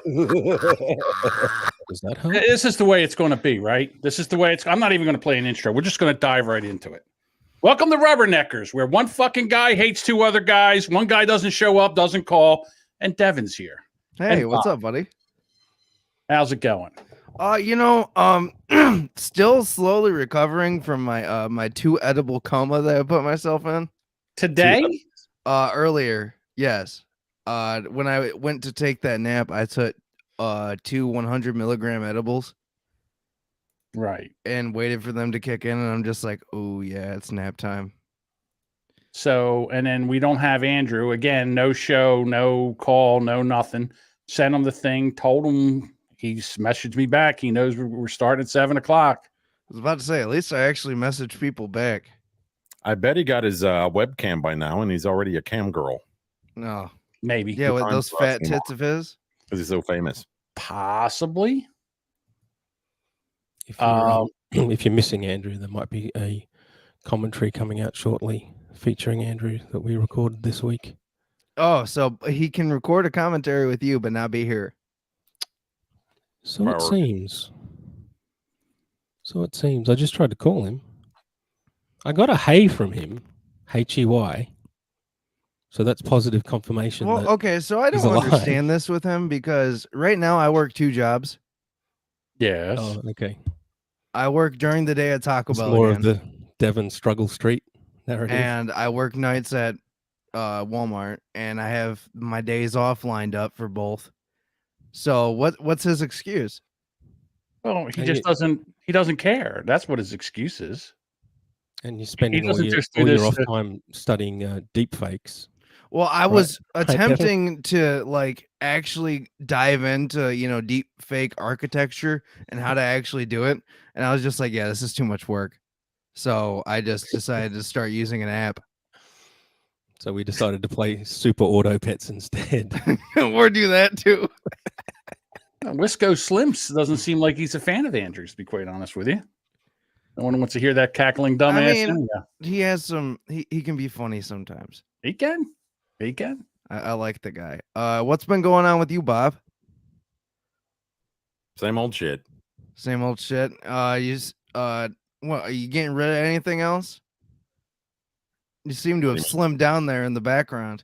Does that help? This is the way it's going to be, right? This is the way it's. I'm not even going to play an intro. We're just going to dive right into it. Welcome to Rubberneckers, where one fucking guy hates two other guys. One guy doesn't show up, doesn't call, and Devin's here. Hey, what's up, buddy? How's it going? Still slowly recovering from my my 2 edible coma that I put myself in Today? Earlier, yes. When I went to take that nap, I took 2 100 milligram edibles. Right. And waited for them to kick in, and I'm just like, oh yeah, it's nap time. So, and then we don't have Andrew again. No show, no call, no nothing. Sent him the thing. Told him. He's messaged me back. He knows we're starting at 7 o'clock. I was about to say, at least I actually messaged people back. I bet he got his webcam by now, and he's already a cam girl. No, maybe. Yeah, with those fat tits of his. Because he's so famous. Possibly. If you're missing Andrew, there might be a commentary coming out shortly featuring Andrew that we recorded this week. Oh, so he can record a commentary with you, but not be here. So it seems. I just tried to call him. I got a hey from him, H-E-Y. So that's positive confirmation. Well, okay, so I don't understand this with him because right now I work 2 jobs. Yes. Oh, okay. I work during the day at Taco Bell. More of the Devon Struggle Street narrative. And I work nights at Walmart, and I have my days off lined up for both. So what's his excuse? Oh, he just doesn't. He doesn't care. That's what his excuse is. And you're spending all your off time studying deep fakes. Well, I was attempting to like actually dive into, deep fake architecture and how to actually do it. And I was just like, yeah, this is too much work. So I just decided to start using an app. So we decided to play Super Auto Pets instead. Or do that too. Wisco Slims doesn't seem like he's a fan of Andrews, to be quite honest with you. No one wants to hear that cackling dumbass. I mean, he has some. He can be funny sometimes. He can. He can. I like the guy. What's been going on with you, Bob? Same old shit. Same old shit. What are you getting rid of anything else? You seem to have slimmed down there in the background.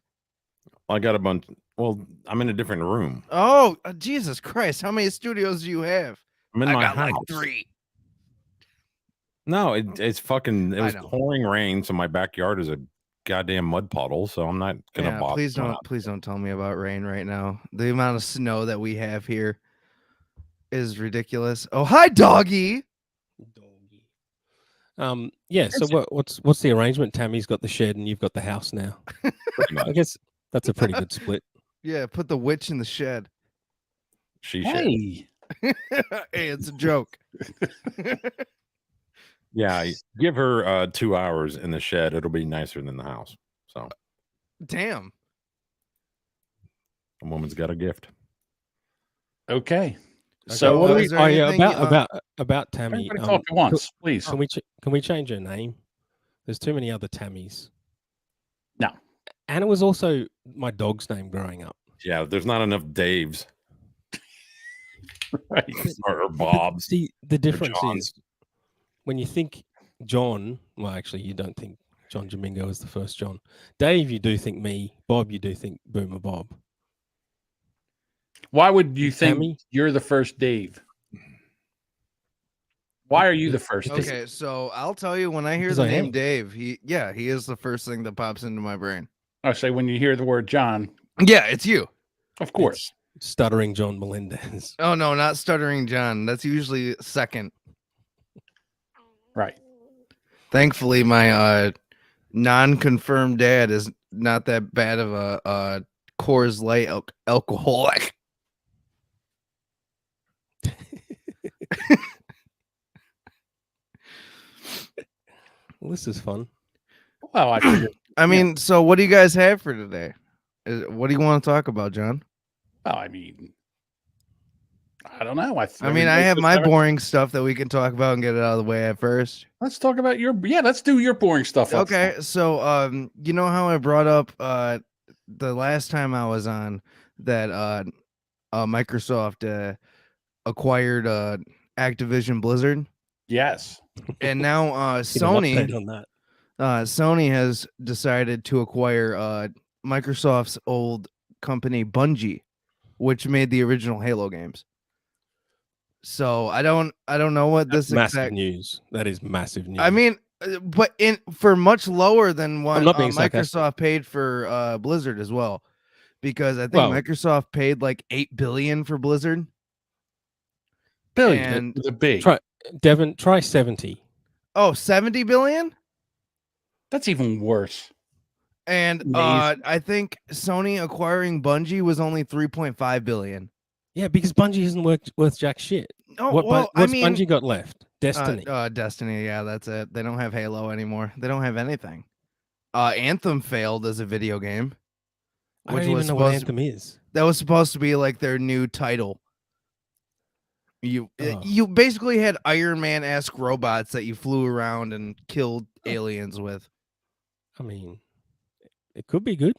I got a bunch. Well, I'm in a different room. Oh, Jesus Christ! How many studios do you have? I'm in my house. Like 3. No, it's fucking. It was pouring rain, so my backyard is a goddamn mud puddle. So I'm not gonna bother. Please don't tell me about rain right now. The amount of snow that we have here is ridiculous. Oh, hi, doggy. Yeah. So what's the arrangement? Tammy's got the shed, and you've got the house now. I guess that's a pretty good split. Yeah, put the witch in the shed. Hey, it's a joke. Yeah, give her 2 hours in the shed. It'll be nicer than the house. So, damn. A woman's got a gift. Okay. So what about Tammy? Talk at once, please. Can we change her name? There's too many other Tammys. No. And it was also my dog's name growing up. Yeah, there's not enough Daves. Right. Or Bobs. See, the difference is when you think John, well, actually, you don't think John Domingo is the first John. Dave, you do think me. Bob, you do think Boomer Bob. Why would you think Tammy? You're the first Dave? Why are you the first Dave? Okay, so I'll tell you when I hear the name Dave, he is the first thing that pops into my brain. I say when you hear the word John. Yeah, it's you. Of course. It's Stuttering John Melendez. Oh, no, not Stuttering John. That's usually second. Right. Thankfully, my non-confirmed dad is not that bad of a Coors Light alcoholic. Well, this is fun. Well, I mean, so what do you guys have for today? What do you want to talk about, John? Well, I mean, I don't know. I have my boring stuff that we can talk about and get it out of the way at first. Let's talk about let's do your boring stuff. Okay, so you know how I brought up the last time I was on that Microsoft acquired Activision Blizzard, Yes. and now Give an update Sony on that. Sony has decided to acquire Microsoft's old company Bungie, which made the original Halo games. So I don't know what That's this massive news. That is massive news. I mean, but for much lower than what I'm not being sarcastic. Microsoft paid for Blizzard as well, because I think Microsoft paid like $8 billion for Blizzard. Billion And with a B. Devin, try 70. Oh, 70 billion? That's even worse. And I think Sony acquiring Bungie was only 3.5 billion. Yeah, because Bungie isn't worth jack shit. Oh, What's Bungie got left? Destiny. Destiny, yeah, that's it. They don't have Halo anymore. They don't have anything. Anthem failed as a video game. I don't even know what Anthem is. That was supposed to be like their new title. You basically had Iron Man-esque robots that you flew around and killed aliens with. I mean, it could be good.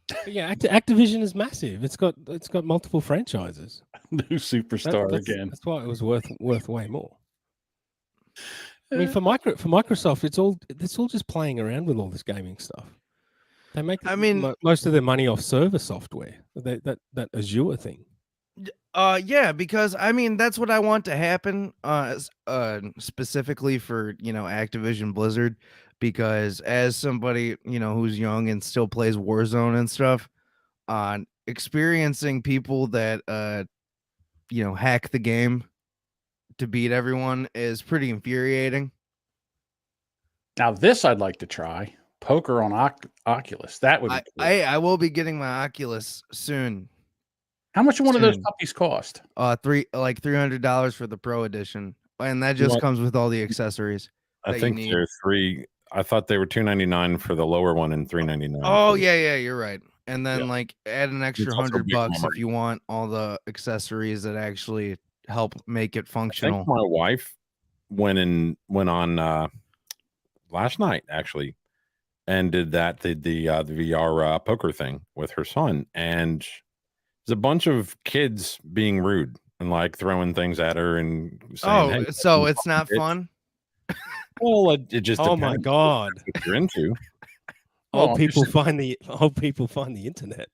But yeah, Activision is massive. It's got multiple franchises. New superstar again. That's why it was worth way more. I mean, for Microsoft, it's all just playing around with all this gaming stuff. They make most of their money off server software. That Azure thing. Yeah, because I mean that's what I want to happen. Specifically for Activision Blizzard, because as somebody who's young and still plays Warzone and stuff, experiencing people that hack the game to beat everyone is pretty infuriating. Now this I'd like to try. Poker on Oculus. That would be cool. I will be getting my Oculus soon. How much one of those puppies cost? $300 for the Pro Edition, and that just comes with all the accessories. I think they're $3. I thought they were $299 for the lower one and $399. Oh yeah, you're right. And then add an extra $100 if you want all the accessories that actually help make it functional. I think my wife went on last night actually, and did the VR poker thing with her son, and there's a bunch of kids being rude and like throwing things at her and saying, "Hey, so it's not fun." Well, it just oh my god, what you're into. Old people find the internet.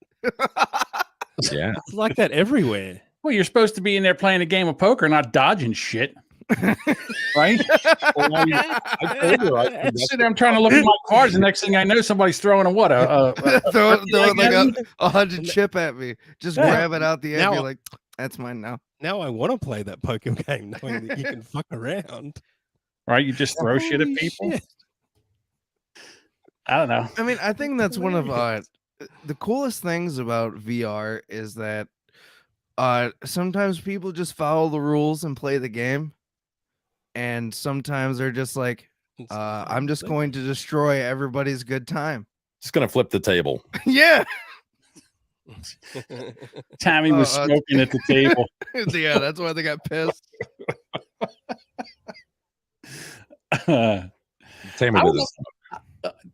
Yeah, it's like that everywhere. Well, you're supposed to be in there playing a game of poker, not dodging shit. Right? Well, I told her, I'm trying to look at my cards. The next thing I know, somebody's throwing throwing like a 100 chip at me. Just grab it out the end. You're like, that's mine now. Now I want to play that poker game, knowing that you can fuck around. Right? You just throw shit at people. Shit. I don't know. I mean, I think that's one of the coolest things about VR is that sometimes people just follow the rules and play the game. And sometimes they're just like, I'm just going to destroy everybody's good time. Just going to flip the table. Yeah. Tammy was smoking at the table. Yeah, that's why they got pissed.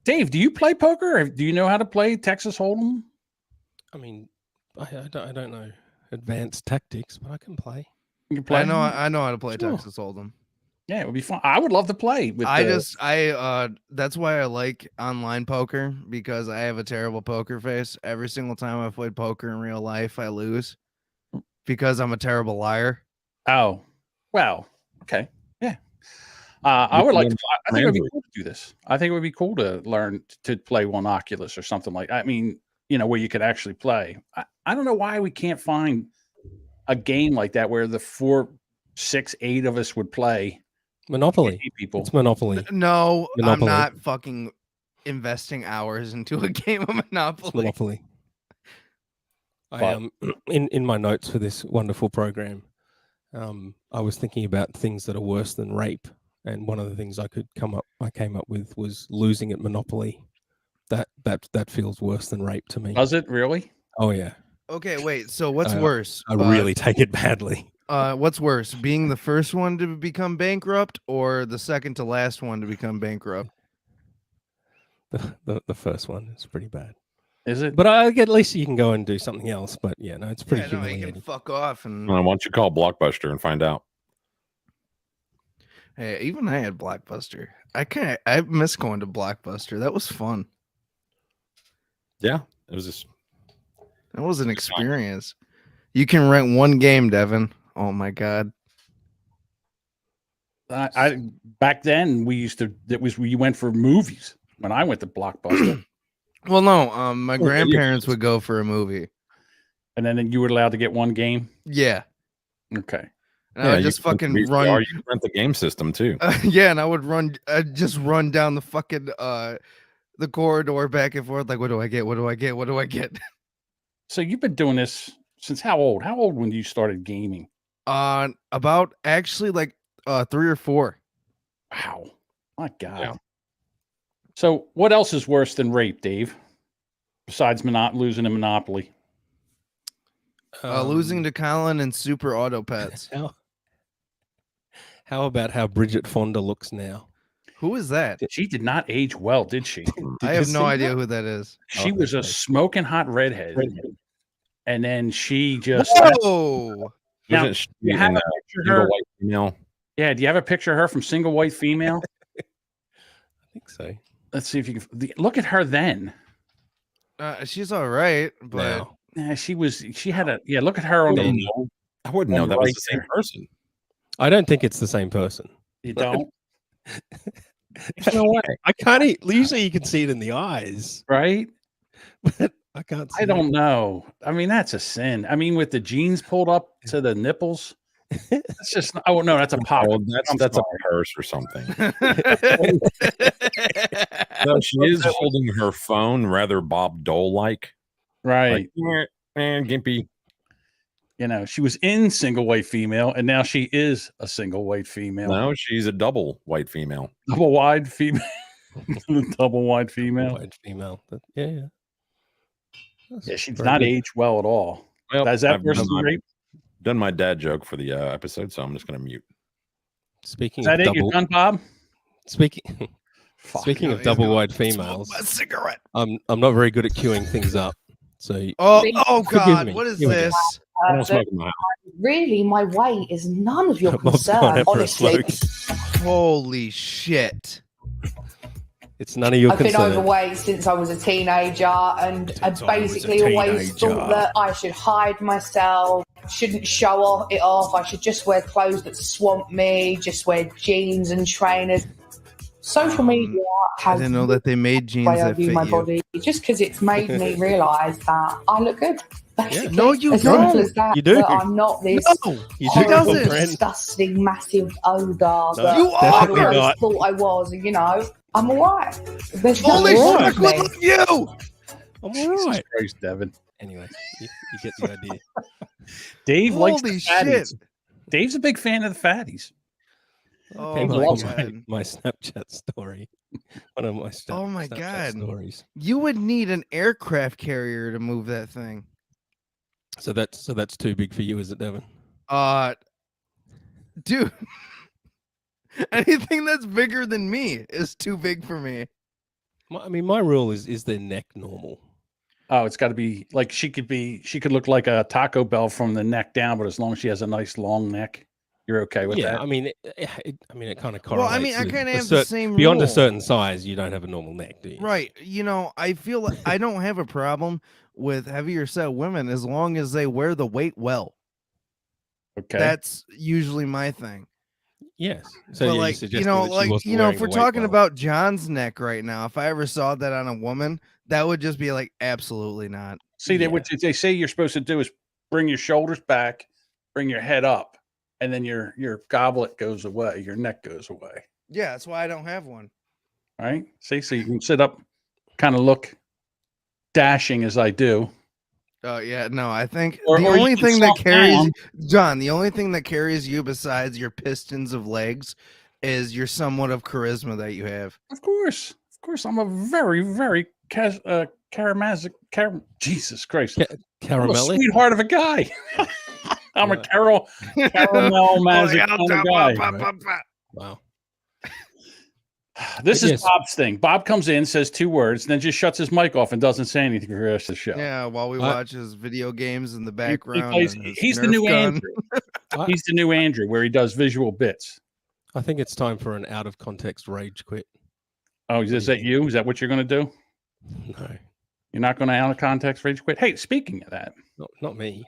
Dave, do you play poker? Or do you know how to play Texas Hold'em? I mean, I don't know advanced tactics, but I can play. You can play. I know how to play Texas Hold'em. Yeah, it would be fun. I would love to play with. That's why I like online poker, because I have a terrible poker face. Every single time I've played poker in real life, I lose because I'm a terrible liar. Oh, well, okay, yeah. I would like to. I think it would be cool to do this. I think it would be cool to learn to play one Oculus or something like. I mean, where you could actually play. I don't know why we can't find a game like that where the 4, 6, 8 of us would play. Monopoly. People. It's Monopoly. No, Monopoly. I'm not fucking investing hours into a game of Monopoly. It's Monopoly. I in my notes for this wonderful program, I was thinking about things that are worse than rape, and one of the things I came up with was losing at Monopoly. That feels worse than rape to me. Does it really? Oh yeah. Okay, wait. So what's worse? I really take it badly. What's worse, being the first one to become bankrupt or the second to last one to become bankrupt? The first one is pretty bad. Is it? But I get at least you can go and do something else. But yeah, no, it's pretty Yeah, no, you humiliating. can fuck off and Why don't you call Blockbuster and find out? hey, even I had Blockbuster. I miss going to Blockbuster. That was fun. Yeah, it was just That was an experience. You can rent one game, Devin. Oh my god. I back then we used to. It was we went for movies when I went to Blockbuster, Well, no, my video grandparents games. would go for a movie. and then you were allowed to get one game. Yeah. Okay. And I would you just can rent the fucking VCR, run. You can rent the game system too. Yeah, and I would run. I'd just run down the fucking the corridor back and forth. Like, what do I get? What do I get? What do I get? So you've been doing this since how old? How old when you started gaming? About actually like 3 or 4. Wow. My God. Yeah. So what else is worse than rape, Dave? Besides losing a Monopoly. Losing to Colin and Super Auto Pets. How about how Bridget Fonda looks now? Who is that? She did not age well, did she? I have no idea who that is. She Oh, was a okay. smoking hot redhead. And then she just Whoa! Now, Wasn't she you have in a that picture of single her. white female? Yeah, do you have a picture of her from Single White Female? I think so. Let's see if you can look at her then. She's all right, but Now, Yeah, she had a look at her on Then- the I wouldn't know On that the was right the same there. person. I don't think it's the same person. you don't, There's no way. I can't. Usually, you can see it in the eyes, right? but I can't. See I don't know. I mean, that's a sin. I mean, with the jeans pulled up to the nipples, it's just oh no, that's a pop. Oh, that's a sorry. purse or something. No, she is holding her phone rather Bob Dole like. Right. Like, gimpy. You know, she was in Single White Female, and now she is a single white female. No, she's a double white female. Double wide female. Double wide female. White female. Yeah. Yeah, she's Very not good. aged well at all. Well, Is that I've worse than rape? done my dad joke for the episode, so I'm just going to mute. Speaking Is that of it? You're double, done, Bob? speaking Fuck. speaking no, of he's double going, wide "Smoke females, my cigarette. I'm not very good at queuing things up. So Oh Forgive God! me. What is Here we go. this? I don't But smoke in my house. really, my weight is none of your Bob's gone concern, out for a honestly. smoke. Holy shit! It's none of your I've been concern. overweight since I was a teenager, and I Since I was a basically always teenager. thought that I should hide myself, shouldn't show it off. I should just wear clothes that swamp me, just wear jeans and trainers. Social media I has didn't know that they made the jeans way I that view fit my you. body, just because it's made me realise that I look good. Basically. No, you as don't. simple as that, You do. that I'm not this No, You do, horrible, doesn't. disgusting, massive ogre that You I are. always not. thought I was. You know, I'm alright. There's Holy nothing wrong fuck! with Look me. at you! I'm Jesus all right. Christ, Devin. Anyway, you get the idea. Dave likes the Holy fatties. shit! Dave's a big fan of the fatties. Oh Came my up on god! my Snapchat story. One of my Oh my Snapchat God. stories. You would need an aircraft carrier to move that thing. So that's too big for you, is it, Devin? Dude, anything that's bigger than me is too big for me. I mean, my rule is their neck normal? Oh, it's got to be like she could look like a Taco Bell from the neck down, but as long as she has a nice long neck, you're okay with Yeah, that. I mean, it kind of Well, correlates. I mean, I with kind a of have the cert- same beyond a rule. certain size, you don't have a normal neck, do you? Right. You know, I feel like I don't have a problem with heavier set women as long as they wear the weight well. Okay. That's usually my thing. Yes. So But yeah, like, suggesting you know, that she like, wasn't you know, wearing if we're the weight talking well. about John's neck right now, if I ever saw that on a woman, that would just be like, absolutely not. See, yeah. what they say you're supposed to do is bring your shoulders back, bring your head up, and then your goblet goes away, your neck goes away. Yeah, that's why I don't have one. Right? See, so you can sit up, kind of look dashing as I do. Oh yeah, no, I think Or the you only can thing that slump carries down. John, the only thing that carries you besides your pistons of legs is your somewhat of charisma that you have. Of course, I'm a very, very charismatic. Jesus Christ, I'm a Caramellic. sweetheart of a guy. I'm a Right. caramel magic kind of guy. Wow. This But is yes. Bob's thing. Bob comes in, says 2 words, and then just shuts his mic off and doesn't say anything for the rest of the show. Yeah, while we watch his video games in the He background. plays- and his he's the Nerf new gun. Andrew. He's the new Andrew, where he does visual bits. I think it's time for an out of context rage quit. Oh, is that you? Is that what you're going to do? No, You're not going to out of context rage quit? Hey, speaking of that. not me.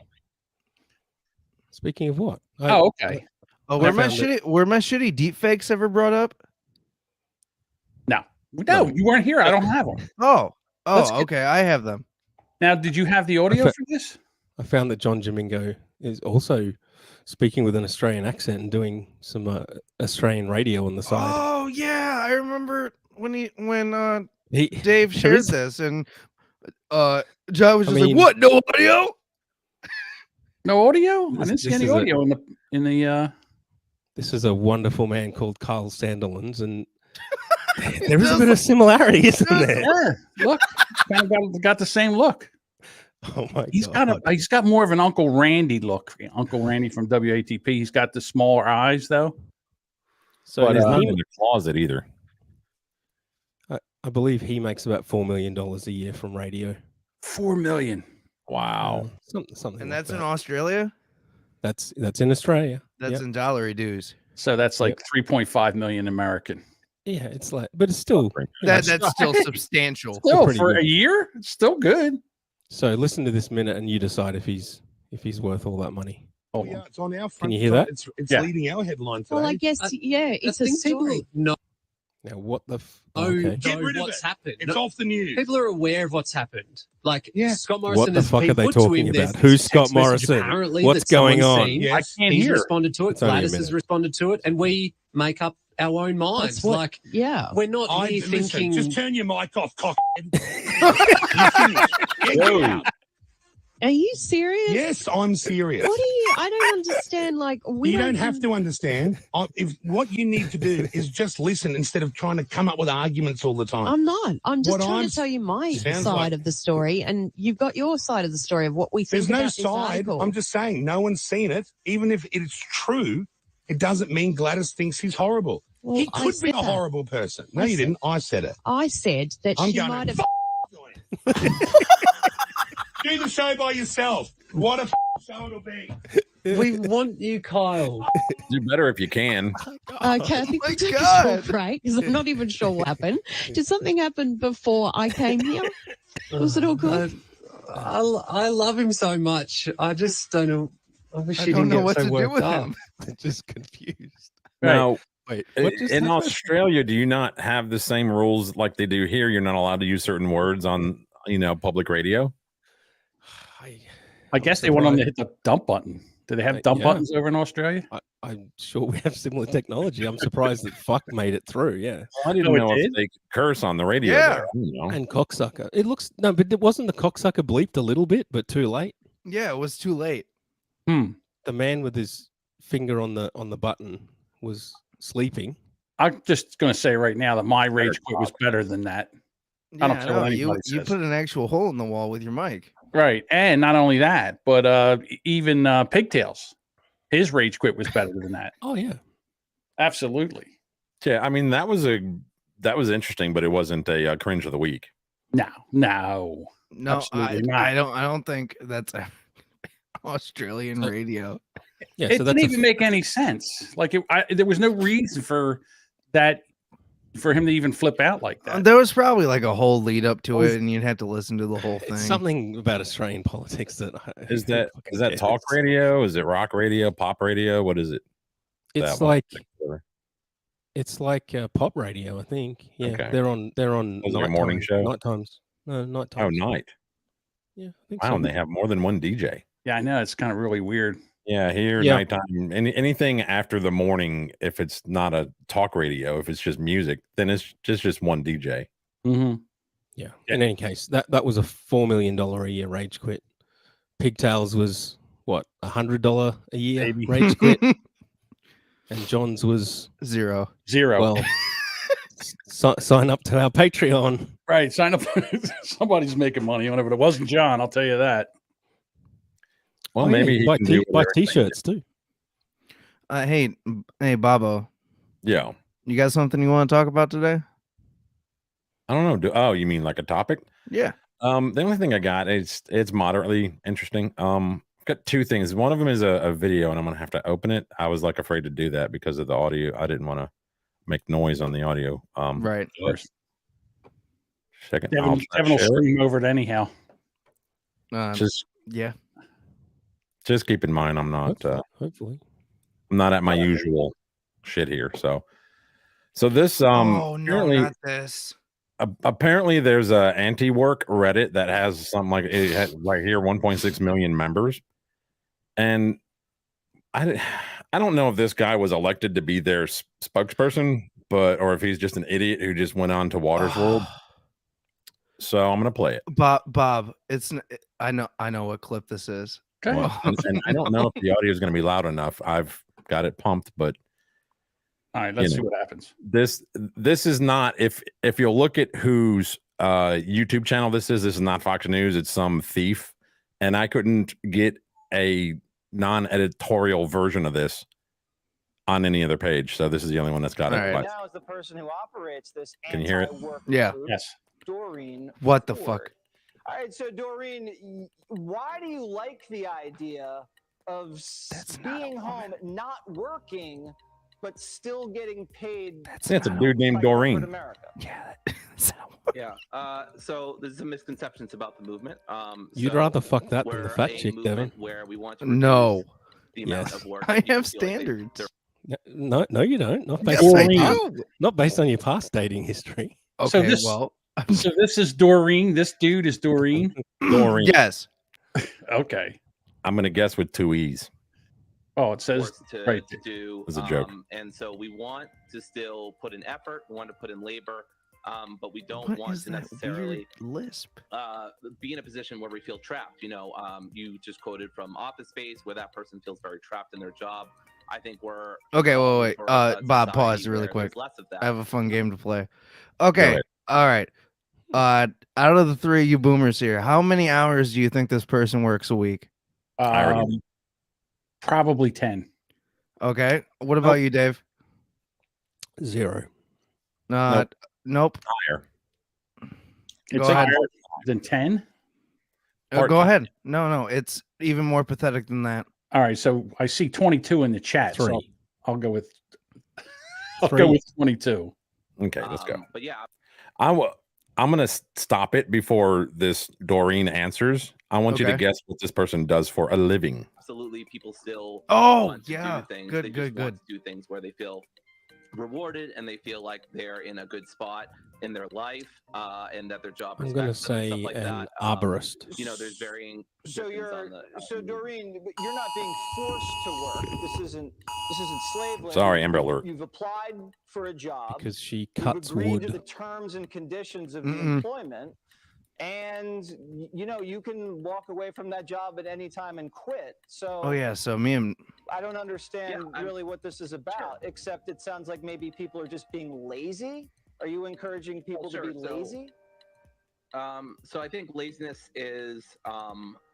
Speaking of what? Oh, okay. Oh, I were my found shitty deep fakes ever brought up? No, you weren't here. I don't have them. Oh, Let's get- okay. I have them. Now, did you have the audio for this? I found that John Domingo is also speaking with an Australian accent and doing some Australian radio on the side. Oh yeah, I remember when He, Dave there shared is- this, and John was I just mean- like, "What? No audio?" No audio? I This- didn't see this any is a- audio in the This is a wonderful man called Carl Sandilands, and there is a bit of similarity, isn't there? Yeah, look, kind of got the same look. Oh my He's god! he's got more of an Uncle Randy look. Uncle Randy from WATP. He's got the smaller eyes though. So but, He's his not name- in the closet either. I believe he makes about $4 million a year from radio. 4 million. Wow. Something. And like that's in that. Australia. That's in Australia. That's Yep. in dollary dues. So that's like 3.5 million American. Yeah, it's like, but it's still. That's still substantial. Still pretty for good. a year, it's still good. So listen to this minute, and you decide if he's worth all that money. Hold Yeah, on. it's on our front. Can you hear that? It's Yeah. leading our headline today. Well, I guess, yeah, it's a story. No, Now, what the? okay. Get rid of what's it. happened. It's off the news. People are aware of what's happened. Like Yeah. Scott Morrison What the has fuck been are they put to talking him. There's about? Who's this Scott text message Morrison? apparently What's that someone's going on? seen. Yes. I can't He's hear. responded to it. It's only a Gladys has minute. responded to it, and we make up our own minds. That's what- Like Yeah. we're not here Listen, thinking. just turn your mic off, cock. You're finished. Get out. Are you serious? Yes, I'm serious. What do you? I don't understand. Like we You don't have to understand. If what you need to do is just listen instead of trying to come up with arguments all the time. I'm not. I'm just What trying I'm- to tell you my Sounds side like- of the story, and you've got your side of the story of what we think There's no about this side. article. I'm just saying, no one's seen it. Even if it's true, it doesn't mean Gladys thinks he's horrible. Well, He I could be said a that. horrible person. No, I you said- didn't. I said it. I said that I'm she going might to have. do the show by yourself. What a show it'll be. We want you, Kyle. Do better if you can. Okay, I think my we took a God. short break because I'm not even sure what happened. Did something happen before I came here? Was it all good? I love him so much. I just don't know. I wish I he don't didn't know get what so to do worked with up. him. I'm just confused. Now, Wait, what just in happened? Australia, do you not have the same rules like they do here? You're not allowed to use certain words on, public radio. I guess they want them to hit the dump button. Do they have dump Yeah. buttons over in Australia? I'm sure we have similar technology. I'm surprised that fuck made it through. Yeah, I didn't Oh, it know if did? they could curse on the radio. Yeah. there, you know. and cocksucker. It looks no, but it wasn't the cocksucker bleeped a little bit, but too late. Yeah, it was too late. The man with his finger on the button was sleeping. I'm just going to say right now that my rage quit was better than that. I don't Yeah, care what you anybody says. put an actual hole in the wall with your mic. Right. And not only that, but even Pigtails, his rage quit was better than that. Oh yeah, Absolutely. Yeah, I mean that was interesting, but it wasn't a cringe of the week. No. No, Absolutely not. I don't think that's a Australian radio. yeah. It so didn't that's even make any sense. Like there was no reason for that, for him to even flip out like that. There was probably like a whole lead up to Was- it, and you'd have to listen to the whole thing. it's something about Australian politics that Is who that fucking is that cares? talk radio? Is it rock radio? Pop radio? What is it? It's That one like particular? it's like pop radio, I think. Yeah, Okay. they're on Was it a morning show? Night times. No, night Oh, times. night. Yeah, I think Wow, so. and they have more than one DJ. Yeah, I know. It's kind of really weird. Yeah, here Yeah. nighttime. Anything after the morning, if it's not a talk radio, if it's just music, then it's just one DJ. Mm-hmm. Yeah. In any case, that was a $4 million a year rage quit. Pigtails was what, $100 a year Maybe. rage quit, and John's was Zero. Zero. well. Sign up to our Patreon. Right. Sign up. Somebody's making money on it, but it wasn't John. I'll tell you that. Well, Oh, yeah, maybe you he buy, can do buy whatever he thinks. t-shirts too. Hey, Babo. Yeah. You got something you want to talk about today? I don't know. Oh, you mean like a topic? Yeah. The only thing I got is it's moderately interesting. I've got two things. One of them is a video, and I'm gonna have to open it. I was like afraid to do that because of the audio. I didn't want to make noise on the audio. Right. Second, Devin will scream over it anyhow. Just yeah. Just keep in mind, I'm not. Hopefully, I'm not at my usual shit here. So this. Oh no, apparently, not this. Apparently, there's a anti-work Reddit that has something like it had right here 1.6 million members, and I don't know if this guy was elected to be their spokesperson, or if he's just an idiot who just went on to Water's World. So I'm gonna play it. Bob, I know what clip this is. Okay. Well, and I don't know if the audio is gonna be loud enough. I've got it pumped, but all right, let's see what happens. This is not if you'll look at whose YouTube channel this is not Fox News. It's some thief, and I couldn't get a non-editorial version of this on any other page. So this is the only one that's got it. Right. Now is the person who operates this. Can you hear it? Yeah. Yes. Doreen. What the Ford. fuck? All right, so Doreen, why do you like the idea of being home, not working, but still getting paid? That's a dude named Doreen. America. Yeah. Yeah. So there's some misconceptions about the movement. you'd So rather fuck that than the we're fat a chick, Devin. movement where we want to No. reduce the amount Yes. of work I that people have feel like standards. No, you don't. Not based Yes, on I your do. not based on your past dating history. So Okay, this- well, So this is Doreen. This dude is Doreen. Doreen. yes. Okay. I'm gonna guess with 2 E's. Oh, it says forced to, right. to do. It's a joke. And so we want to still put in effort. We want to put in labor. But we don't What want is to that necessarily weird lisp? be in a position where we feel trapped. You just quoted from Office Space where that person feels very trapped in their job. I think we're Okay, wait. for a Bob, society pause really where quick. there's less of that. I have a fun game to play. Okay. ahead. All right. Out of the three of you boomers here, how many hours do you think this person works a week? Probably 10. Okay. What about you, Dave? 0. Nope. Higher. It's Go ahead. higher than 10. Go Part-time. ahead. No. It's even more pathetic than that. All right. So I see 22 in the chat. 3. So I'll go with. I'll 3. go with 22. Okay, let's go. But yeah, I'm gonna stop it before this Doreen answers. I want you to Okay. guess what this person does for a living. absolutely, people still Oh, want to yeah. do things. Good, They good, just want good. to do things where they feel rewarded and they feel like they're in a good spot in their life, and that their job I'm going to respects them and say stuff like an that. arborist. There's varying. So positions on the, Doreen, but you're not being forced to work. This isn't slave labor. Sorry, Amber Alert. You've applied for a job Because she You've cuts agreed to the wood. terms and conditions of the Mm-mm. employment, and you can walk away from that job at any time and quit. So Oh yeah. So me and I don't understand Yeah, I'm- really what this is about, except it sounds like maybe people are just being lazy. Are you encouraging people sure, to be so- lazy? So I think laziness is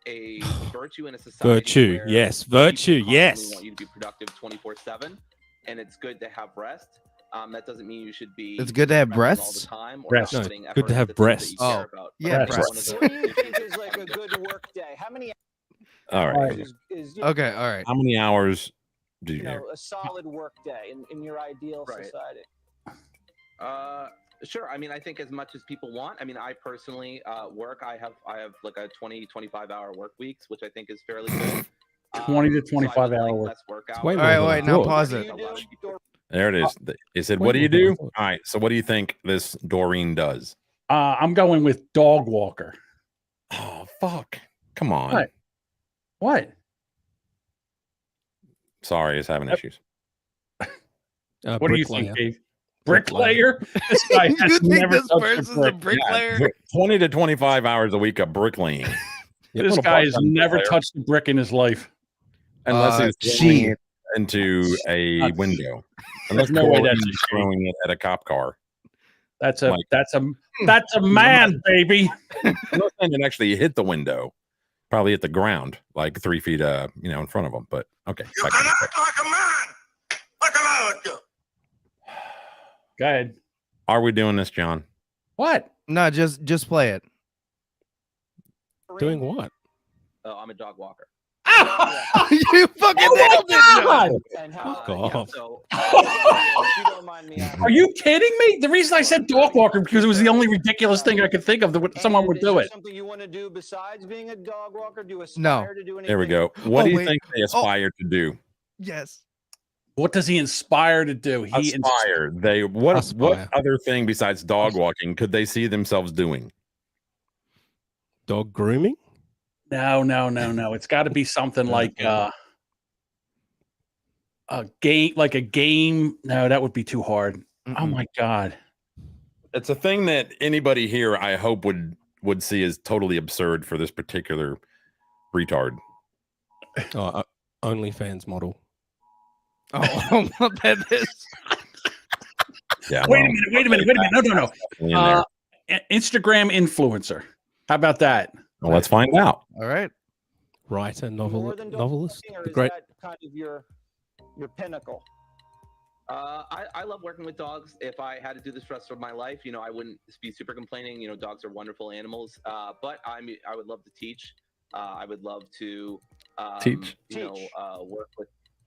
a virtue in a society. Virtue, where yes. people Virtue, constantly yes. Want you to be productive 24/7, and it's good to have rest. That doesn't mean you should be. It's good to have present all breasts? the time or Breasts. not No, putting good effort to have into things that you breasts. care about. yeah, I think one of breasts. the- What do you think is like a good work day? How many All right. hours is okay. All right. How many hours do you? a solid work day in your ideal Right. society? Sure. I mean, I think as much as people want. I mean, I personally work. I have like a 20-25 hour work weeks, which I think is fairly good. 20 to So I would 25 hour like work. less work It's way hours. more All right, than I wait, now thought. pause What it. do you do? There it is. It said, Wait "What do a you minute, do?" I thought- All right. So, what do you think this Doreen does? I'm going with dog walker. Oh fuck! Come on. What? What? Sorry, it's having issues. What do you think, bricklayer. Dave? Bricklayer. Bricklayer? This guy You has think never this touched person's a a brick. bricklayer? 20 to 25 hours a week of bricklaying. Yep. This What a guy has part-time never bricklayer. touched a brick in his life. Unless he's she. throwing it into a That's- window. There's Unless no way Corey that's a is she. throwing it at a cop car. That's a Like- that's a man, baby. I'm not saying it actually hit the window. Probably hit the ground, like 3 feet, in front of him. But okay. You can act like a man, like an adult. Go ahead. Are we doing this, John? What? No, just play it. Doing what? Oh, I'm a dog walker. You fucking nailed it, John. And how, Fuck off. So if you don't mind me asking, Are you kidding me? The reason I said dog walker because it was the only ridiculous thing I could think of that someone would is do there it. something you want to do besides being a dog walker? Do you No. aspire to do anything? There we go. What Oh, do you wait. think they aspire to do? Yes. What does he inspire to do? He Aspire. They what Aspire. other thing besides dog walking could they see themselves doing? Dog grooming? No. It's got to be something like a game. No, that would be too hard. Oh my god. It's a thing that anybody here, I hope, would see as totally absurd for this particular retard. Oh, OnlyFans model. Oh, that is. Yeah. Wait a minute. No. In there. Instagram influencer. How about that? Well, let's find out. All right. Writer, More than dog novelist. walking, or The is great. that kind of your pinnacle? I love working with dogs. If I had to do this for the rest of my life, I wouldn't be super complaining. Dogs are wonderful animals. But I would love to teach. I would love to Teach.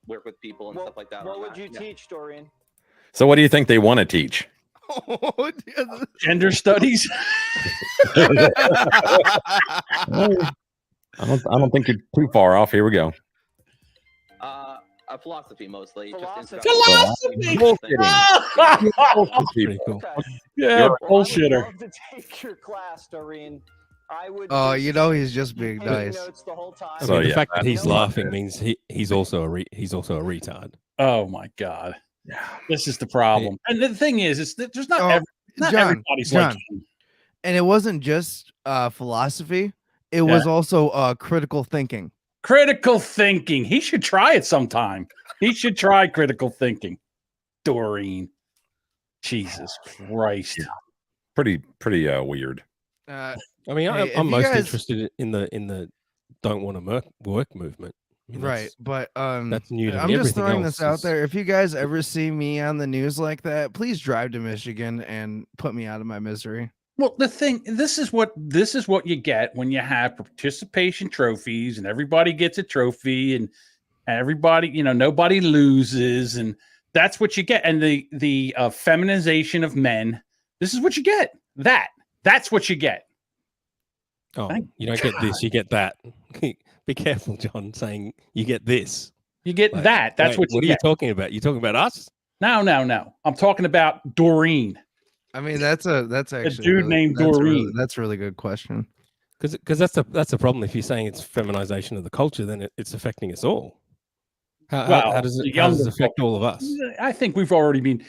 work with people and stuff like that. What would you teach, Dorian? So, what do you think they want to teach? Gender studies. I don't think you're too far off. Here we go. Philosophy mostly. Philosophy. Pretty cool. Yeah, I would bullshitter. love to take your class, Doreen. I would. Oh, he's just being taking nice. notes the whole time. I So, mean, the yeah, fact that that's he's not laughing it. means he's also a retard. Oh my god. Yeah. This is the problem. And the thing is, there's not, Oh, not John, everybody's like John. him. And it wasn't just philosophy; it was also critical thinking. Critical thinking. He should try it sometime. He should try critical thinking. Doreen. Jesus Christ. Pretty weird. Uh, I mean, Hey, if I'm you most guys- interested in the don't want to work movement. I mean, right, but that's new to I'm me. just Everything throwing else this out is- there. If you guys ever see me on the news like that, please drive to Michigan and put me out of my misery. Well, this is what you get when you have participation trophies and everybody gets a trophy and everybody, nobody loses, and that's what you get. And the feminization of men. This is what you get. That's what you get. Oh, Thank you don't get this, you get that. Be careful, John, saying you get this. You get Like, that. That's wait, what you are you get. talking about? You talking about us? No. I'm talking about Doreen. I mean, that's actually dude named Doreen. That's a really good question. Because that's the problem. If you're saying it's feminization of the culture, then it's affecting us all. How does the it younger affect all of us? I think we've already been,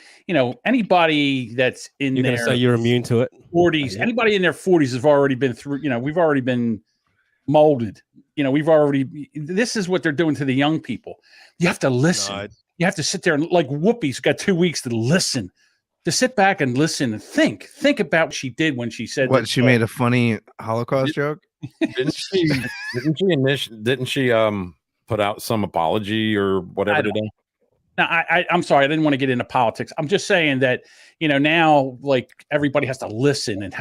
anybody that's in You're going their to say you're immune to it? 40s, anybody in their 40s has already been through, we've already been molded. This is what they're doing to the young people. You have to listen. No, You have to sit there and like Whoopi's got 2 weeks to listen, to sit back and listen and think about what she did when she said What that, she made a funny Holocaust joke. Didn't she put out some apology or whatever today? Now, I'm sorry, I didn't want to get into politics. I'm just saying that, now like everybody has to listen and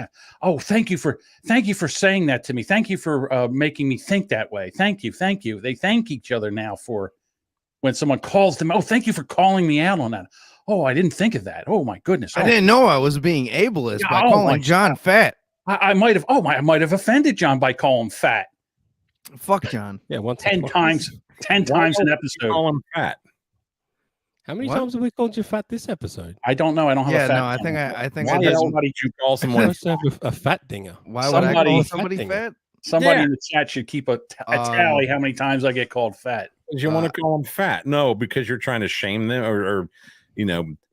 thank you for saying that to me. Thank you for making me think that way. Thank you. They thank each other now for when someone calls them. Oh, thank you for calling me out on that. Oh, I didn't think of that. Oh my goodness. I didn't know I was being ableist by my calling John fat. I might have. I might have offended John by calling him fat. Fuck John. Yeah, 10 times. 10 times an episode. Call him fat. How many What? times have we called you fat this episode? I don't know. I don't have Yeah, a fat. no, I think count. I think Why I the did. hell somebody would you call someone? Supposed to have a fat dinger. Why would I somebody- call Fat somebody thing. fat? Somebody Yeah. in the chat should keep a tally how many times I get called fat. Because you want to call them fat? No, because you're trying to shame them or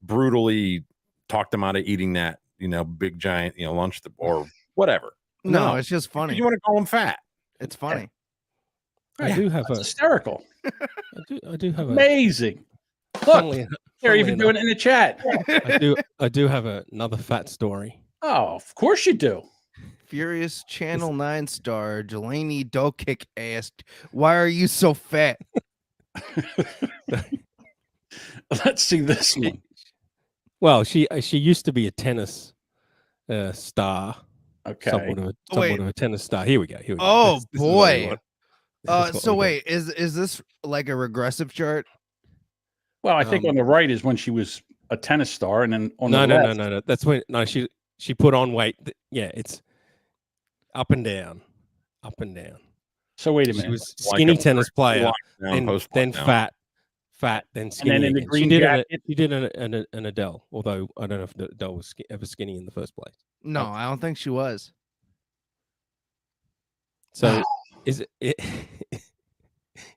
brutally talk them out of eating that big giant lunch or whatever. No, it's just funny. You want to call them fat? It's funny. I do have That's a. hysterical. I do have a. Amazing. Look, funnily- they're even funnily doing it in the chat. I do have another fat story. Oh, of course you do. Furious Channel 9 star Jelani Dokick asked, "Why are you so fat?" Let's see this one. Well, she used to be a tennis star. Okay. Somewhat Wait. of a tennis star. Here we go. Here we go. Oh This is what we boy. want. This is what So we want. wait, is this like a regressive chart? Well, I think on the right is when she was a tennis star, and then on the left. No. That's when she put on weight. Yeah, it's up and down, up and down. So wait a She minute. was skinny tennis player, Down, then down. fat, then skinny. then in the again. green she did jacket- she did an Adele, although I don't know if Adele was ever skinny in the first place. No, I don't think she was. So is it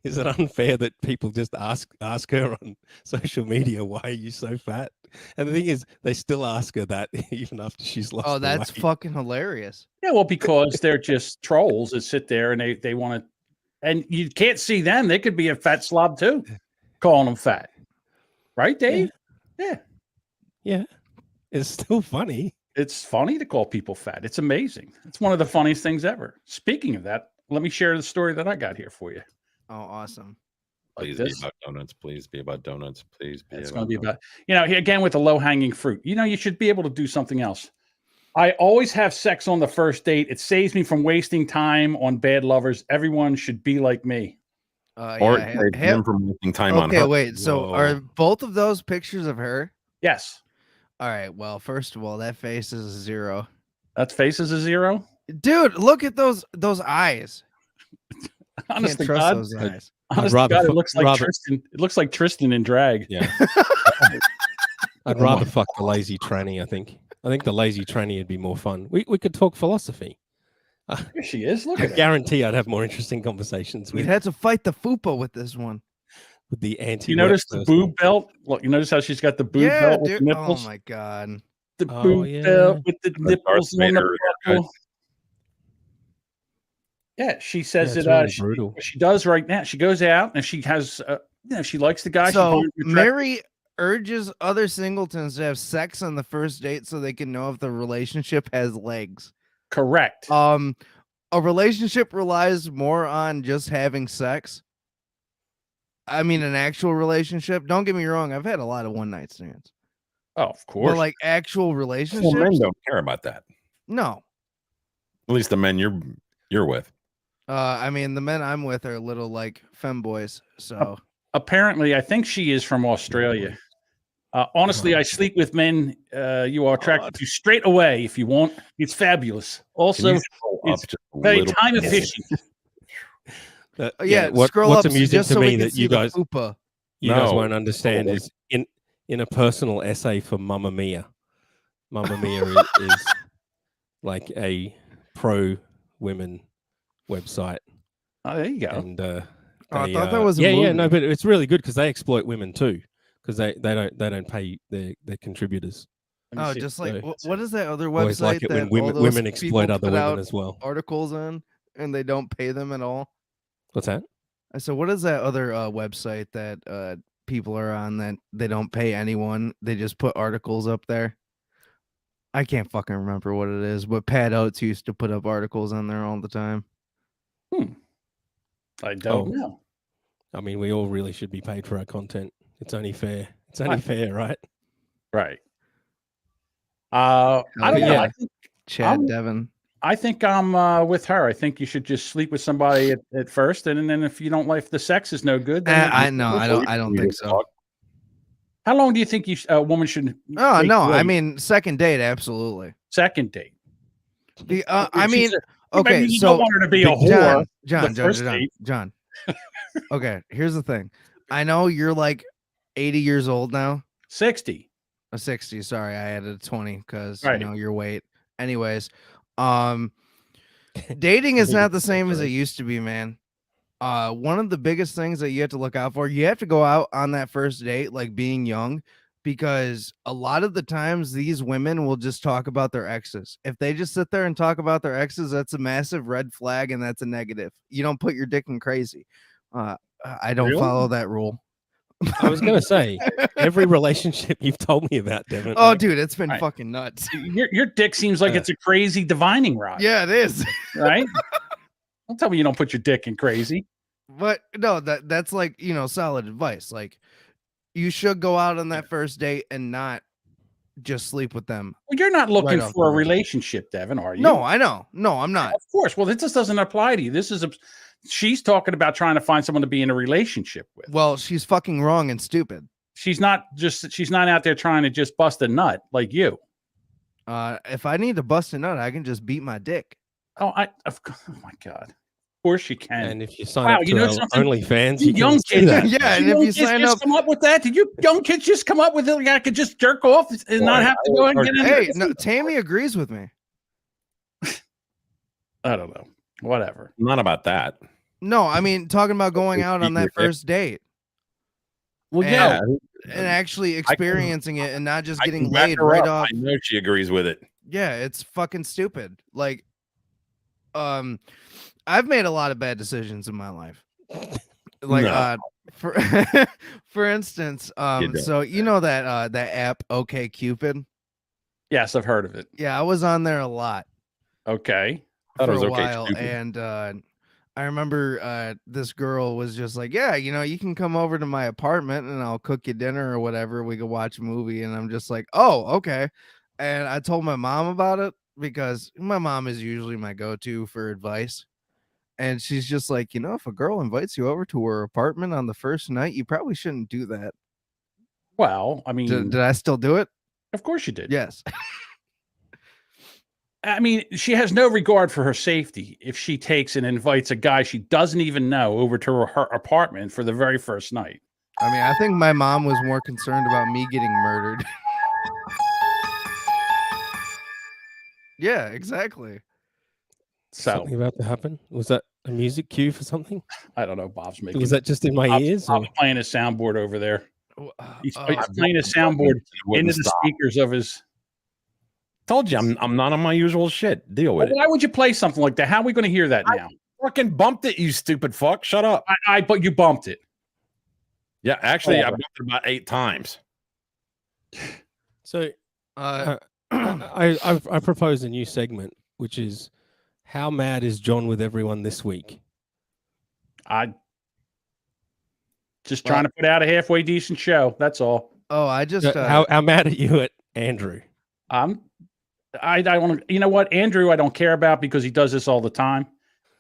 is it unfair that people just ask her on social media, why are you so fat? And the thing is, they still ask her that even after she's lost. Oh, the that's weight. fucking hilarious. Yeah, well, because they're just trolls that sit there and they want to, and you can't see them. They could be a fat slob too, calling them fat, right, Dave? Yeah, it's still funny. It's funny to call people fat. It's amazing. It's one of the funniest things ever. Speaking of that, let me share the story that I got here for you. Oh, awesome. Like Please this. be about donuts. Please be about donuts. Please be. It's going to be about, again, with the low hanging fruit. You should be able to do something else. I always have sex on the first date. It saves me from wasting time on bad lovers. Everyone should be like me. Or yeah, trade him for wasting time on Okay, her. wait. So Whoa. are both of those pictures of her? Yes. All right. Well, first of all, that face is a 0. That face is a 0. Dude, look at those eyes. Honest Can't to trust God, those eyes. honest to rather God, it fu- looks like rather- Tristan. It looks like Tristan in drag. Yeah. I'd rather fuck the lazy tranny, I think. I think the lazy tranny would be more fun. We could talk philosophy. Here she is. Look I at her. guarantee I'd have more interesting conversations We'd with, had to fight the fupa with this one. with the anti. You notice the boob belt? Look, you notice how she's got the boob Yeah, belt with dude. the Oh nipples? my god. The Oh, boob yeah. belt with the nipples on the Vader haircut. buckle. Yeah, she says Yeah, that it's really brutal. what she does right now. She goes out and she has, she likes the guy. she So finds him attractive. Mary urges other singletons to have sex on the first date so they can know if the relationship has legs. Correct. A relationship relies more on just having sex. I mean, an actual relationship. Don't get me wrong. I've had a lot of one night stands. Oh, of course. But like actual Well, relationships, men don't care about that. no. At least the men you're with. I mean, the men I'm with are little like femboys. So Apparently, I think she is from Australia. Honestly, I sleep with men you are attracted to straight away if you want. It's fabulous. Can Also, you scroll up it's just a very little time bit? efficient. yeah, scroll what's up amusing just to so we me can that see you the guys fupa. guys No. won't understand Oh, is in a personal essay for Mamma Mia. Mamma Mia is like a pro women website. Oh, there you go. And I they, thought that was a yeah, movie. no, but it's really good because they exploit women too, because they don't pay their contributors. Let me Oh, see. just like So- what is that other Always website like it that when all those women exploit people other put women out as well. articles on and they don't pay them at all? What's that? I said, what is that other website that people are on that they don't pay anyone? They just put articles up there. I can't fucking remember what it is, but Pat Oates used to put up articles on there all the time. I don't know. I mean, we all really should be paid for our content. It's only fair. It's only fair, right? Right. I don't know. yeah. I think, Chad Devon. I think I'm with her. I think you should just sleep with somebody at first, and then if you don't like the sex is no good, then I don't think so. How long do you think a woman should? Oh take no, to I wait? mean second date, absolutely. Second date. I mean, okay, maybe you so don't want her to be a whore. John. Okay, here's the thing. I know you're like 80 years old now. 60. 60. Sorry, I added a 20 because Right. you know your weight. Anyways, dating is not the same as it used to be, man. One of the biggest things that you have to look out for, you have to go out on that first date like being young, because a lot of the times these women will just talk about their exes. If they just sit there and talk about their exes, that's a massive red flag and that's a negative. You don't put your dick in crazy. I don't Really? follow that rule. I was gonna say every relationship you've told me about, Devin. Oh, dude, it's been Right. fucking nuts. Your dick seems like it's a crazy divining rod. Yeah, it is. Right? Don't tell me you don't put your dick in crazy. But no, that's like, solid advice. Like you should go out on that first date and not just sleep with them. Well, you're not looking off for a the rip. relationship, Devin, are you? No, I know. No, I'm not. Of course. Well, this doesn't apply to you. She's talking about trying to find someone to be in a relationship with. Well, she's fucking wrong and stupid. She's not out there trying to just bust a nut like you. If I need to bust a nut, I can just beat my dick. Oh my God. Of course you can. And if you sign up to OnlyFans, you young kids, yeah, and if you sign up, come up with that. Did you young kids just come up with it? Like I could just jerk off and not have to go and get in. Hey, no, Tammy agrees with me. I don't know. Whatever. Not about that. No, I mean talking about going out on that first date. Well, yeah, and actually experiencing it and not just getting back laid her right up. off. I know she agrees with it. Yeah, it's fucking stupid. Like, I've made a lot of bad decisions in my life. Like, for instance, so you know that that app OkCupid? Yes, I've heard of it. Yeah, I was on there a lot. Okay. For a while, and I remember this girl was just like, yeah, you know, you can come over to my apartment and I'll cook you dinner or whatever. We could watch a movie. And I'm just like, oh, okay. And I told my mom about it because my mom is usually my go-to for advice. And she's just like, you know, if a girl invites you over to her apartment on the first night, you probably shouldn't do that. Well, I mean, did I still do it? Of course you did. Yes. I mean, she has no regard for her safety if she takes and invites a guy she doesn't even know over to her apartment for the very first night. I mean, I think my mom was more concerned about me getting murdered. Yeah, exactly. Something about to happen? Was that a music cue for something? I don't know. Bob's making. Was that just in my ears? Bob's playing his soundboard over there. He's playing his soundboard into the speakers of his. Told you, I'm not on my usual shit. Deal with it. Why would you play something like that? How are we going to hear that now? I fucking bumped it, you stupid fuck. Shut up. But you bumped it. Yeah, actually, I bumped it about 8 times. So, I propose a new segment, which is how mad is John with everyone this week? I just trying to put out a halfway decent show. That's all. Oh, I just how mad are you at Andrew? I don't. You know what, Andrew? I don't care about because he does this all the time.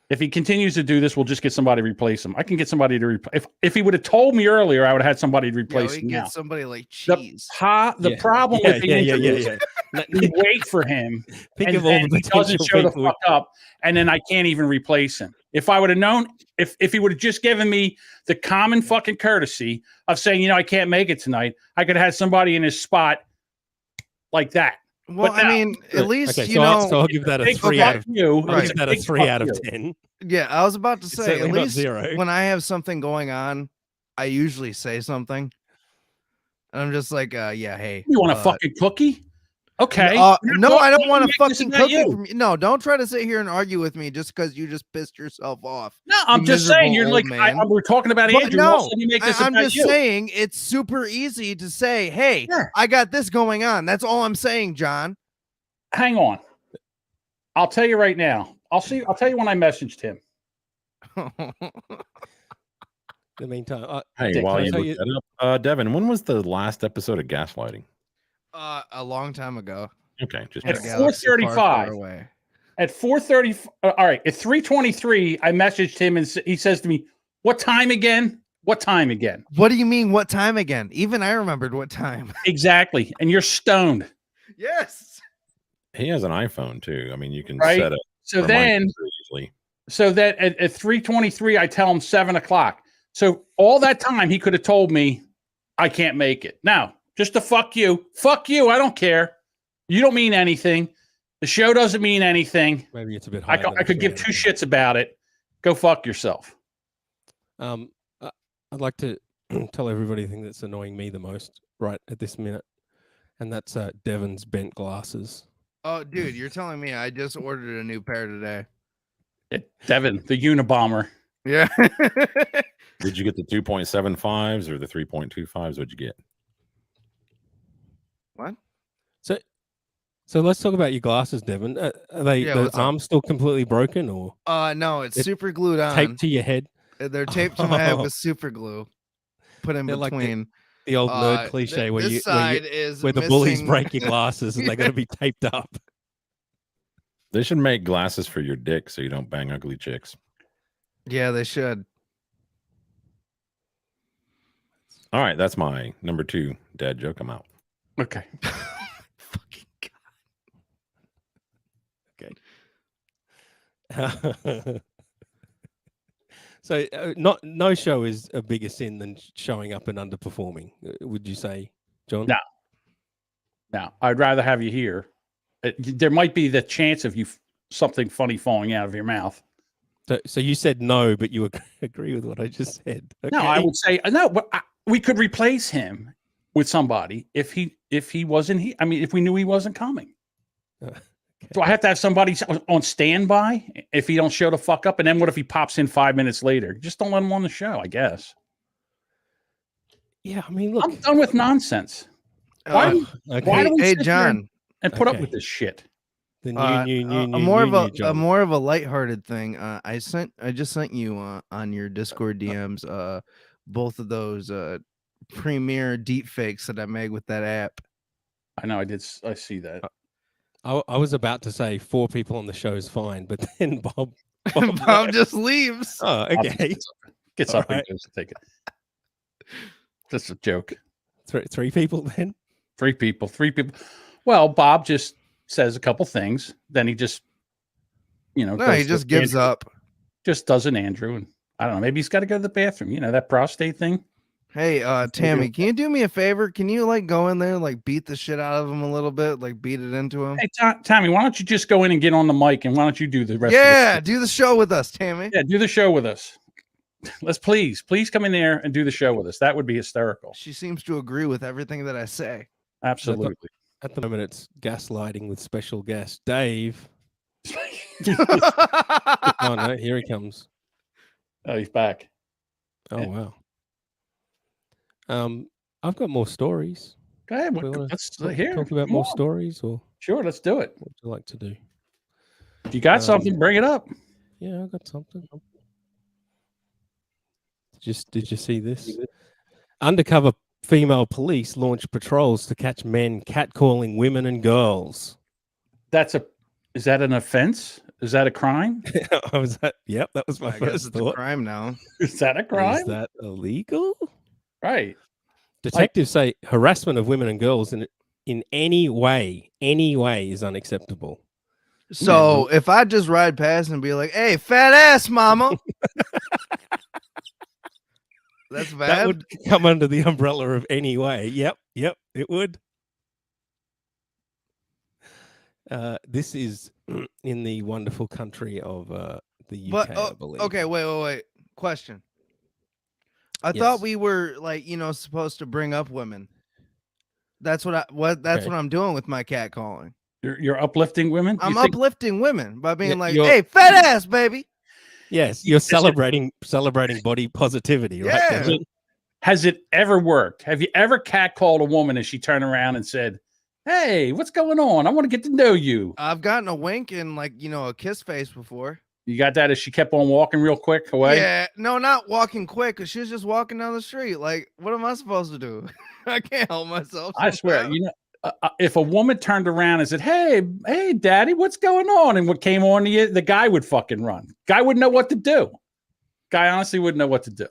If he continues to do this, we'll just get somebody to replace him. I can get somebody to replace. If he would have told me earlier, I would have had somebody to replace him. Get somebody like Cheese. The problem with the interview, we wait for him, and then he doesn't show the fuck up, and then I can't even replace him. If I would have known, if he would have just given me the common fucking courtesy of saying, you know, I can't make it tonight, I could have had somebody in his spot like that. Well, I mean, at least okay, you know. So I'll give that a 3 out of. I'll give that a 3 out of 10. Yeah, I was about to say, at least 0. when I have something going on, I usually say something, and I'm just like, yeah, hey, you want a fucking cookie? Okay. No, I don't want a fucking cookie from you. No, don't try to sit here and argue with me just because you just pissed yourself off. No, I'm just saying you're like we're talking about Andrew. No, I'm just saying it's super easy to say, hey, I got this going on. That's all I'm saying, John. Hang on. I'll tell you right now. I'll tell you when I messaged him. In the meantime, hey, while you look that up, Devin, when was the last episode of Gaslighting? A long time ago. Okay, just at 4:35. At 4:30. All right, at 3:23, I messaged him and he says to me, "What time again? What time again?" What do you mean? What time again? Even I remembered what time. Exactly, and you're stoned. Yes. He has an iPhone too. I mean, you can right? set it. So then, so that at 3:23, I tell him 7 o'clock. So all that time, he could have told me, "I can't make it." Now, just to fuck you. Fuck you. I don't care. You don't mean anything. The show doesn't mean anything. Maybe it's a bit higher. I could give 2 shits about it. Go fuck yourself. I'd like to tell everybody the thing that's annoying me the most right at this minute, and that's Devin's bent glasses. Oh, dude, you're telling me I just ordered a new pair today. Devin, the Unabomber. Yeah. Did you get the 2.75s or the 3.25s? What'd you get? What? So let's talk about your glasses, Devin. Are the arms still completely broken, or? No, it's super glued on. Taped to your head. They're taped to my head with super glue. Put in between. The old nerd cliche where this side is where the bullies missing- break your glasses and they got to be taped up. They should make glasses for your dick so you don't bang ugly chicks. Yeah, they should. All right, that's my number 2 dad joke. I'm out. Okay. Fucking Okay. So no show is a bigger sin than showing up and underperforming. Would you say, John? No. No, I'd rather have you here. There might be the chance of something funny falling out of your mouth. So you said no, but you agree with what I just said. No, I would say no. But we could replace him with somebody if he wasn't here. I mean, if we knew he wasn't coming. Do I have to have somebody on standby if he don't show the fuck up? And then what if he pops in 5 minutes later? Just don't let him on the show, I guess. Yeah, I mean, look, I'm done with nonsense. Why do we Hey, sit here John, and put up with this shit? more of a lighthearted thing. I just sent you on your Discord DMs both of those premiere deep fakes that I made with that app. I know I did. I see that. I was about to say 4 people on the show is fine, but then Bob just leaves. Oh, okay. Gets up and goes to take it. Just a joke. 3 people then? 3 people. Well, Bob just says a couple things. Then he just, he just gives up. Just does an Andrew. And I don't know. Maybe he's got to go to the bathroom. You know, that prostate thing. Hey, Tammy, can you do me a favor? Can you go in there and beat the shit out of him a little bit? Beat it into him? Hey, Tammy, why don't you just go in and get on the mic and why don't you do the rest of do the show with us, Tammy. Yeah, do the show with us. Let's please come in there and do the show with us. That would be hysterical. She seems to agree with everything that I say. Absolutely. At the moment, it's gaslighting with special guest Dave. Oh no, here he comes. Oh, he's back. Oh wow. I've got more stories. Go ahead. Let's hear. Talk about more stories, or sure, let's do it. What would you like to do? If you got something, bring it up. Yeah, I got something. Did you see this? Undercover female police launch patrols to catch men catcalling women and girls. Is that an offense? Is that a crime? Yep, that was my first thought. It's a crime now. Is that a crime? Is that illegal? Right. Detectives say harassment of women and girls in any way is unacceptable. So if I just ride past and be like, "Hey, fat ass mama," that's bad. That would come under the umbrella of any way. Yep, it would. This is in the wonderful country of the UK, I believe. Okay, wait. Question. I thought we were supposed to bring up women. That's what I'm doing with my cat calling. You're uplifting women? I'm uplifting women by being "Hey, fat ass, baby." Yes, you're celebrating body positivity, right? Yeah. Has it ever worked? Have you ever catcalled a woman and she turned around and said, "Hey, what's going on? I want to get to know you"? I've gotten a wink and a kiss face before. You got that as she kept on walking real quick away? Yeah, no, not walking quick, because she was just walking down the street. What am I supposed to do? I can't help myself. I swear, if a woman turned around and said, "Hey, daddy, what's going on?" and what came on to you, the guy would fucking run. Guy wouldn't know what to do. Guy honestly wouldn't know what to do.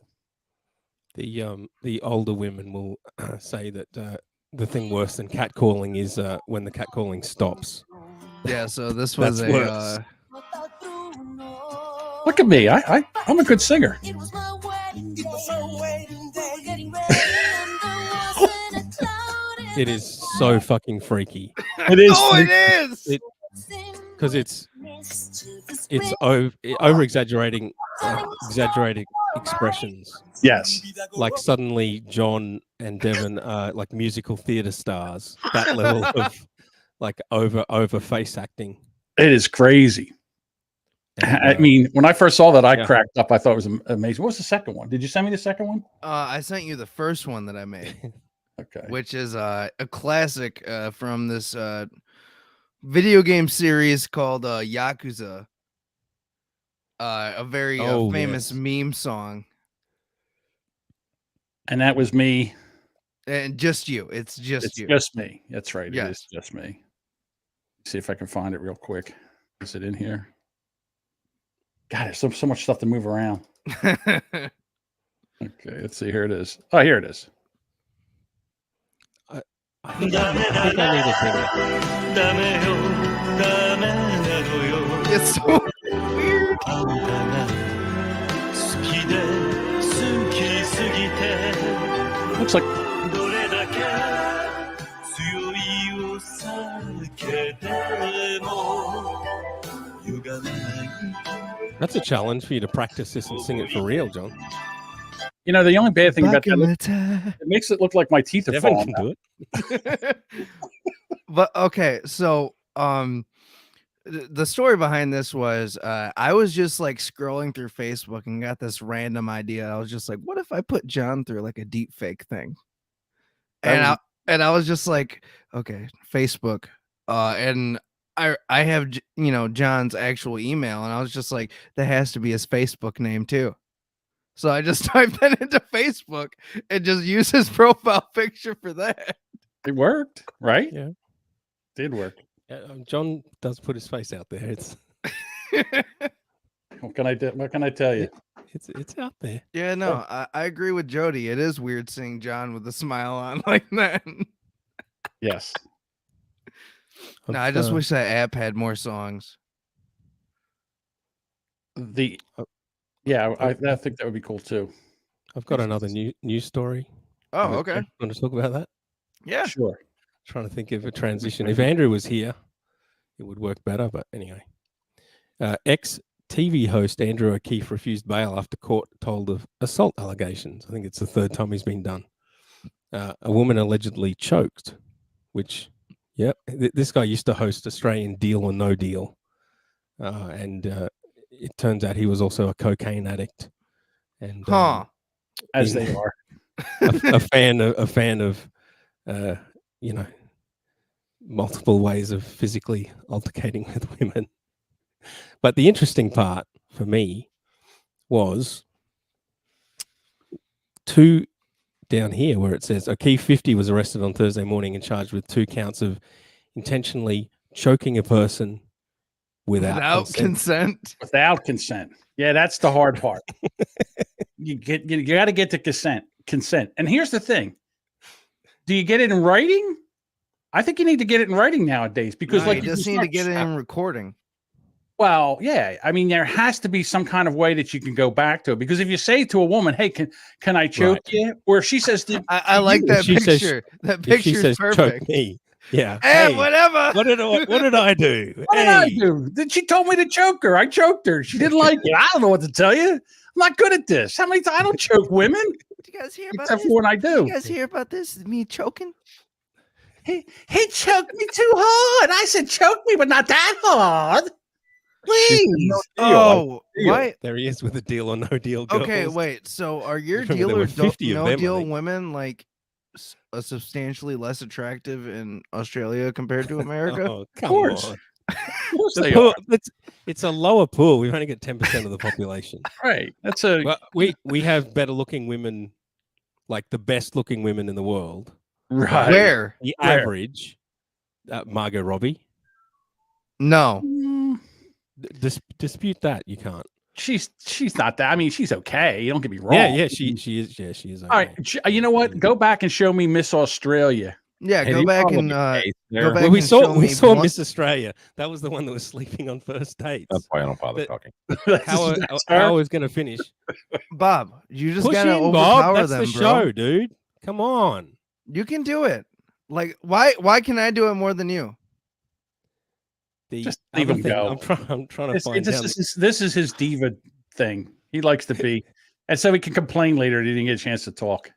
The older women will say that the thing worse than catcalling is when the catcalling stops. Yeah, so this was worse. Look at me. I'm a good singer. It is so fucking freaky. It is. Oh, it is. Because it's over exaggerating expressions. Yes. Like suddenly John and Devon are like musical theater stars. That level of over face acting. It is crazy. And, I mean, when I first saw that, I cracked up. I thought it was amazing. What was the second one? Did you send me the second one? I sent you the first one that I made. Okay. Which is a classic from this video game series called Yakuza. A very famous meme song. And that was me And just you. It's just It's you. just me. That's right. It Yes. is just me. See if I can find it real quick. Is it in here? God, there's so much stuff to move around. Okay, let's see. Here it is. Oh, here it is. I think I need a dinger. It's so weird. Looks like That's a challenge for you to practice this and sing it for real, John. you know the only bad thing about Back in that the time. it makes it look like my teeth are Devin falling can out. do it. But okay, so the story behind this was I was just like scrolling through Facebook and got this random idea. I was just like, what if I put John through like a deep fake thing? And I was just like, okay, Facebook. And I have John's actual email, and I was just like, that has to be his Facebook name too. So I just typed that into Facebook and just used his profile picture for that. It worked, right? Yeah. Did work. John does put his face out there. It's What can I do? What can I tell you? it's out there. Yeah, no, I agree with Jody. It is weird seeing John with a smile on like that. Yes. No, I just wish that app had more songs. Yeah, I think that would be cool too. I've got another news story. Oh, okay. Want to talk about that? Yeah. Sure. Trying to think of a transition. If Andrew was here, it would work better. But anyway, ex-TV host Andrew O'Keefe refused bail after court told of assault allegations. I think it's the third time he's been done. A woman allegedly choked, which, yep, this guy used to host Australian Deal or No Deal. And it turns out he was also a cocaine addict. And as they are. a fan of multiple ways of physically altercating with women. But the interesting part for me was two down here where it says O'Keefe 50 was arrested on Thursday morning and charged with 2 counts of intentionally choking a person without consent. Without consent. Yeah, that's the hard part. you got to get to consent. And here's the thing. Do you get it in writing? I think you need to get it in writing nowadays because you just need to get it in recording. Well, yeah. I mean, there has to be some kind of way that you can go back to it because if you say to a woman, "Hey, can I choke you?" Or she says, "I like that picture. That picture is perfect." Choke me. Yeah. Hey, whatever. What did I do? What did I do? She told me to choke her. I choked her. She didn't like it. I don't know what to tell you. I'm not good at this. How many times I don't choke women? Did you guys hear about Except this? for when I do. Did you guys hear about this? Me choking? He choked me too hard. I said choke me, but not that hard. Please. Oh, why? There he is with a Deal or No Deal. Okay, girls. wait. So are your Remember, Deal there or were 50 of No them, I Deal think. women like substantially less attractive in Australia compared to America? Oh, come course. on. Of course The they pool, are. it's a lower pool. We've only got 10% of the population. Right. That's a Well, we have better looking women, like the best looking women in the world. right. Where? The Where? average, Margot Robbie. No. Dispute that. You can't. She's not that. I mean, she's okay. Don't get me wrong. Yeah, she is. Yeah, she is. Okay. All right. You know what? Go back and show me Miss Australia. Yeah, Hey, go you back probably and get paid go there. back Well, we and saw show me one- Miss Australia. That was the one that was sleeping on first dates. That's why I don't bother But- talking. How That's I her. was going to finish. Bob, you just Push gotta in, overpower Bob. That's them, the bro. show, dude. Come on. You can do it. Like, why can I do it more than you? Just The leave other him thing, go. I'm trying to find out. This is his diva thing. He likes to be, and so he can complain later that he didn't get a chance to talk.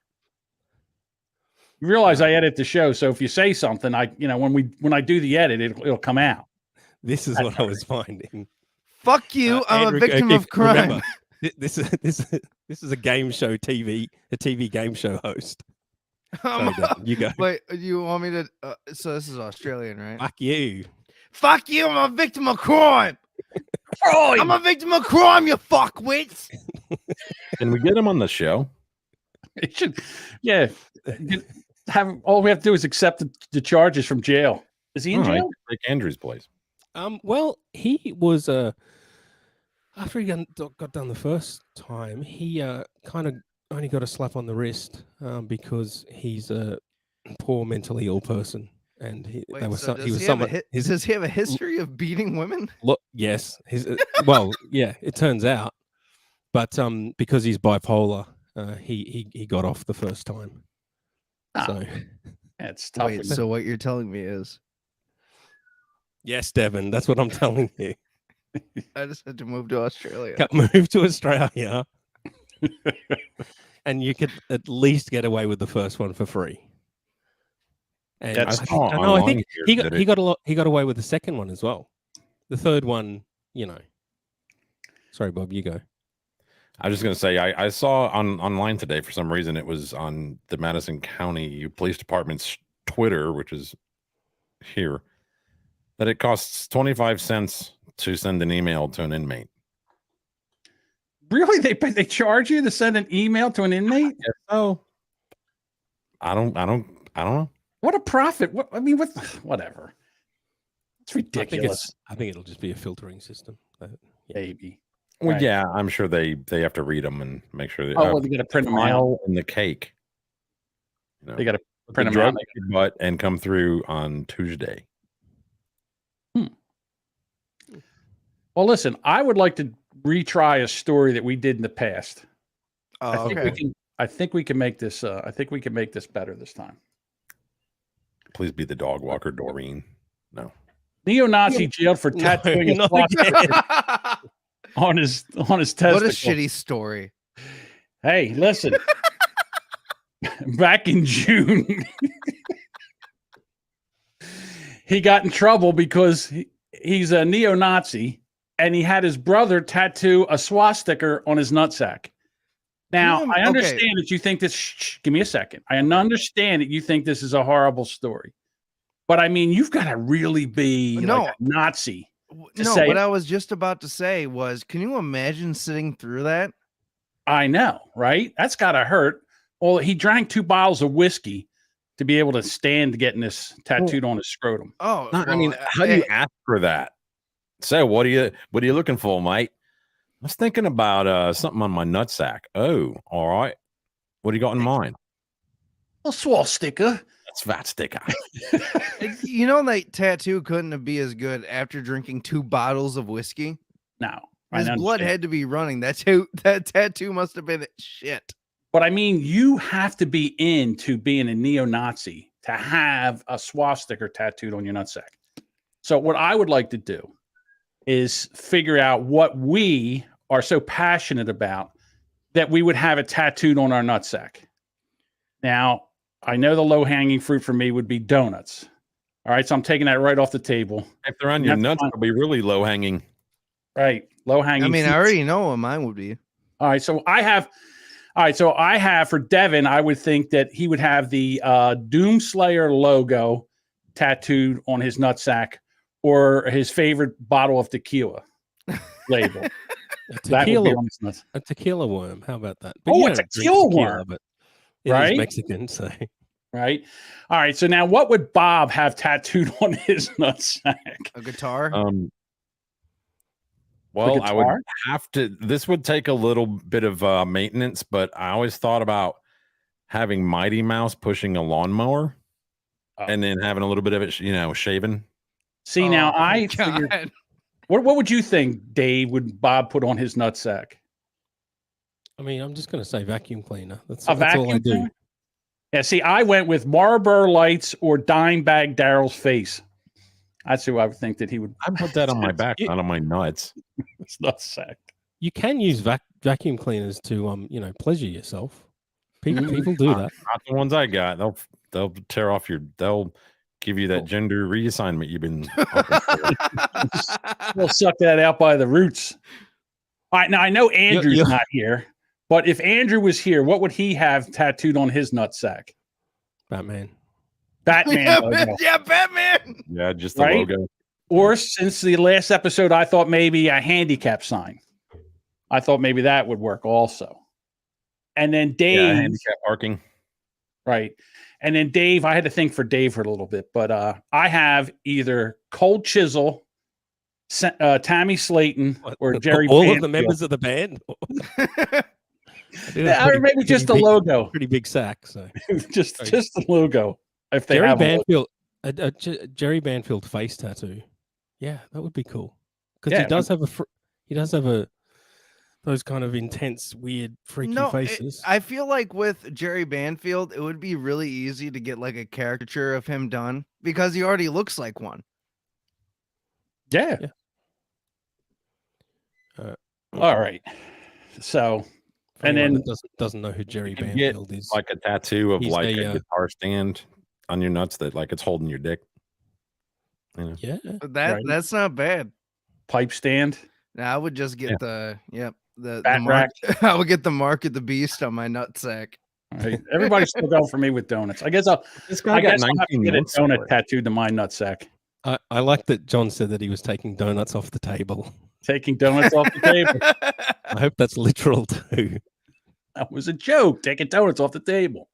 You realize I edit the show, so if you say something, when I do the edit, it'll come out. This is what I was finding. Fuck you. I'm Andrew a victim O'Keefe, of crime. remember, this is a game show a TV game show host. Sorry, Dan, you go. Wait, you want me to? So this is Australian, right? Fuck you. Fuck you. I'm a victim of crime. I'm a victim of crime, you fuckwits. Can we get him on the show? It should, yeah. have all we have to do is accept the charges from jail. Is he in All right, jail? take Andrew's place. Well, he was after he got done the first time, he kind of only got a slap on the wrist because he's a poor mentally ill person, and he was someone. Does he have a history of beating women? Look, yes, well, yeah, it turns out, but because he's bipolar, he got off the first time. So it's tough. Wait, so what you're telling me is, yes, Devin, that's what I'm telling you. I just had to move to Australia. Move to Australia, and you could at least get away with the first one for free. And I think he got away with the second one as well. The third one, Sorry, Bob, you go. I was just going to say, I saw online today, for some reason, it was on the Madison County Police Department's Twitter, which is here, that it costs 25 cents to send an email to an inmate. Really? They charge you to send an email to an inmate? Oh, I don't know. What a profit! Whatever. It's ridiculous. I think it'll just be a filtering system. Maybe. Well, Right. yeah, I'm sure they have to read them and make sure they. They got to print them out. And the cake. They got to print them drug out. butt and come through on Tuesday. Well, listen, I would like to retry a story that we did in the past. Oh, I think we can make this. I think we can make this better this time. Please be the dog walker, Doreen. No. Neo-Nazi jailed for tattooing a swastika on his testicle. What a shitty story. Hey, listen. Back in June, he got in trouble because he's a neo-Nazi and he had his brother tattoo a swastika on his nutsack. Now, I understand that you think this. Give me a second. I understand that you think this is a horrible story, but I mean, you've got to really be like a Nazi. What I was just about to say was, can you imagine sitting through that? I know, right? That's got to hurt. Well, he drank 2 bottles of whiskey to be able to stand getting this tattooed on his scrotum. Oh, I mean, how do you ask for that? So, what are you looking for, mate? I was thinking about something on my nutsack. Oh, all right. What do you got in mind? A swastika. That's fat sticker. That tattoo couldn't be as good after drinking 2 bottles of whiskey. No, his blood had to be running. That tattoo must have been shit. But I mean, you have to be into being a neo-Nazi to have a swastika tattooed on your nutsack. So what I would like to do is figure out what we are so passionate about that we would have it tattooed on our nutsack. Now, I know the low-hanging fruit for me would be donuts. All right, so I'm taking that right off the table. If they're on your nuts, it'll be really low-hanging. Right, low-hanging I mean, fruits. I already know what mine would be. All right, so I have for Devin, I would think that he would have the Doomslayer logo tattooed on his nutsack or his favorite bottle of tequila label. A tequila worm. How about that? But a tequila worm. But right? He's Mexican, so. Right. All right. So now what would Bob have tattooed on his nutsack? A guitar? Well, I would have to. This would take a little bit of maintenance, but I always thought about having Mighty Mouse pushing a lawnmower and then having a little bit of it, shaven. See, now I figured, what would you think, Dave, would Bob put on his nutsack? I mean, I'm just going to say vacuum cleaner. That's vacuum all I do. cleaner? Yeah, see, I went with Marlboro Lights or Dimebag Darrell's face. That's who I would think that he would. I put that on my back, not on my nuts. It's nutsack. You can use vacuum cleaners to, pleasure yourself. People do that. Not the ones I got. They'll tear off they'll give you that gender reassignment you've been. We'll suck that out by the roots. All right, now I know Andrew's not here, but if Andrew was here, what would he have tattooed on his nutsack? Batman. Logo. Yeah, Batman. Yeah, just the logo. Or since the last episode, I thought maybe a handicap sign. I thought maybe that would work also. And then Dave, handicap parking. Right. And then Dave, I had to think for Dave for a little bit, but I have either Cold Chisel, Tammy Slayton, or Jerry all Banfield. of the members of the band. Or maybe just the logo. Pretty big sack. So just the logo. If they Jerry have Banfield, Jerry Banfield face tattoo. Yeah, that would be cool because he does have those kind of intense, weird, freaky faces. I feel like with Jerry Banfield, it would be really easy to get like a caricature of him done because he already looks like one. Yeah. All right. So, and then doesn't know who Jerry Banfield is. Like a tattoo of He's like a guitar stand on your nuts that like it's holding your dick. You know? Yeah, that's not bad. Pipe stand. Now I would just get the Fat rack. I would get the mark of the beast on my nutsack. Right. Everybody's still going for me with donuts. I guess I'll have to get a donut tattooed to my nutsack. I like that John said that he was taking donuts off the table. Taking donuts off the table. I hope that's literal too. That was a joke. Taking donuts off the table.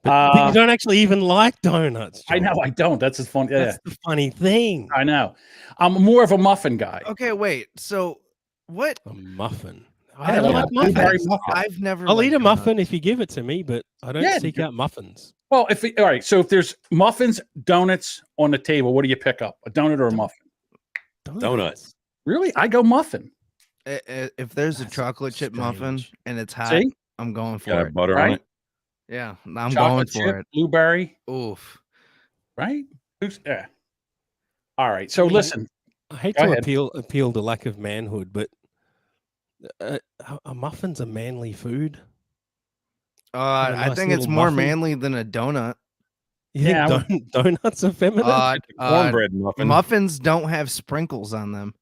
But you don't actually even like donuts, John. I know I don't. That's a fun. That's the funny thing. I know. I'm more of a muffin guy. Okay, wait. So what? A muffin. I don't like muffins. I've never. I'll eat a muffin if you give it to me, but I don't seek out muffins. Well, all right. So if there's muffins, donuts on the table, what do you pick up? A donut or a muffin? Donuts. Really? I go muffin. If there's a chocolate chip muffin and it's hot, See? I'm going for Got it. butter on it. Yeah, I'm Chocolate going for chip, it. Blueberry. Oof. Right? Yeah. All right. So listen. I hate to appeal to lack of manhood, but a muffin's a manly food. I think it's more manly than a donut. You think donuts are feminine? Cornbread muffin. Muffins don't have sprinkles on them.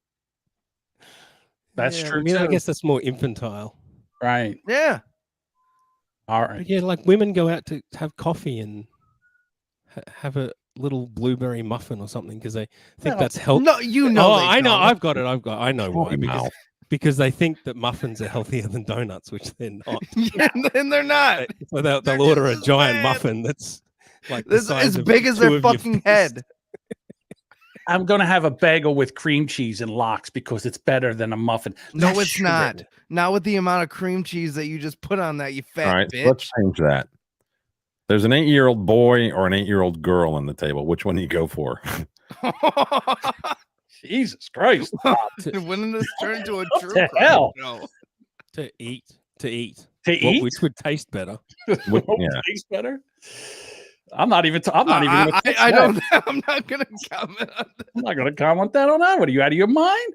That's true. I mean, I guess that's more infantile. Right. Yeah. All right. But yeah, like women go out to have coffee and have a little blueberry muffin or something because they think that's healthy. No, you know. Oh, I know. I've got it. I know why. Because they think that muffins are healthier than donuts, which they're not. Yeah, and they're not. So they'll order a giant muffin that's like this as big as their fucking head. I'm gonna have a bagel with cream cheese and lox because it's better than a muffin. No, it's not. Not with the amount of cream cheese that you just put on that, you fat All right, bitch. so let's change that. There's an 8-year-old boy or an 8-year-old girl on the table. Which one do you go for? Jesus Christ! When did this turn into a true the hell? No. To eat. Eat? Which would taste better. Taste better. I'm not even. I'm not even. I don't. I'm not gonna comment on that. I'm not gonna comment that on that. What are you out of your mind?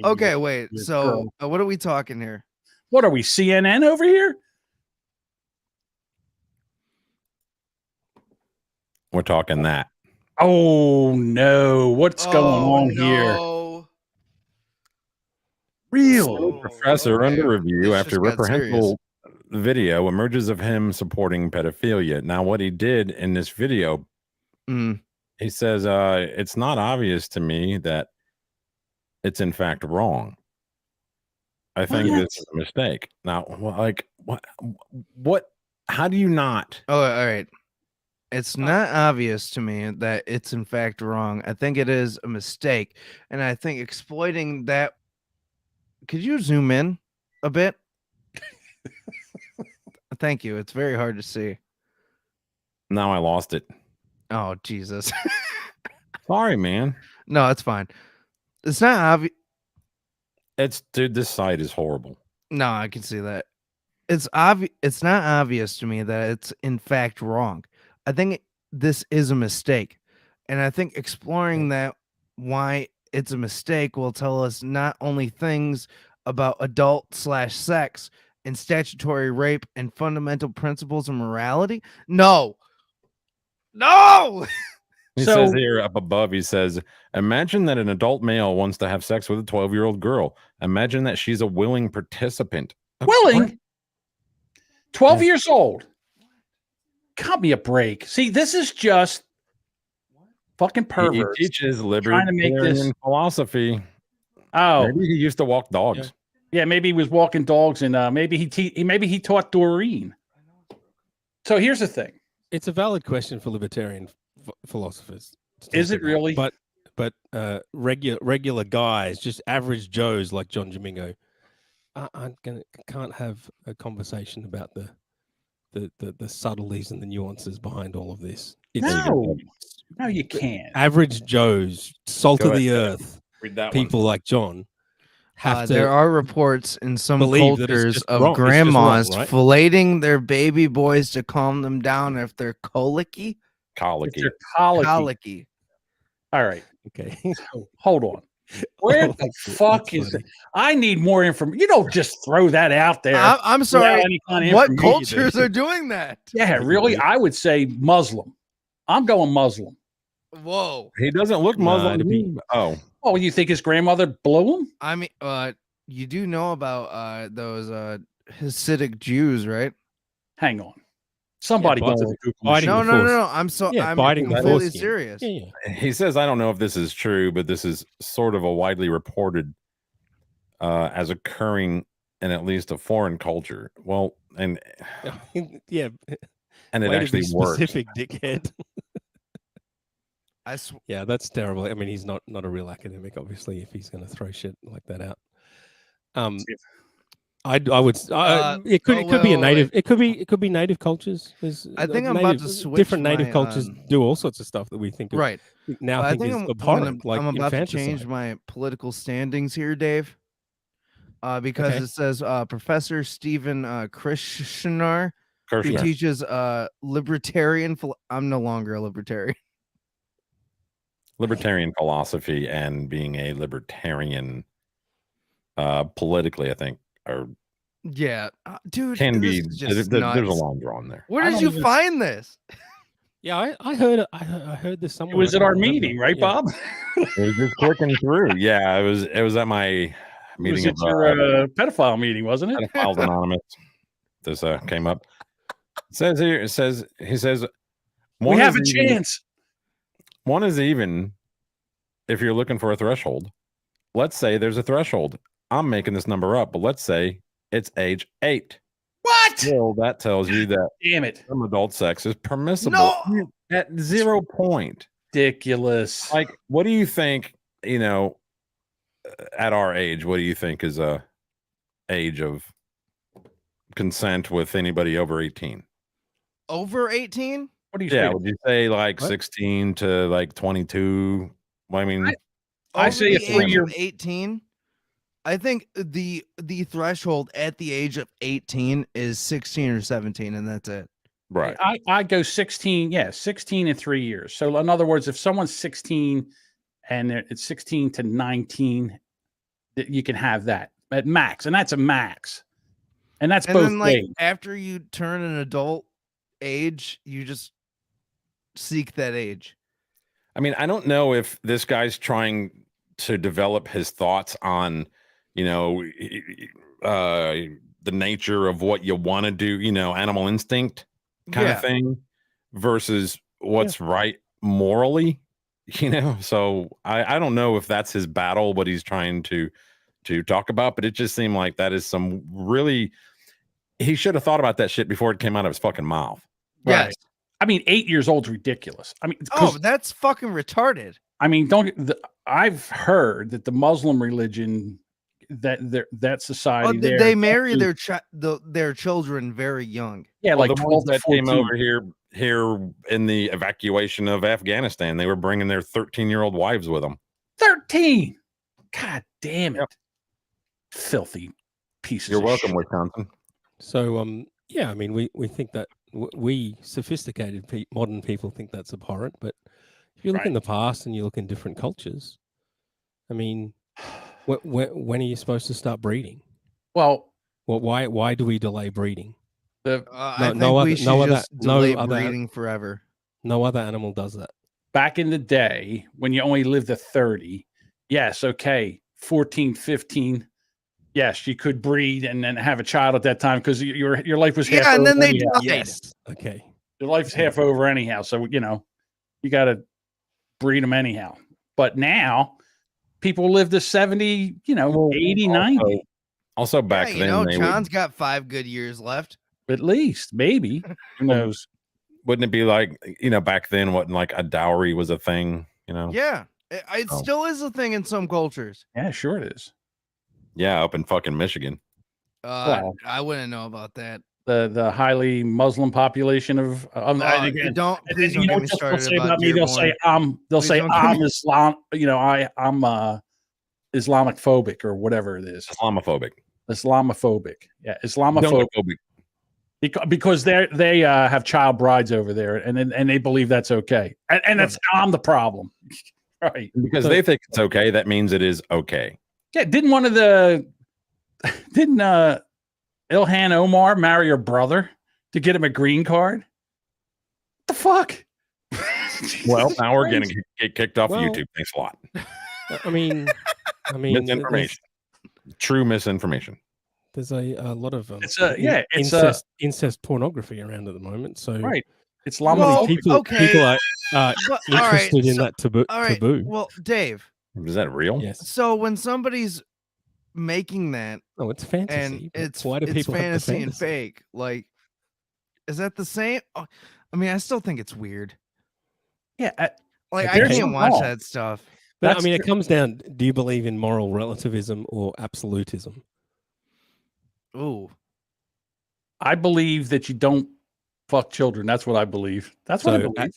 Okay, wait. So, what are we talking here? What are we? CNN over here? We're talking that. Oh no! What's going on here? Real professor under review after reprehensible video emerges of him supporting pedophilia. Now, what he did in this video, he says, it's not obvious to me that it's in fact wrong. I think this is a mistake. Now, like, what, how do you not? Oh, all right. It's not obvious to me that it's in fact wrong. I think it is a mistake. And I think exploiting that. Could you zoom in a bit? Thank you. It's very hard to see. Now I lost it. Oh, Jesus. Sorry, man. No, it's fine. It's not obvious. Dude, this site is horrible. No, I can see that. It's obvious. It's not obvious to me that it's in fact wrong. I think this is a mistake. And I think exploring that, why it's a mistake, will tell us not only things about adult/sex and statutory rape and fundamental principles of morality. No. He says here up above, he says, imagine that an adult male wants to have sex with a 12-year-old girl. Imagine that she's a willing participant. Willing? 12 years old. Cut me a break. See, this is just fucking perverts. He teaches trying to make this philosophy. Oh, maybe he used to walk dogs. Yeah, maybe he was walking dogs, and maybe he taught Doreen. So here's the thing. It's a valid question for libertarian philosophers. Is it really? But regular guys, just average Joes like John Domingo, can't have a conversation about the subtleties and the nuances behind all of this. No, you can't. Average Joes, salt of the earth, Read that people like John have to. There are reports in some believe that it's cultures just of wrong. It's just grandmas wrong, right? filleting their baby boys to calm them down if they're colicky. If they're colicky. All right. Okay. So, hold on. Where the fuck is it? I need more information. You don't just throw that out there. I'm sorry. without any kind of What information. cultures are doing that? Yeah, really? I would say Muslim. I'm going Muslim. Whoa. He doesn't look Muslim. it'd be- Oh, Oh, you think his grandmother blew him? I mean, you do know about those Hasidic Jews, right? Hang on. Somebody Yeah, get to the Google biting machine. No. I'm biting the completely foreskin. serious. Yeah. he says, I don't know if this is true, but this is sort of a widely reported as occurring in at least a foreign culture. Well, and Yeah. and it Way to actually be works. specific, dickhead. I Yeah, that's terrible. I mean, he's not a real academic, obviously, if he's going to throw shit like that out. I would. It could be a native. It could be native cultures. I think I'm about to switch different native my, cultures do all sorts of stuff that we think of, right now I think think is I'm abhorrent. Like I'm about to infanticide. change my political standings here, Dave. Because Okay. it says Professor Stephen Krishnar, who Kirshner. teaches libertarian. I'm no longer a libertarian. Libertarian philosophy and being a libertarian politically, I think, are Yeah, dude, can this be. is just There's a nuts. line drawn there. Where I did don't you even- find this? Yeah, I heard this It somewhere. was I at can't our remember. meeting, right, Yeah. Bob? It was just clicking through. Yeah, it was at my It was meeting at of your pedophile meeting, wasn't it? Pedophiles Anonymous. This came up. It says here. He says We one have is a even- chance. One is even if you're looking for a threshold. Let's say there's a threshold. I'm making this number up, but let's say it's age 8. What? Well, that tells you that Damn it. some adult sex is permissible No! at 0 point. Ridiculous. Like, what do you think? You know, at our age, what do you think is a age of consent with anybody over 18? Over 18? What do you Yeah, say? would you say like What? 16 to like 22? Well, I mean, I Over say a the age 3-year. of 18. I think the threshold at the age of 18 is 16 or 17, and that's it. right. I go 16. Yeah, 16 in 3 years. So in other words, if someone's 16 and it's 16 to 19, you can have that at max, and that's a max, and that's And both then, like, ways. after you turn an adult age, you just seek that age. I mean, I don't know if this guy's trying to develop his thoughts on, you know, the nature of what you want to do, you know, animal instinct kind Yeah. of thing versus what's right morally, you know. So I don't know if that's his battle, what he's trying to talk about, but it just seemed like that is some really, he should have thought about that shit before it came out of his fucking mouth. Right. Yes. I mean, 8 years old is ridiculous. I mean, Oh, that's fucking retarded. I mean, I've heard that the Muslim religion, that society, They marry their children very young. yeah, Well, like the 12 ones to that came 14. over here in the evacuation of Afghanistan, they were bringing their 13-year-old wives with them. 13. God damn it. Yep. Filthy pieces. You're of welcome, shit. Wisconsin. So yeah, I mean, we think that we sophisticated modern people think that's abhorrent, but if you look in the past and you look in different cultures, I mean, when are you supposed to start breeding? Well, why do we delay breeding? I think no we other- should no other- just no delay other- breeding forever. No other animal does that. back in the day when you only lived to 30, yes, okay, 14, 15, yes, you could breed and then have a child at that time because your life was half Yeah, and over then they anyhow. died. Yes. Okay. Your life's half over anyhow, so you know you got to breed them anyhow. But now people live to 70, 80, 90 Also back Yeah, then, they John's got 5 good years left. at least, maybe. Who knows? Wouldn't it be like, back then, wasn't like a dowry was a thing, Yeah, it Oh. still is a thing in some cultures. Yeah, sure it is. Yeah, up in fucking Michigan. Well, I wouldn't know about that. The highly Muslim population of again, Please you don't know get me what they'll started say about about me. They'll say Dearborn. Please don't get I'm me- Islam. I'm Islamic phobic or whatever it is. Islamophobic. Yeah, Islamophobic. Because they have child brides over there, and they believe that's okay, and that's I'm the problem, right? Because they think it's okay. That means it is okay. Yeah, didn't Ilhan Omar marry her brother to get him a green card? What the fuck? Well, now we're going to get kicked off Well, YouTube. Thanks a lot. I mean, Misinformation. True misinformation. There's a lot of incest pornography around at the moment. So right, it's people are interested in that taboo. Well, Dave, is that real? Yes. So when somebody's making that, it's fantasy. and it's why do people have the fantasy and fake? Like, is that the same? I mean, I still think it's weird. Yeah, I can't watch that stuff. But I mean, it comes down. Do you believe in moral relativism or absolutism? Ooh, I believe that you don't fuck children. That's what I believe. That's what I believe.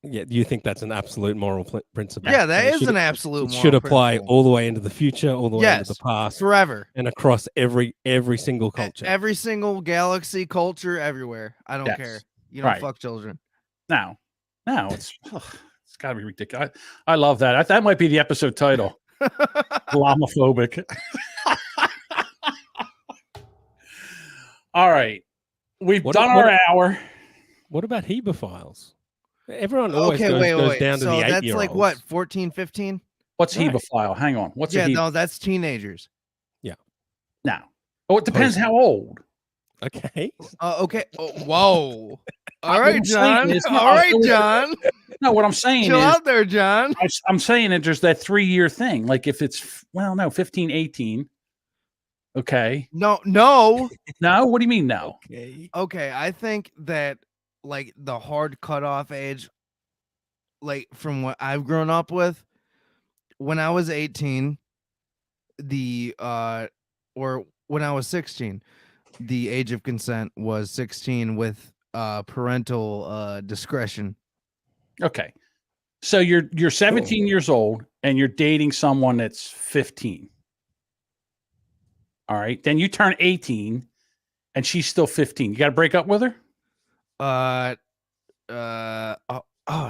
Yeah, do you think that's an absolute moral principle? Yeah, that is an absolute. It should apply all the way into the future, all the way into the past, forever, and across every single culture, every single galaxy, culture, everywhere. I don't care. You don't fuck children. No, it's got to be ridiculous. I love that. That might be the episode title. Islamophobic. All right, we've done our hour. What about hebephiles? Everyone always goes down to so the 8-year-olds. that's like what, 14, 15? What's hebephile? Hang on. What's no, that's teenagers. Yeah. Now, it depends how old. Okay. Okay. Oh, whoa. All right, John. John. No, what I'm saying Chill is out there, John. I'm saying that there's that 3-year thing. Like if it's 15, 18. Okay. No. No. What do you mean no? Okay. I think that like the hard cutoff age, like from what I've grown up with, when I was 18, or when I was 16, the age of consent was 16 with parental discretion. Okay. So you're 17 years old and you're dating someone that's 15. All right. Then you turn 18 and she's still 15. You got to break up with her? Oh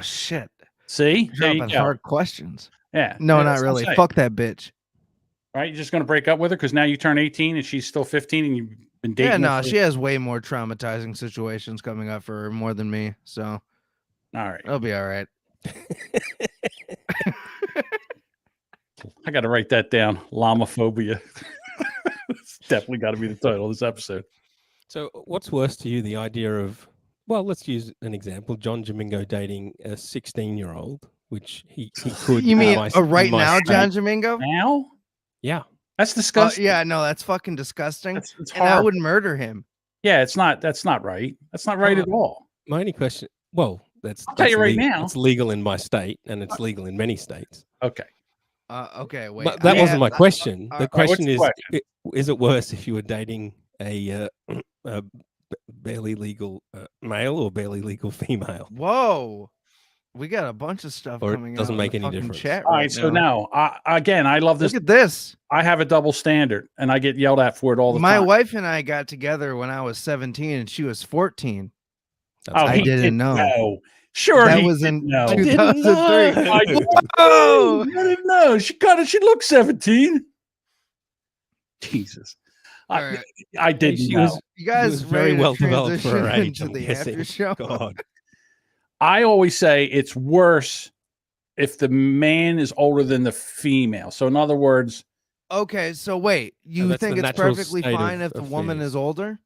shit. See? Dropping hard questions. Yeah. No, not really. Fuck that bitch. Right? You're just going to break up with her because now you turn 18 and she's still 15 and you've been dating. Yeah, no, she has way more traumatizing situations coming up for her more than me. So, all right. I'll be all right. I got to write that down. Llamophobia. It's definitely got to be the title of this episode. So what's worse to you, the idea of, well, let's use an example, John Domingo dating a 16-year-old, which he could. You mean right now, John Domingo? Now? Yeah. That's disgusting. Yeah, no, that's fucking disgusting. It's and I would murder him. Yeah, that's not right. That's not right at all. My only question, well, I'll tell you right now. It's legal in my state and it's legal in many states. Okay. Okay, wait. But that wasn't my question. The question is, is it worse if you were dating a barely legal male or barely legal female? Whoa. We got a bunch of stuff or coming it doesn't out make in the any fucking difference. Chat All right, so now, again, I love this. Look at this. I have a double standard, and I get yelled at for it all the time. My wife and I got together when I was 17, and she was 14. I didn't know. Sure, that was in 2003. Oh, I didn't know. She looked 17. Jesus, right. I didn't know. You guys very well developed for her age. Into the after show. God. I always say it's worse if the man is older than the female. So in other words, okay. So wait, you think it's perfectly fine if the woman is older?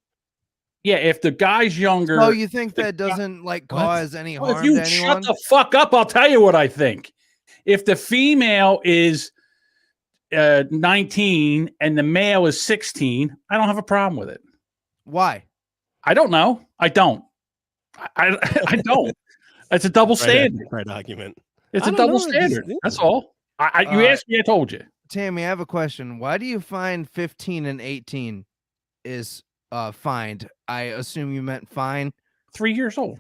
Yeah, if the guy's younger. Oh, you think that doesn't like cause any harm if you to anyone? shut the fuck up, I'll tell you what I think. If the female is 19 and the male is 16, I don't have a problem with it. Why? I don't know. I don't. I don't. It's a double standard. Great argument. It's I a don't double know, standard. this- That's all. You asked me, I told you. Tammy, I have a question. Why do you find 15 and 18 is fined? I assume you meant fine. 3 years old.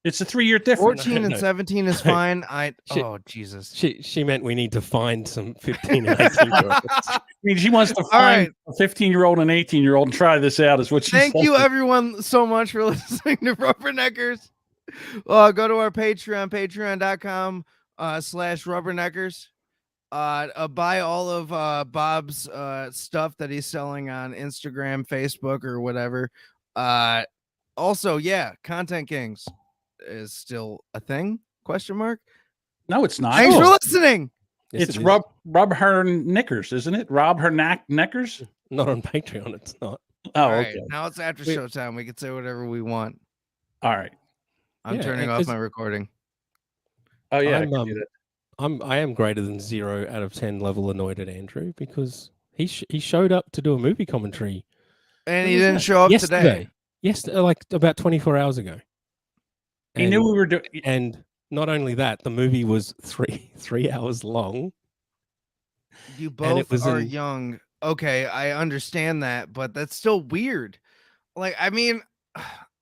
It's a 3-year difference. 14 and No. 17 is No. fine. Shit. Oh Jesus. She meant we need to find some 15 and 18-year-olds. I mean, she wants to All find right. a 15-year-old and 18-year-old and try this out. Is what she Thank said. you everyone so much for listening to Rubberneckers. Go to our Patreon, patreon.com/Rubberneckers. Buy all of Bob's stuff that he's selling on Instagram, Facebook, or whatever. Also, yeah, Content Kings is still a thing? Question mark. No, it's not. Thanks for listening. Yes, It's it is. Rob her knickers, isn't it? Rob her knickers. Not on Patreon. It's not. Oh, All right, okay. now it's after Wait. show time. We can say whatever we want. All right. I'm Yeah, turning off 'cause- my recording. Oh yeah. I I'm, can do that. I am greater than 0 out of 10 level annoyed at Andrew because he showed up to do a movie commentary. And When he was didn't that? show up yesterday. today. Yesterday, like about 24 hours ago. He knew we were doing. And not only that, the movie was three hours long. You and it both was are in- young. Okay, I understand that, but that's still weird. Like, I mean,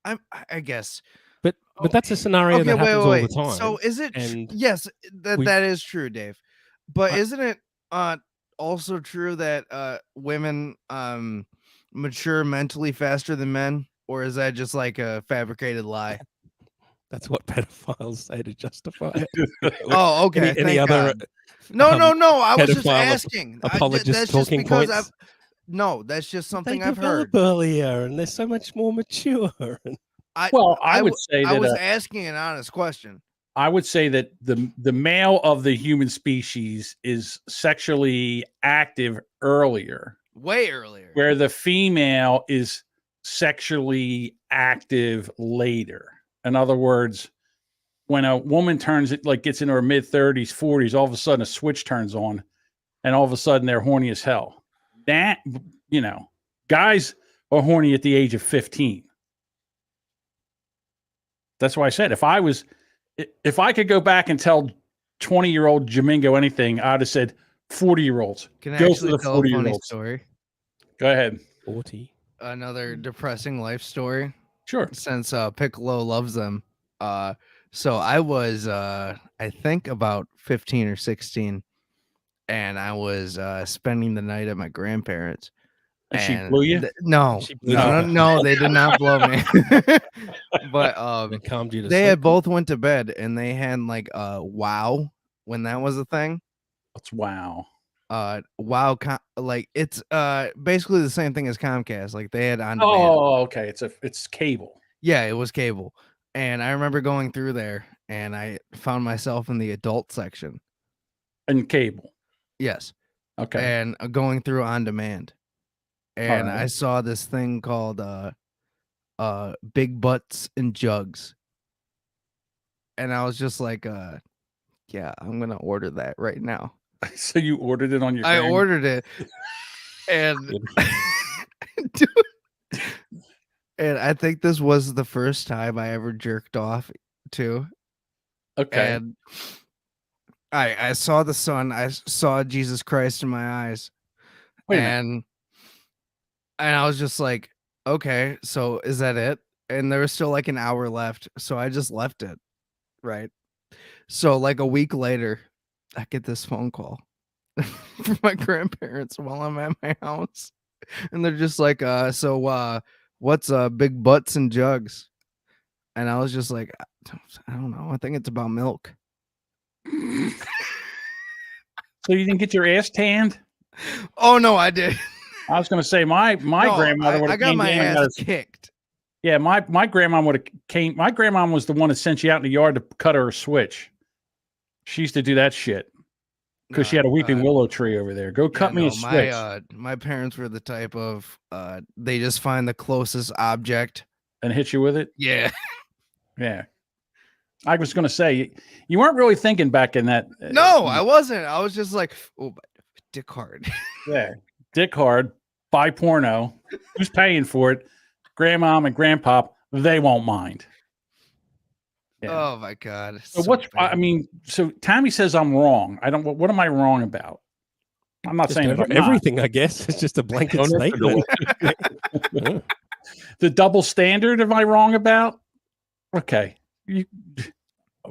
I guess. But that's a scenario Okay, that wait, happens wait, all the time. So is it? And Yes, that we- that is true, Dave. But I- isn't it also true that women mature mentally faster than men, or is that just like a fabricated lie? That's what pedophiles say to justify it. Oh, okay. Any thank other God. No. I was just pedophile asking. apologist that's just talking because points? No, that's just something they I've heard. develop earlier and they're so much more mature. Well, I would w- say I that was asking an honest question. I would say that the male of the human species is sexually active earlier, Way earlier. where the female is sexually active later. In other words, when a woman gets into her mid 30s, 40s, all of a sudden a switch turns on, and all of a sudden they're horny as hell. That guys are horny at the age of 15. That's why I said if I could go back and tell 20-year-old Jamingo anything, I'd have said 40-year-olds. Can I Go for actually the tell a funny 40-year-olds. story? Go ahead. 40. Another depressing life story. Sure. Since Piccolo loves them. So I was I think about 15 or 16, and I was spending the night at my grandparents. And she blew you? No, She blew no, you. no, they did not blow me. But It calmed you to they sleep. had both went to bed, and they had like WoW when that was a thing. That's wow. WoW, like it's basically the same thing as Comcast. Like they had on demand. Oh, okay. It's cable. Yeah, it was cable. And I remember going through there and I found myself in the adult section. And cable. Yes. Okay. And going through on demand. And Alright. I saw this thing called Big Butts and Jugs. And I was just like, yeah, I'm gonna order that right now. So you ordered it on your I phone? ordered it. And dude, and I think this was the first time I ever jerked off too. Okay. And I saw the sun. I saw Jesus Christ in my eyes. Wait a minute. And I was just like, okay, so is that it? And there was still like an hour left. So I just left it. Right. So like a week later, I get this phone call from my grandparents while I'm at my house. And they're just like, so what's Big Butts and Jugs? And I was just like, I don't know. I think it's about milk. So you didn't get your ass tanned? Oh no, I did. I was going to say my No, grandmother would I have got came my down and got ass us- kicked. Yeah, my grandma would have came. My grandma was the one that sent you out in the yard to cut her a switch. She used to do that shit because she had a weeping willow tree over there. Go cut me a switch. My parents were the type of they just find the closest object and hit you with it. Yeah. Yeah. I was going to say you weren't really thinking back in that. No, I wasn't. I was just like, oh, dick hard. Yeah, dick hard. Buy porno. Who's paying for it? grandmom and grandpop, they won't mind. Yeah. Oh my god. it's So so what's bad. I mean, so Tammy says I'm wrong. I don't. What am I wrong about? I'm not Just saying that I'm not. everything, I guess. It's just a blanket Don't have to do statement. Yeah. The double standard. Am I wrong about? Okay,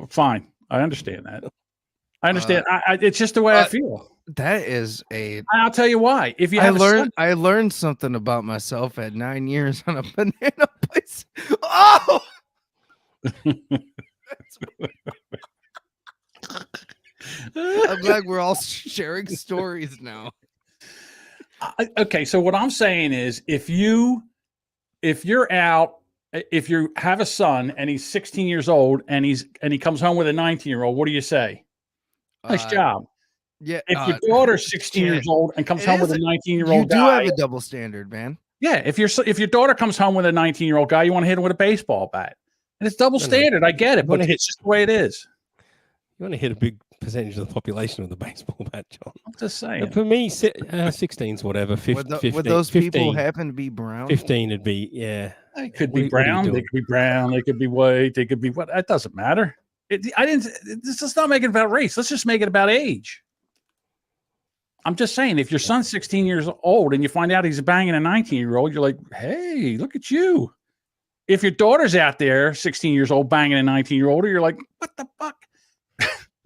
fine. I understand that. I understand. It's just the way I feel. That is a. I'll tell you why. If you I have a son, I learned something about myself at 9 years on a banana place. Oh. I'm glad we're all sharing stories now. okay, so what I'm saying is, if you have a son and he's 16 years old and he comes home with a 19-year-old, what do you say? Nice job. Yeah. If your daughter's 16 years old and comes home with a 19-year-old You do guy, have a double standard, man. yeah. If your daughter comes home with a 19-year-old guy, you want to hit him with a baseball bat, and it's double standard. I get it, but it's just the way it is. You want to hit a big percentage of the population with a baseball bat, John. I'm just saying. For me, 16's whatever. 15, Would those people 15, happen to be brown? 15 would be, yeah. They could What be are you brown. They doing? could be brown. They could be white. They could be what? That doesn't matter. Let's not make it about race. Let's just make it about age. I'm just saying, if your son's 16 years old and you find out he's banging a 19-year-old, you're like, hey, look at you. If your daughter's out there, 16 years old, banging a 19-year-old, you're like, what the fuck?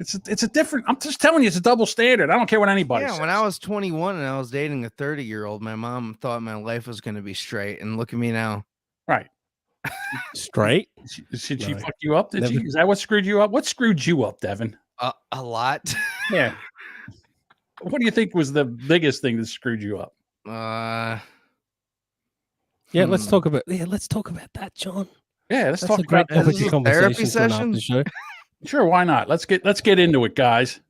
It's a different. I'm just telling you, it's a double standard. I don't care what anybody says. When I was 21 and I was dating a 30-year-old, my mom thought my life was going to be straight, and look at me now. Right. Straight? Should she fuck you up? Did she? Is that what screwed you up? What screwed you up, Devin? A lot. Yeah. What do you think was the biggest thing that screwed you up? Yeah, let's talk about that, John. Yeah, let's That's talk a great about topic of conversation for an session? after show. Sure, why not? Let's get into it, guys.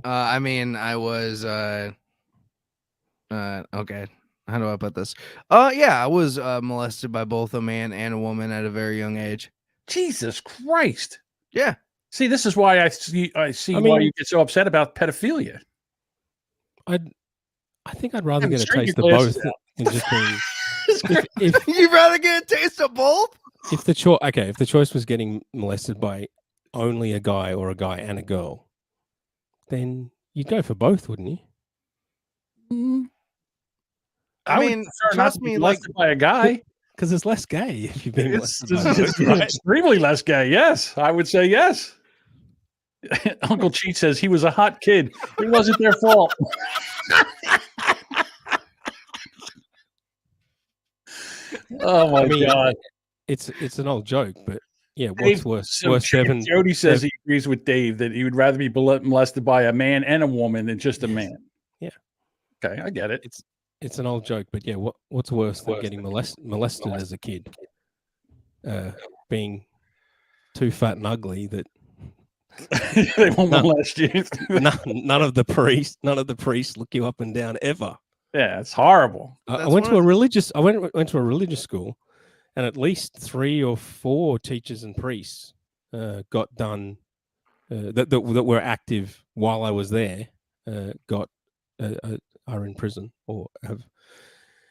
I mean, I was okay. How do I put this? Yeah, I was molested by both a man and a woman at a very young age. Jesus Christ. Yeah. See, this is why I see why you get so upset about pedophilia. I think I'd rather Yeah, get a straighten taste of your both glasses out. than just being. If You'd rather get a taste of both? if the choice was getting molested by only a guy or a guy and a girl, then you'd go for both, wouldn't you? I mean, trust me, like by a guy, because it's less gay if you've been it's molested by both, right? extremely less gay. Yes, I would say yes. Uncle Cheat says he was a hot kid. It wasn't their fault. Oh my God! It's an old joke, but yeah, Dave, what's so worse, Devin? Jody says he agrees with Dave that he would rather be molested by a man and a woman than just a man. Yeah. Okay, I get it. It's an old joke, but yeah, what's worse than getting molested as a kid? Being too fat and ugly that they won't molest you. none of the priests look you up and down ever. Yeah, it's horrible. I went to a religious school, and at least 3 or 4 teachers and priests got done that were active while I was there. Are in prison or have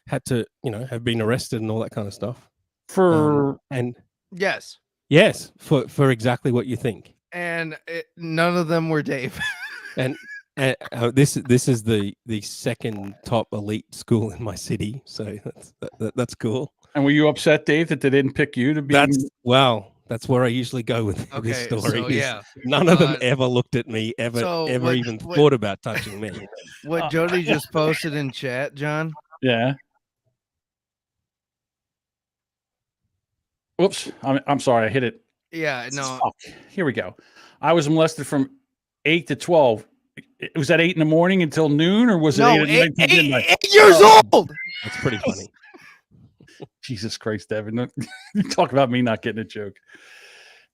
had to have been arrested and all that kind of stuff For yes for exactly what you think. And none of them were Dave. And this is the second top elite school in my city, so that's cool. And were you upset, Dave, that they didn't pick you to be? That's where I usually go with this story. So, yeah. None of them ever looked at me, ever what- even thought about touching me. What Jody just posted in chat, John? Yeah. Whoops. I'm sorry. I hit it. Yeah, no. Here we go. I was molested from 8 to 12. It was at 8 in the morning until noon, or was it 8 at night until midnight? 8 years old. That's pretty funny. Jesus Christ, Devin. You talk about me not getting a joke.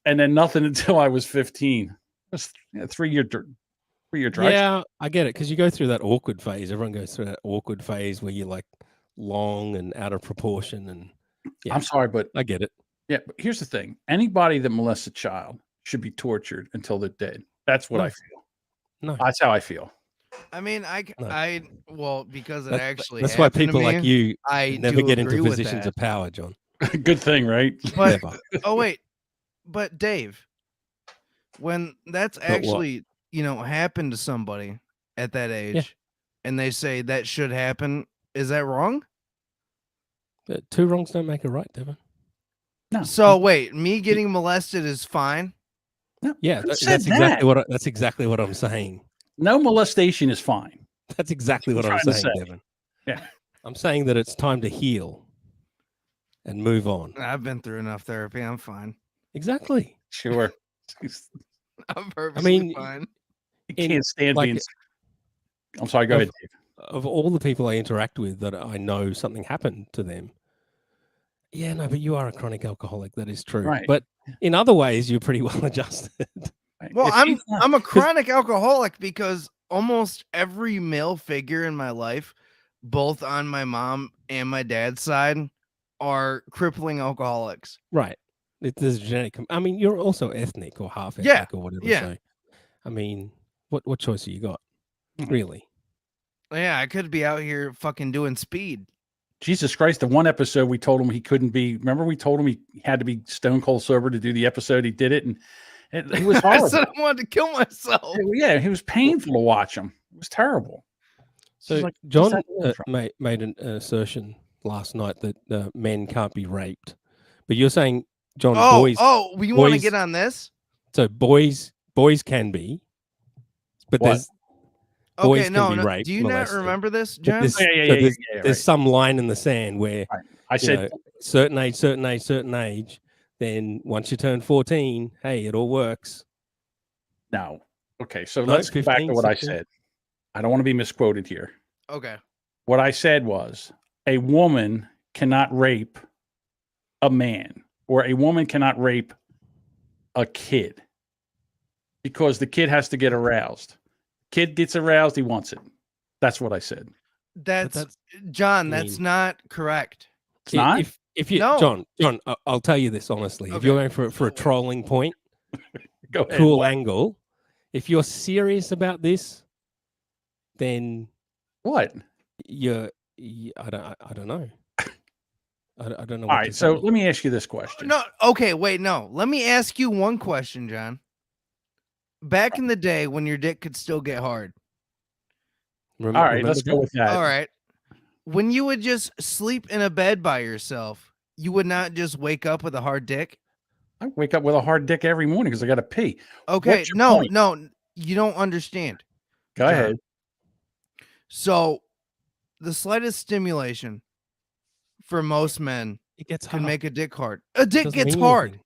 And then nothing until I was 15. It was a 3-year drive. Yeah, I get it, because you go through that awkward phase. Everyone goes through that awkward phase where you're like long and out of proportion. And yeah, I'm sorry, but I get it. Yeah, but here's the thing. Anybody that molests a child should be tortured until they're dead. That's what I feel. No. That's how I feel. I mean, because it That's actually why happened to people me, like you I never do get agree into with positions that. of power, John. Good thing, right? But Never. oh wait, but Dave, when that's what? actually happened to somebody at that age, and they say that should happen, is that wrong? Two wrongs don't make a right, Devin. No. So wait, me getting molested is fine. No. Yeah, Who that's said exactly that? what that's exactly what I'm saying. No molestation is fine. That's exactly what I'm trying to saying, say. Devin. Yeah. I'm saying that it's time to heal and move on. I've been through enough therapy. I'm fine. Exactly. Sure. I'm perfectly mean, fine. You in- can't stand like, being. I'm sorry. Go of- ahead, Dave. Of all the people I interact with that I know something happened to them. Yeah, no, but you are a chronic alcoholic. That is true. Right. But in other ways, you're pretty well adjusted. Right. Well, If I'm he's not- I'm a chronic alcoholic because almost every male figure in my life, both on my mom and my dad's side, are crippling alcoholics. Right. There's genetic. I mean, you're also ethnic or half ethnic Yeah, or whatever. yeah. So, I mean, what choice have you got? Mhm. Really? Yeah, I could be out here fucking doing speed. Jesus Christ, the one episode we told him he couldn't be. Remember, we told him he had to be stone cold sober to do the episode. He did it, and it was I horrible. said I wanted to kill myself. Yeah, it was painful to watch him. It was terrible. So She's like, John "Where's that from?" made an assertion last night that men can't be raped, but you're saying, John, boys. You want to boys- get on this? So boys can be, but What? there's boys Okay, can no, be no. raped, Do you not molested. remember this, But John? there's, Oh, yeah, so yeah, there's, yeah, there's right. some line in the sand where I said, certain age, then once you turn 14, hey, it all works. no. Okay, so No, let's go back to 15, what I 16. said. I don't want to be misquoted here. Okay. What I said was a woman cannot rape a man, or a woman cannot rape a kid because the kid has to get aroused. Kid gets aroused, he wants it. That's what I said. That's John, I that's mean- not correct. It's not. If you No. John, I'll tell you this honestly. If Okay. you're going for a trolling point, Go ahead. cool What? angle, if you're serious about this, then What? I don't know. I don't know. All right. So let me ask you this question. No, okay, wait, no. Let me ask you one question, John. Back in the day when your dick could still get hard. All right, let's go with that. All right. When you would just sleep in a bed by yourself, you would not just wake up with a hard dick? I wake up with a hard dick every morning because I got to pee. Okay, What's your no, point? no, you don't understand. Go John. ahead. So, the slightest stimulation for most men It gets can hard. make a dick hard. A dick Doesn't gets mean hard. anything.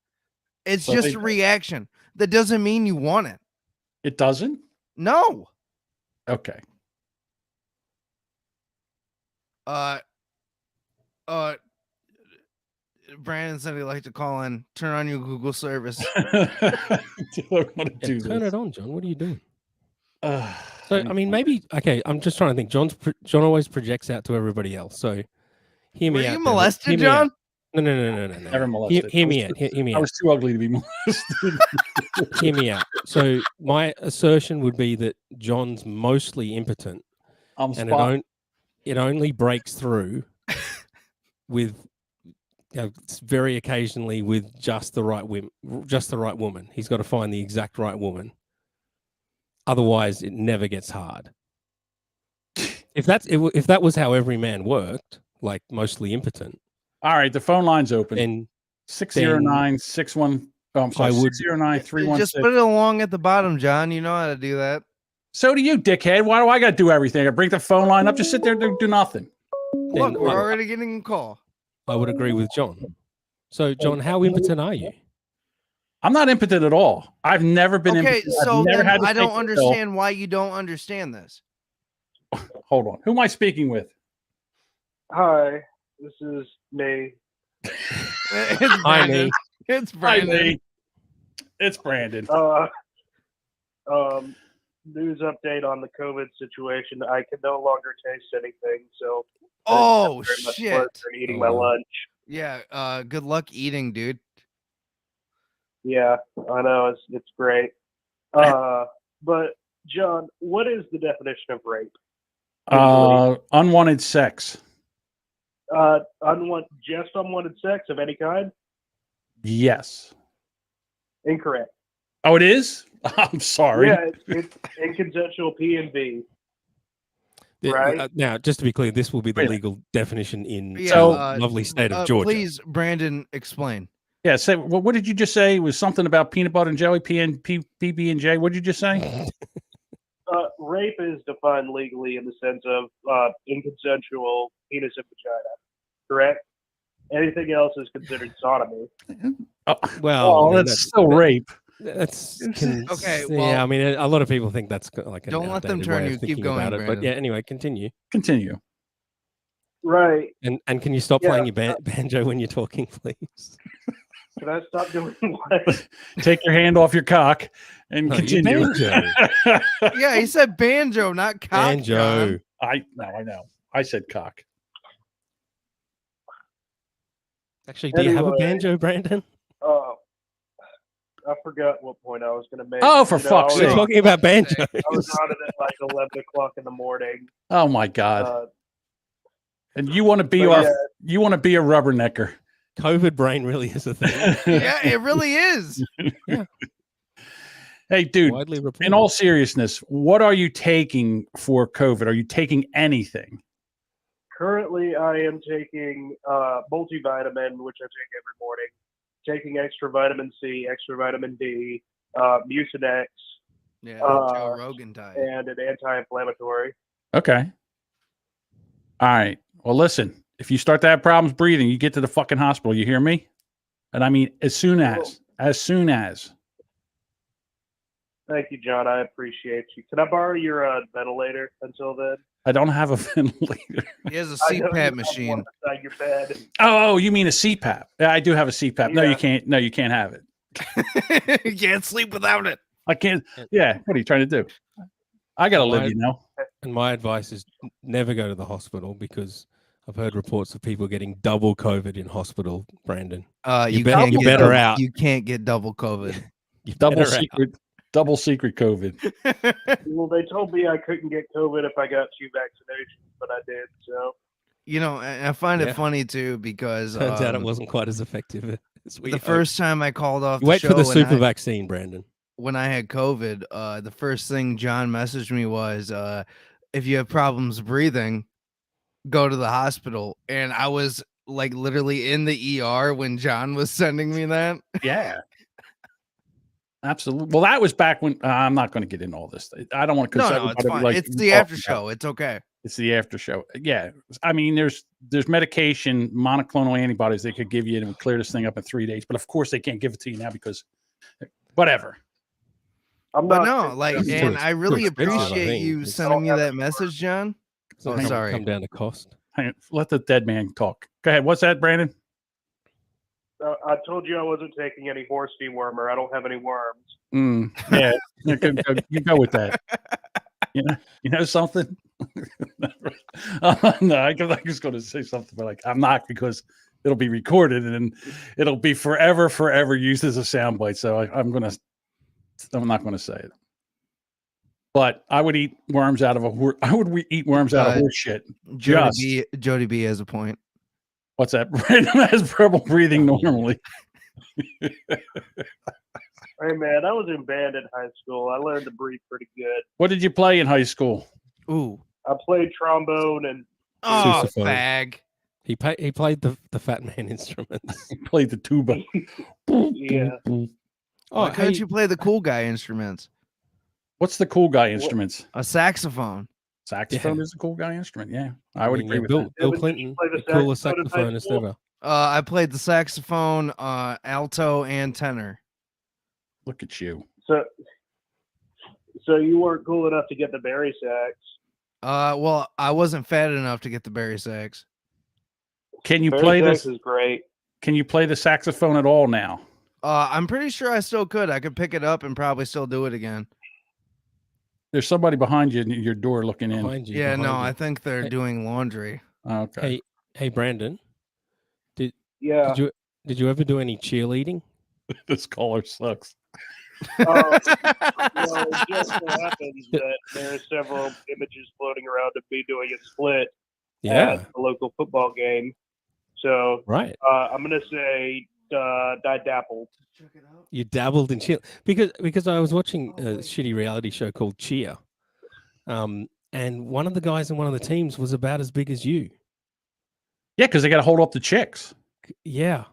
It's So just they- a reaction. That doesn't mean you want it. It doesn't? No. Okay. Brandon said he'd like to call in. Turn on your Google service. Do I want to Yeah, do turn this? it on, John. What are you doing? Ugh. So I mean, maybe okay. I'm just trying to think. John always projects out to everybody else. So hear me Were out. you Devin. molested, Hear me out. John? No. Never molested. Hear I was me out. too- Hear me I out. was too ugly to be molested. Hear me out. So my assertion would be that John's mostly impotent, I'm and spot. it only breaks through with very occasionally with just the right woman. He's got to find the exact right woman. Otherwise, it never gets hard. If that was how every man worked, like mostly impotent, All right, the phone line's open. then 609-61. Oh, I'm sorry. I would- 609-316. Just put it along at the bottom, John. You know how to do that. So do you, dickhead. Why do I got to do everything? I bring the phone line up. Just sit there and do nothing. Look, then we're I- already getting a call. I would agree with John. So, John, how impotent are you? I'm not impotent at all. I've never been Okay, impotent. I've so never then had to I don't take a pill. understand why you don't understand this. Hold on. Who am I speaking with? Hi, this is me. It's Hi, Brandon. me. It's Hi, Brandon. Lee. It's Brandon. News update on the COVID situation. I can no longer taste anything, so Oh very much shit! work for eating my Oh. lunch. Yeah. Good luck eating, dude. Yeah, I know it's great. But John, what is the definition of rape? Unwanted sex. Unwanted sex of any kind? Yes. Incorrect. Oh, it is? I'm sorry. Yeah, it's inconsensual P and V. Right. Now, just to be clear, this will be the Wait. legal definition in Yeah, the lovely state of Georgia. Please, Brandon, explain. Yeah. Say, what did you just say? It was something about peanut butter and jelly, PB and J. What did you just say? Rape is defined legally in the sense of inconsensual penis and vagina. Correct. Anything else is considered sodomy. Well, I mean, that's still rape. That's Okay, yeah. well- I mean, a lot of people think that's like an Don't let them outdated turn way of you. Keep thinking going, about it. Brandon. But yeah, anyway, continue. Continue. Right. And can you stop Yeah, playing your banjo when you're talking, please? Can I stop doing what? Take your hand off your cock and No, your continue. banjo. Yeah, he said banjo, not cock. Banjo. John. I know. I said cock. Actually, do you have a Anyway. banjo, Brandon? I forgot what point I was going to make. Oh, for You know, fuck's I We're was sake. talking about banjo. I was on it at like 11 o'clock in the morning. Oh my God. And you want to be but you want to be a rubbernecker. COVID brain really is a thing. Yeah, it really is. Hey, dude, Widely reported. in all seriousness, what are you taking for COVID? Are you taking anything? Currently, I am taking multivitamin, which I take every morning. Taking extra vitamin C, extra vitamin D, Mucinex, Yeah, Joe Rogan diet. and an anti-inflammatory. Okay. All right. Well, listen, if you start to have problems breathing, you get to the fucking hospital. You hear me? And I mean, as soon as. Thank you, John. I appreciate you. Can I borrow your ventilator until then? I don't have a ventilator. He has a I know you CPAP have machine. one beside your bed. Oh, you mean a CPAP? Yeah, I do have a CPAP. No, Yeah. you can't. No, you can't have it. You can't sleep without it. I can't. Yeah. What are you trying to do? I gotta live, Why- you know. And my advice is never go to the hospital because I've heard reports of people getting double COVID in hospital, Brandon. You better- can't you're get better double- out. You can't get double COVID. Double secret COVID. Well, they told me I couldn't get COVID if I got 2 vaccinations, but I did. So You know, and I find Yeah. it funny too because Turns out it wasn't quite as effective as we the hoped. first time I called off the Wait show for the and super I- vaccine, Brandon. when I had COVID, the first thing John messaged me was, if you have problems breathing, go to the hospital. And I was like literally in the ER when John was sending me that. Yeah. Absolutely. Well, that was back when I'm not going to get into all this. I don't want to. No, it's fine. It's the after show. It's okay. It's the after show. Yeah. I mean, there's medication, monoclonal antibodies they could give you and it would clear this thing up in 3 days. But of course, they can't give it to you now because whatever. But no, like, It's too and I really expensive, I appreciate think. you It's- sending me that message, John. It's Oh, gonna sorry. come down to cost. Hang on, let the dead man talk. Go ahead. What's that, Brandon? I told you I wasn't taking any horse dewormer. I don't have any worms. Yeah, you go with that. You know something? No, I was going to say something, but like I'm not because it'll be recorded and it'll be forever used as a soundbite. So I'm not going to say it. But I would eat worms out of eat worms out of horse shit. Jody B has a point. What's that? Brandon has trouble breathing normally. Hey man, I was in band in high school. I learned to breathe pretty good. What did you play in high school? Ooh. I played trombone and Oh, Sousaphone. fag. He played the fat man instruments. He played the tuba. yeah. Why couldn't you play the cool guy instruments? What's the cool guy instruments? A saxophone. Saxophone is a cool guy instrument. Yeah, I would agree with Bill, that. Bill Did you Clinton, play the the coolest saxophone in high saxophonist school? ever. I played the saxophone, alto, and tenor. Look at you. So you weren't cool enough to get the Barry sax. Well, I wasn't fat enough to get the Barry sax. Can you Barry play sax this? is great. Can you play the saxophone at all now? I'm pretty sure I still could. I could pick it up and probably still do it again. There's somebody behind you in your door looking in. Behind you. Yeah, no, behind I you. think they're Hey. doing laundry. Okay. Hey, Brandon. Yeah. Did you ever do any cheerleading? This caller sucks. Well, it just so happens that there are several images floating around of me doing a split Yeah. at the local football game. So Right. I'm gonna say I dabbled. You dabbled in cheer because I was watching a shitty reality show called Cheer, and one of the guys in one of the teams was about as big as you. Yeah, because they got to hold up the chicks. Yeah,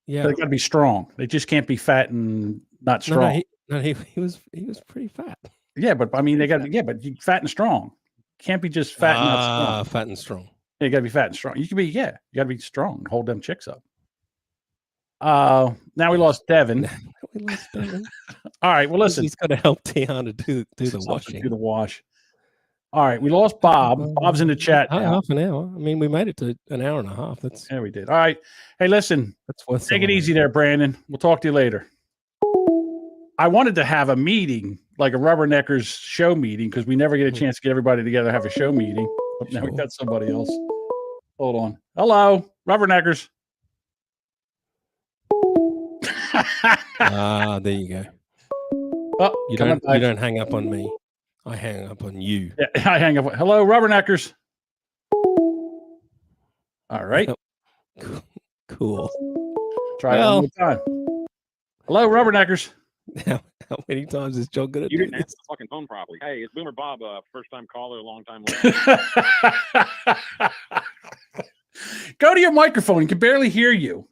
yeah. They got to be strong. They just can't be fat and not strong. He was pretty fat. Yeah, but I mean, they got but you fat and strong. Can't be just fat and not strong. Fat and strong. Yeah, you got to be fat and strong. You can be, you got to be strong and hold them chicks up. Now we lost Devin. We lost Devin. All right, well, listen. He's got to help Tiana do the washing. Do the wash. All right, we lost Bob. Bob's in the chat now. Half an hour. I mean, we made it to an hour and a half. Yeah, we did. All right. Hey, listen. That's worth take it easy there, Brandon. We'll talk to you later. I wanted to have a meeting, like a Rubberneckers show meeting, because we never get a chance to get everybody together to have a show meeting. But now we got somebody else. Hold on. Hello, Rubberneckers. There you go. Oh, you don't hang up on me. I hang up on you. Yeah, I hang up. Hello, Rubberneckers. All right. Cool. Try it one more time. Hello, Rubberneckers. How many times is John going to do You didn't this? answer the fucking phone properly. Hey, it's Boomer Bob, first time caller, long time listener. Go to your microphone. You can barely hear you.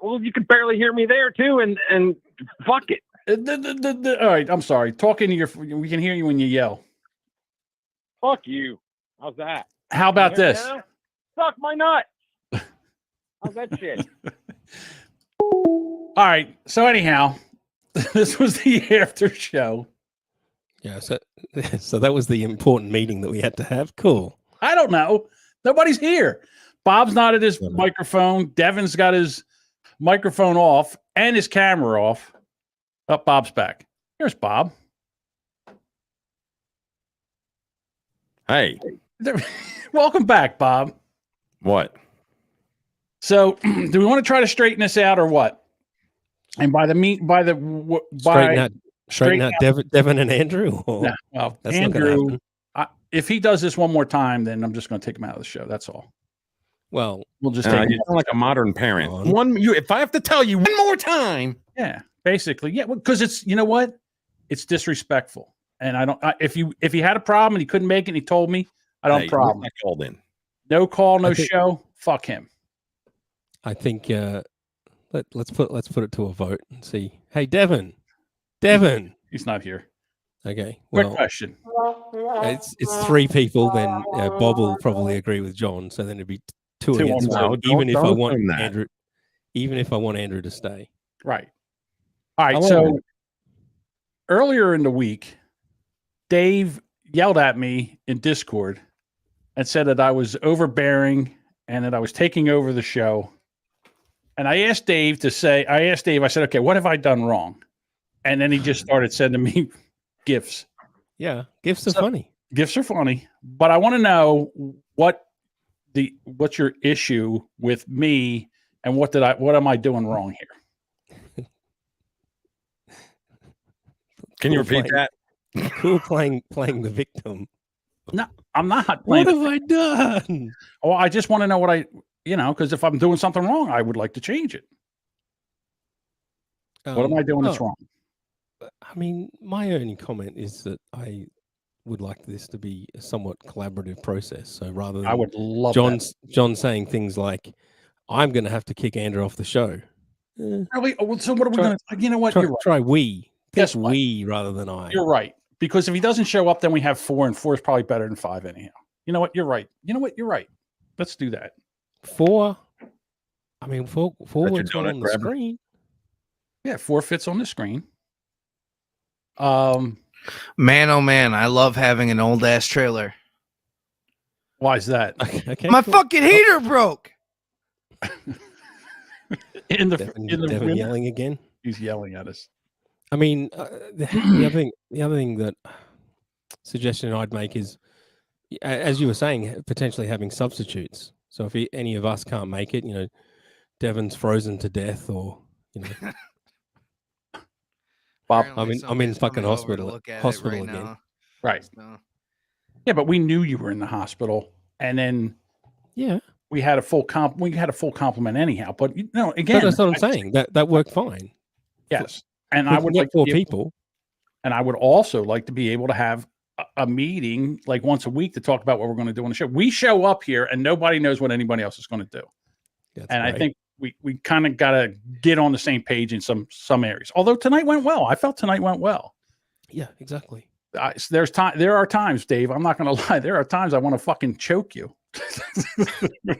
Well, you can barely hear me there too, and fuck it. All right, I'm sorry. Talking to we can hear you when you yell. Fuck you. How's that? How about this? Suck my nut. How's that shit? All right. So anyhow, this was the after show. Yeah. So that was the important meeting that we had to have. Cool. I don't know. Nobody's here. Bob's not at his microphone. Devin's got his microphone off and his camera off. Oh, Bob's back. Here's Bob. Hey. Welcome back, Bob. What? So, do we want to try to straighten this out or what? And straighten out Devin and Andrew. Or? No, well, That's Andrew, if he does this one more time, then I'm just going to take him out of the show. That's all. Well, we'll just take him. You sound like a modern parent. If I have to tell you one more time. Yeah, basically, yeah, because it's, you know what, it's disrespectful, and I don't. If he had a problem and he couldn't make it, and he told me, I don't have a problem. I called in. No call, no show. Fuck him. I think let's put it to a vote and see. Hey, Devin, he's not here. Okay, Quick well, question. It's three people. Then Bob will probably agree with John. So then it'd be two against one. Even if I want Andrew to stay. Right. All right. So earlier in the week, Dave yelled at me in Discord and said that I was overbearing and that I was taking over the show. And I asked Dave, I said, okay, what have I done wrong? And then he just started sending me gifts. Yeah, gifts are funny. Gifts are funny, but I want to know what's your issue with me, and what am I doing wrong here? Can you repeat that? Cool playing the victim. No, I'm not playing. What have I done? Oh, I just want to know what because if I'm doing something wrong, I would like to change it. What am I doing that's wrong? I mean, my only comment is that I would like this to be a somewhat collaborative process. So rather than I would love John saying things like, I'm going to have to kick Andrew off the show. Really? So what are we going to, you know what? You're right. Try we. Guess we rather than I. You're right. Because if he doesn't show up, then we have 4, and 4 is probably better than 5 anyhow. You know what? You're right. You're right. Let's do that. 4. I mean, 4 works on the screen. Yeah, 4 fits on the screen. Man, oh man, I love having an old ass trailer. Why is that? Okay, my fucking heater broke. Devin yelling again. He's yelling at us. I mean, the other thing that suggestion I'd make is, as you were saying, potentially having substitutes. So if any of us can't make it, Devin's frozen to death, or Bob, I'm in fucking hospital right again. now. Right. So. Yeah, but we knew you were in the hospital, and then Yeah, we had a full complement anyhow. But you know, but again, that's what I'm saying. That worked fine. yes, and We I can would get like to 4 be able- people. and I would also like to be able to have a meeting like once a week to talk about what we're going to do on the show. We show up here and nobody knows what anybody else is going to do. That's And great. I think we kind of got to get on the same page in some areas. Although tonight went well. I felt tonight went well. Yeah, exactly. There are times, Dave, I'm not going to lie. There are times I want to fucking choke you.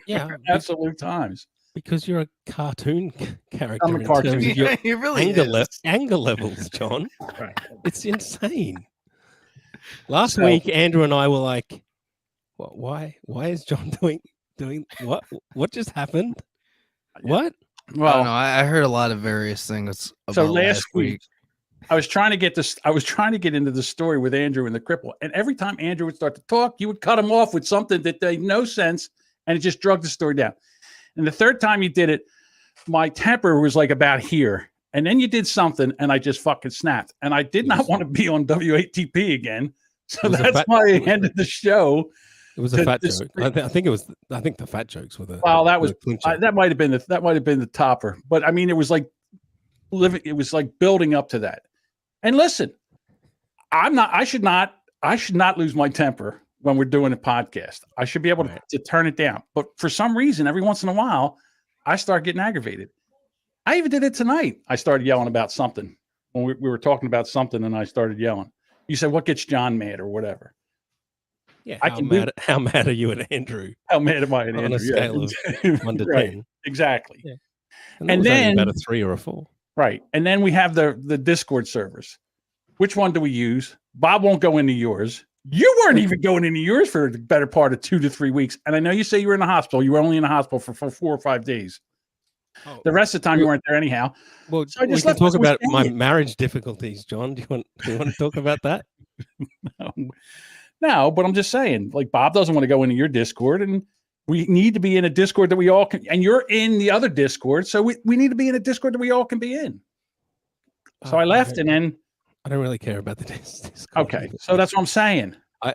Yeah, absolute times. Because you're a cartoon character. I'm a cartoon. In terms of your He really is. anger levels, John. Right. It's insane. Last So- week, Andrew and I were like, "What? Why is John doing what? What just happened? What?" I don't Well, know. I heard a lot of various things about so last week, I was trying to get into the story with Andrew and the cripple. And every time Andrew would start to talk, you would cut him off with something that made no sense. And it just drug the story down. And the third time you did it, my temper was like about here. And then you did something and I just fucking snapped. And I did not want to be on WATP again. So that's why I ended the show. It was a fat joke. I think the fat jokes were the. Well, that was clincher. that might have been the topper. But I mean, it was like building up to that. And listen, I should not lose my temper when we're doing a podcast. I should be able to turn it down. But for some reason, every once in a while, I start getting aggravated. I even did it tonight. I started yelling about something when we were talking about something, and I started yelling. You said, "What gets John mad?" or whatever. Yeah, how mad are you at Andrew? How mad am I at Andrew? On a scale of 1 to Right. 10. Exactly. Yeah. And And then then about a 3 or a 4. Right. And then we have the Discord servers. Which one do we use? Bob won't go into yours. You weren't even going into yours for the better part of 2 to 3 weeks. And I know you say you were in the hospital. You were only in the hospital for 4 or 5 days. Oh, the rest of the time you weren't there anyhow. Well, So I we just can left talk this about with my Daniel. marriage difficulties, John. Do you want to talk about that? No, but I'm just saying, like, Bob doesn't want to go into your Discord, and we need to be in a Discord that we all can. And you're in the other Discord, so we need to be in a Discord that we all can be in. So I left, and then I don't really care about the Discord. okay, so that's what I'm saying. I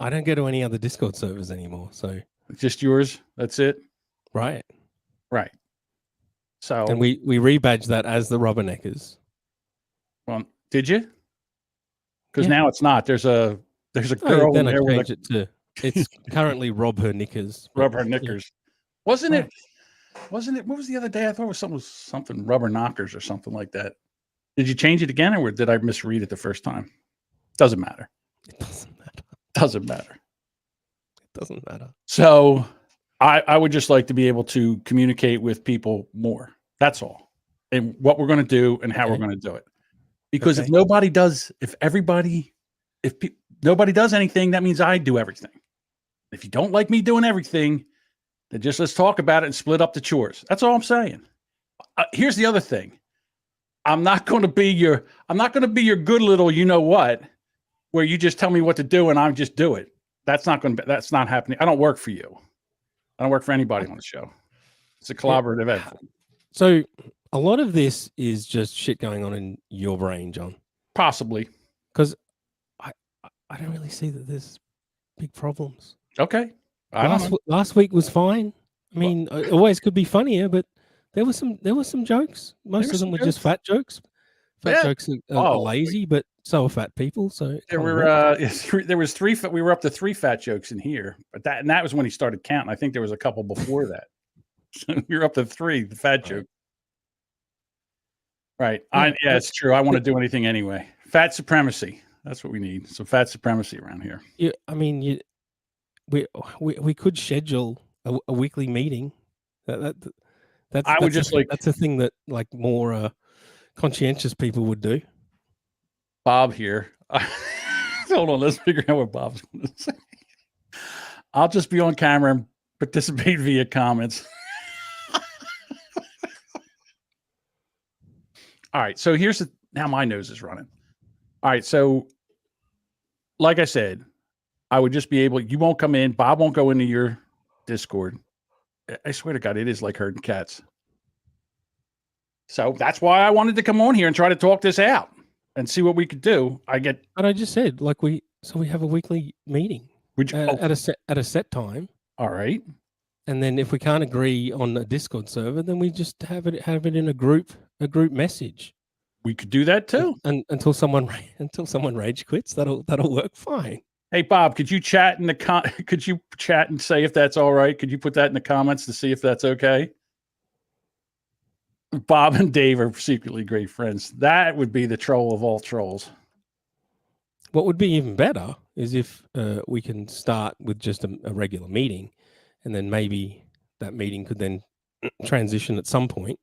don't go to any other Discord servers anymore. So just yours. That's it. Right. Right. So and we rebadged that as the Rubberneckers. Well, did you? Because now it's not. There's a girl then in I there with changed it to. It's currently Rob Her Knickers. Rub Her Knickers. Wasn't it? What was the other day? I thought it was something Rubber Knockers or something like that. Did you change it again, or did I misread it the first time? Doesn't matter. It doesn't matter. Doesn't matter. It doesn't matter. So I would just like to be able to communicate with people more. That's all. And what we're going to do and how we're going to do it. Because if nobody does anything, that means I do everything. If you don't like me doing everything, then just let's talk about it and split up the chores. That's all I'm saying. Here's the other thing. I'm not going to be your good little, you know what, where you just tell me what to do and I just do it. That's not happening. I don't work for you. I don't work for anybody on the show. It's a collaborative effort. So a lot of this is just shit going on in your brain, John. Possibly. Because I don't really see that there's big problems. Okay. Last week was fine. I mean, it always could be funnier, but there were some jokes. Most of them were just fat jokes. Fat jokes are lazy, but so are fat people. So there was 3. We were up to 3 fat jokes in here, but that was when he started counting. I think there was a couple before that. So you're up to 3. The fat joke. Right. Yeah, it's true. I want to do anything anyway. Fat supremacy. That's what we need. Some fat supremacy around here. Yeah, I mean, we could schedule a weekly meeting. That's a thing that like more conscientious people would do. Bob here. Hold on, let's figure out what Bob's going to say. I'll just be on camera and participate via comments. All right, so now my nose is running. All right, so like I said, I would just be able, you won't come in, Bob won't go into your Discord. I swear to God, it is like herding cats. So that's why I wanted to come on here and try to talk this out. and see what we could do. But I just said, like, we have a weekly meeting at a set time. All right. And then if we can't agree on a Discord server, then we just have it in a group message. We could do that too. And until someone rage quits, that'll work fine. Hey Bob, could you chat could you chat and say if that's all right? Could you put that in the comments to see if that's okay? Bob and Dave are secretly great friends. That would be the troll of all trolls. What would be even better is if we can start with just a regular meeting, and then maybe that meeting could then transition at some point,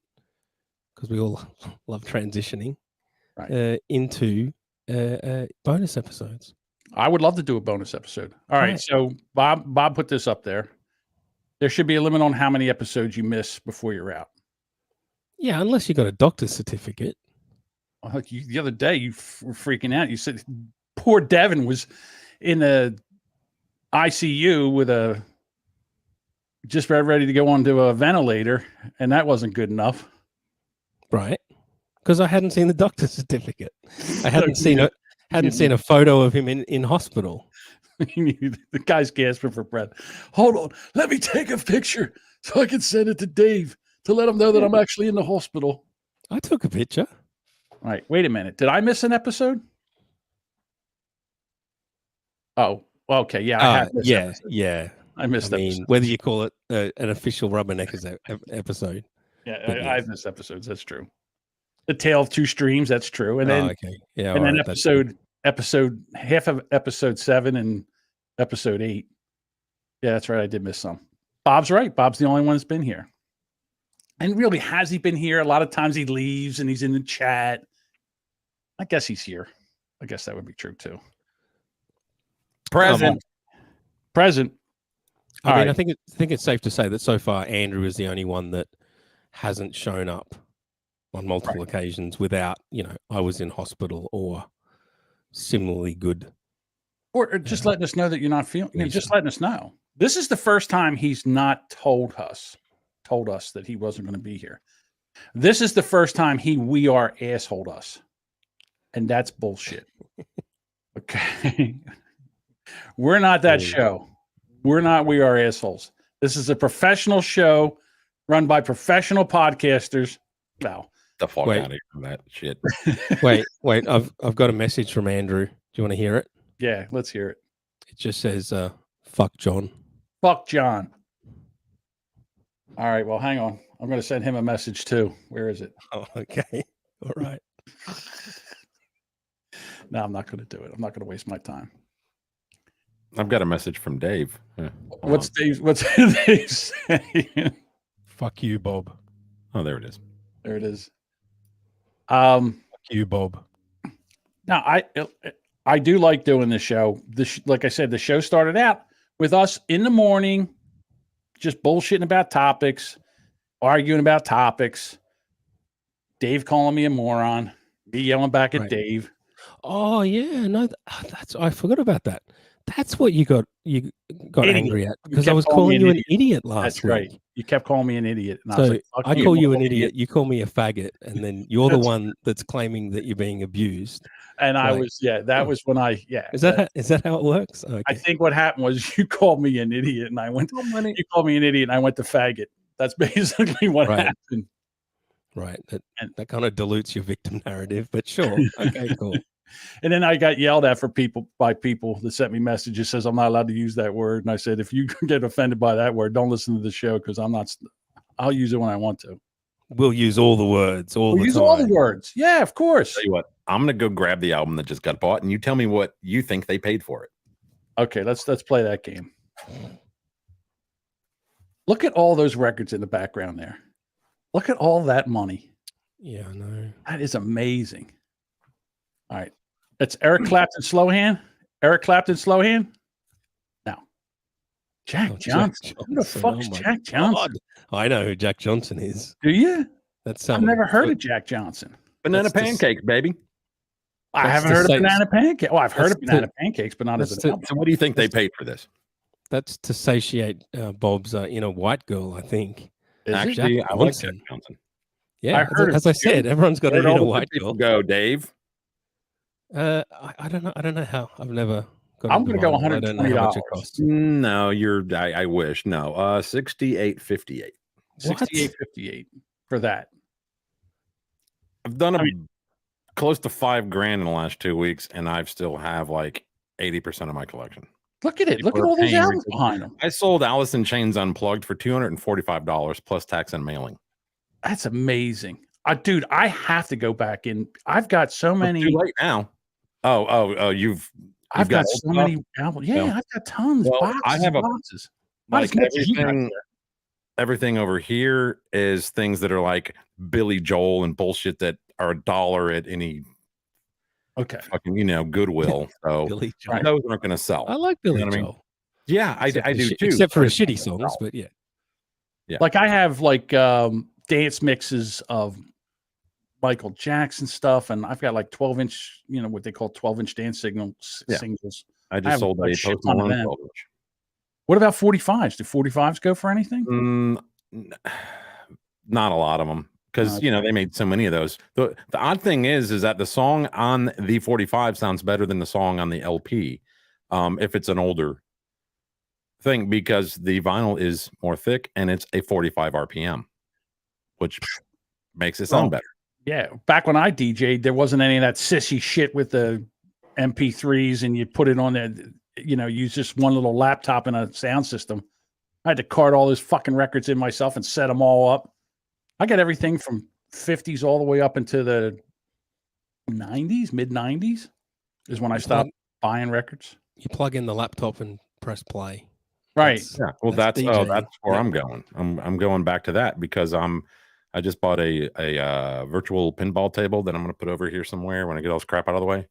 because we all love transitioning, right, into bonus episodes. I would love to do a bonus episode. All right. So Bob put this up there. There should be a limit on how many episodes you miss before you're out. Yeah, unless you got a doctor's certificate. The other day you were freaking out. You said poor Devin was in a ICU with just ready to go onto a ventilator, and that wasn't good enough. Right. Because I hadn't seen the doctor's certificate. I hadn't seen a photo of him in hospital. The guy's gasping for breath. Hold on. Let me take a picture so I can send it to Dave to let him know that I'm actually in the hospital. I took a picture. All right. Wait a minute. Did I miss an episode? Oh, okay. Yeah. I have missed episode. Yeah. I missed episode. Whether you call it an official Rubberneckers episode. Yeah, I've missed episodes. That's true. The Tale of Two Streams. That's true. And then, okay. Yeah. And then half of episode 7 and episode 8. Yeah, that's right. I did miss some. Bob's right. Bob's the only one that's been here. And really, has he been here? A lot of times he leaves and he's in the chat. I guess he's here. I guess that would be true too. Present. I mean, I think it's safe to say that so far Andrew is the only one that hasn't shown up on multiple occasions without, I was in hospital or similarly good. Or just letting us know that you're not feeling, just letting us know. This is the first time he's not told us that he wasn't going to be here. This is the first time we are assholed us. And that's bullshit. Okay. We're not that show. We're not We Are Assholes. This is a professional show run by professional podcasters. Well, the fuck out of here from that shit. wait. I've got a message from Andrew. Do you want to hear it? Yeah, let's hear it. It just says, fuck John. Fuck John. All right, well, hang on. I'm going to send him a message too. Where is it? Oh, okay. All right. No, I'm not going to do it. I'm not going to waste my time. I've got a message from Dave. What's Dave saying? Fuck you, Bob. Oh, there it is. There it is. Fuck you, Bob. Now, I do like doing this show. Like I said, the show started out with us in the morning, just bullshitting about topics, arguing about topics. Dave calling me a moron, me yelling back at Dave. Oh yeah, no, I forgot about that. That's what you got angry at, because I was calling you an idiot last week. That's right. You kept calling me an idiot. And so I was like, I call you an idiot. You call me a faggot, and then you're the one that's claiming that you're being abused. And I was, that was when Is that how it works? Okay. I think what happened was you called me an idiot, and I went. You called me an idiot, and I went to faggot. That's basically what happened. Right. That kind of dilutes your victim narrative, but sure. Okay, cool. And then I got yelled at by people that sent me messages says I'm not allowed to use that word. And I said, if you get offended by that word, don't listen to the show, because I'll use it when I want to. We'll use all the words. We'll use all the words. Yeah, of course. Tell you what, I'm gonna go grab the album that just got bought, and you tell me what you think they paid for it. Okay, let's play that game. Look at all those records in the background there. Look at all that money. Yeah, I know. That is amazing. All right. It's Eric Clapton Slowhand. Eric Clapton Slowhand. Now, Jack Johnson. Who the fuck's Jack Johnson? I know who Jack Johnson is. Do you? I've never heard of Jack Johnson. Banana pancakes, baby. I haven't heard of banana pancakes. Well, I've heard of banana pancakes, but not as an album. So what do you think they paid for this? That's to satiate Bob's inner white girl, I think. Actually, I like Jack Johnson. Yeah, as I said, everyone's got an inner white girl. Go, Dave. I don't know. I don't know how. I've never. I'm going to go I don't know how much it $120. costs. No, I wish. No, 68.58. 68.58 for that. I've done close to $5,000 in the last 2 weeks, and I've still have like 80% of my collection. Look at it. Look at all those albums behind them. I sold Alice in Chains Unplugged for $245 plus tax and mailing. That's amazing. Dude, I have to go back in. I've got so many. Too late now. You've I've got old so stuff? many albums. Yeah, I've got tons. Well, Boxes, I have boxes. Not like as much as you got everything. there. Everything over here is things that are like Billy Joel and bullshit that are $1 at any fucking Goodwill. So Billy Joel. those aren't going to sell. I like Billy You know what I Joel. mean? Yeah, I do too. Except for but his it's shitty not gonna songs, sell. but yeah. Yeah. Like I have like dance mixes of Michael Jackson stuff, and I've got like 12-inch, what they call 12-inch dance singles. I just sold a shit Post ton of Malone them. 12-inch. What about 45s? Do 45s go for anything? Not a lot of them because they made so many of those. The odd thing is that the song on the 45 sounds better than the song on the LP, if it's an older thing, because the vinyl is more thick and it's a 45 RPM, which makes it sound better. Yeah, back when I DJ'd, there wasn't any of that sissy shit with the MP3s, and you put it on there. Use just one little laptop and a sound system. I had to cart all those fucking records in myself and set them all up. I got everything from 50s all the way up into the 90s, mid 90s is when I stopped buying records. You plug in the laptop and press play. Right. Well, that's DJ. where I'm going. I'm going back to that because I just bought a virtual pinball table that I'm going to put over here somewhere when I get all this crap out of the way.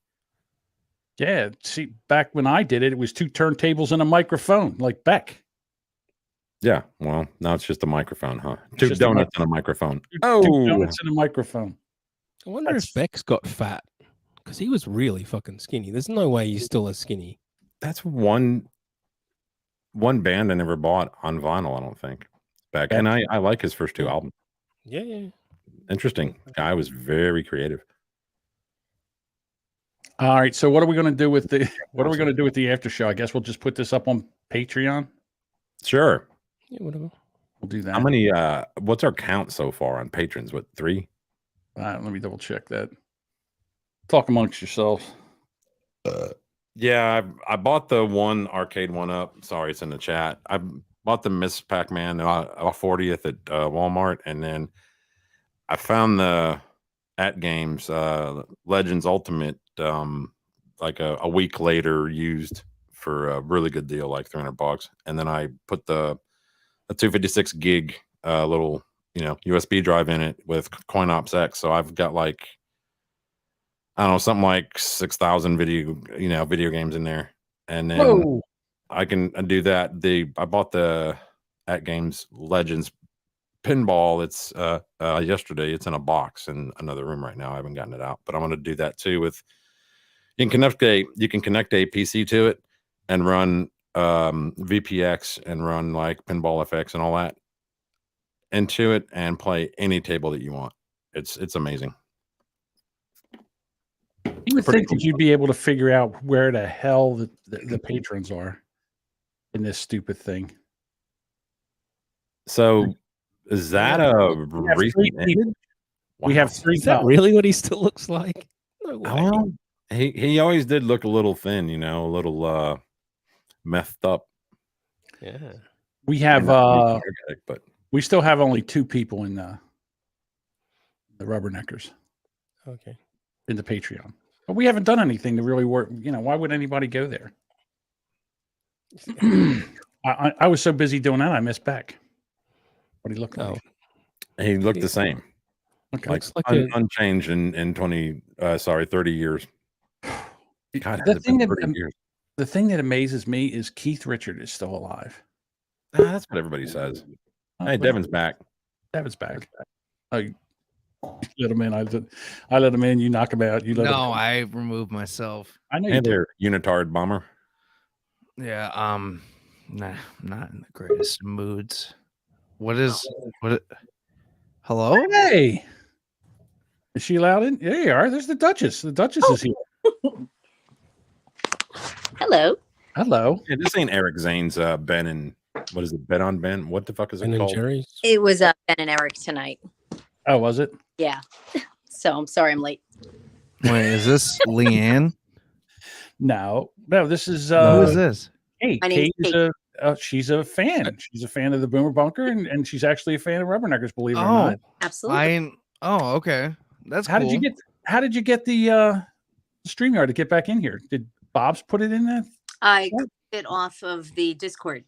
Yeah. See, back when I did it, it was 2 turntables and a microphone, like Beck. Yeah. Well, now it's just a microphone, huh? It's 2 just a donuts and a microphone. Two donuts and a microphone. I wonder if Beck's got fat because he was really fucking skinny. There's no way he's still as skinny. That's one band I never bought on vinyl, I don't think. Beck. And I like his first 2 albums. Yeah. Interesting. Guy was very creative. All right. So what are we going to do with the after show? I guess we'll just put this up on Patreon. Sure. Yeah, whatever. We'll do that. How many what's our count so far on patrons? What, 3? Let me double check that. Talk amongst yourselves. Yeah, I bought the one arcade one up. Sorry, it's in the chat. I bought the Miss Pac-Man 40th at Walmart, and then I found the At Games Legends Ultimate like a week later used for a really good deal, like $300. And then I put a 256 gig little USB drive in it with CoinOps X. So I've got like, I don't know, something like 6,000 video games in there. And then I can do that. I bought the At Games Legends pinball. It's yesterday. It's in a box in another room right now. I haven't gotten it out, but I'm going to do that too. You can connect a PC to it and run VPX and run like Pinball FX and all that into it and play any table that you want. It's amazing. You would think that you'd be able to figure out where the hell the patrons are in this stupid thing. So is that a recent ended? We have 3. Is that really what he still looks like? No way. Well, he always did look a little thin, a little methed up. Yeah. We have but we still have only 2 people in the Rubberneckers. Okay. In the Patreon. But we haven't done anything to really work. Why would anybody go there? I was so busy doing that, I missed Beck. What do he look like? He looked the same. Okay. Like unchanged in 30 years. God, The thing that amazes me is Keith Richard is still alive. That's what everybody says. Hey, Devin's back. Devin's back. I let him in. I let him in. You knock him out. You let him. I removed myself. I know Hey you did. there, unitard bomber. Yeah. Nah, not in the greatest moods. Hello? Hey, is she allowed in? There you are. There's the Duchess. The Duchess is here. Hello. Hello. Yeah, this ain't Eric Zane's Ben and what is it? Ben on Ben? What the fuck is it Ben and called? Jerry's. It was Ben and Eric tonight. Oh, was it? Yeah. So I'm sorry I'm late. Wait, is this Leanne? No. This is Who is this? Kate. My name's Kate is she's a fan. She's a fan of the Boomer Bunker, and she's actually a fan of Rubberneckers, believe it or not. Absolutely. Okay. That's How cool. did you get the StreamYard to get back in here? Did Bob's put it in there? I got it off of the Discord.